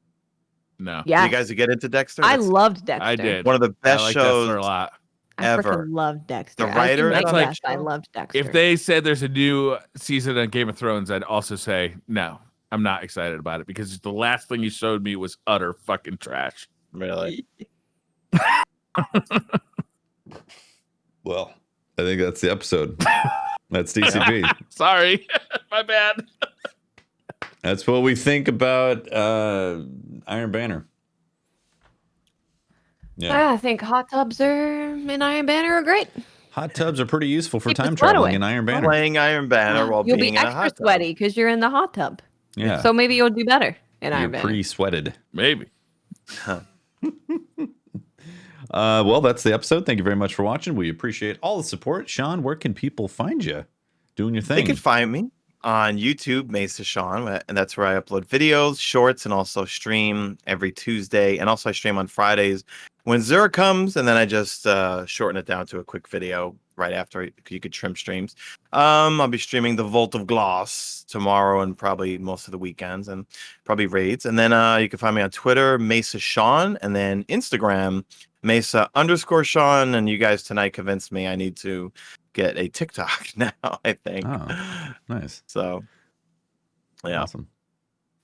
No. Yeah, You guys get into Dexter? I That's loved Dexter. I did. one of the I best like shows. Dexter a lot. I ever. freaking loved Dexter. The writers on that I show? loved Dexter. If they said there's a new season of Game of Thrones, I'd also say no. I'm not excited about it because the last thing you showed me was utter fucking trash. Really? Well, I think that's the episode. That's DCP. Sorry, my bad. That's what we think about Iron Banner. Yeah. I think hot tubs in Iron Banner are great. Hot tubs are pretty useful for Keep the time sweat traveling away. in Iron Banner. Playing Iron Banner while You'll being be in a extra hot tub. sweaty because you're in the hot tub. Yeah. So maybe you'll do better in Iron You're Banner. pre-sweated. Maybe. Well, that's the episode. Thank you very much for watching. We appreciate all the support. Sean, where can people find you doing your They thing? can find me on YouTube, Mesa Sean, and that's where I upload videos, shorts, and also stream every Tuesday. And also I stream on Fridays when Zura comes, and then I just shorten it down to a quick video right after you could trim streams. I'll be streaming the Vault of Glass tomorrow and probably most of the weekends and probably raids. And then you can find me on Twitter, Mesa Sean, and then Instagram, Mesa_Sean. And you guys tonight convinced me I need to get a TikTok now, I think. Oh, nice. So, yeah. Awesome.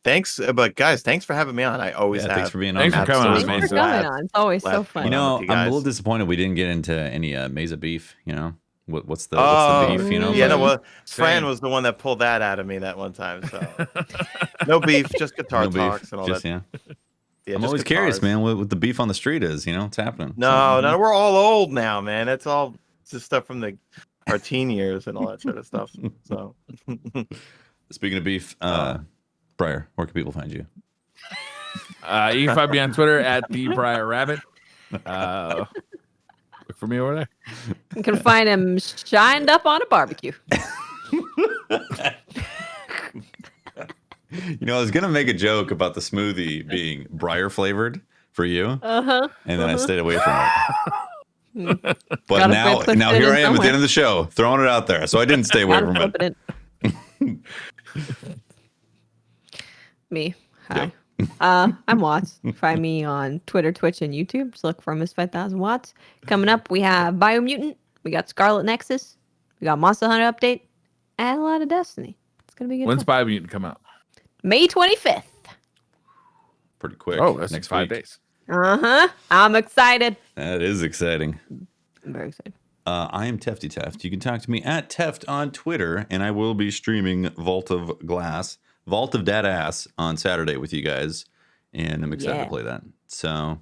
Thanks, but guys, thanks for having me on. I always have. Thanks for being on. Thanks for coming on, Thanks for coming on. It's always so fun. You know, I'm a little disappointed we didn't get into any Mesa beef. You know, what's the beef? You know, yeah, no, well, Fran was the one that pulled that out of me that one time. So no beef, just guitar talks and all that. Yeah, I'm always curious, man, what the beef on the street is. You know, what's happening? No, we're all old now, man. It's all just stuff from our teen years and all that sort of stuff. So, speaking of beef, Briar, where can people find you? You can find me on Twitter at @TheBriarRabbit. Look for me over there. You can find him shined up on a barbecue. You know, I was gonna make a joke about the smoothie being briar flavored for you, and then I stayed away from it. But now here I am at the end of the show, throwing it out there. So I didn't stay away from it. Me. Hi. I'm Watts. Find me on Twitter, Twitch, and YouTube. Just look for Miss 5000 Watts. Coming up, we have Biomutant. We got Scarlet Nexus. We got Monster Hunter Update. And a lot of Destiny. It's going to be good. When's Biomutant come out? May 25th. Pretty quick. Oh, that's next 5 week. days. I'm excited. That is exciting. I'm very excited. I am Tefty Teft. You can talk to me at Teft on Twitter, and I will be streaming Vault of Dad Ass on Saturday with you guys, and I'm excited to play that. So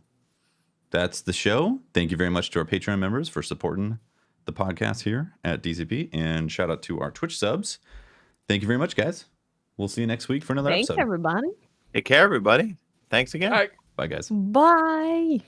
that's the show. Thank you very much to our Patreon members for supporting the podcast here at DCP, and shout out to our Twitch subs. Thank you very much, guys. We'll see you next week for another episode. Thanks, everybody. Take care, everybody. Thanks again. All right. Bye, guys. Bye.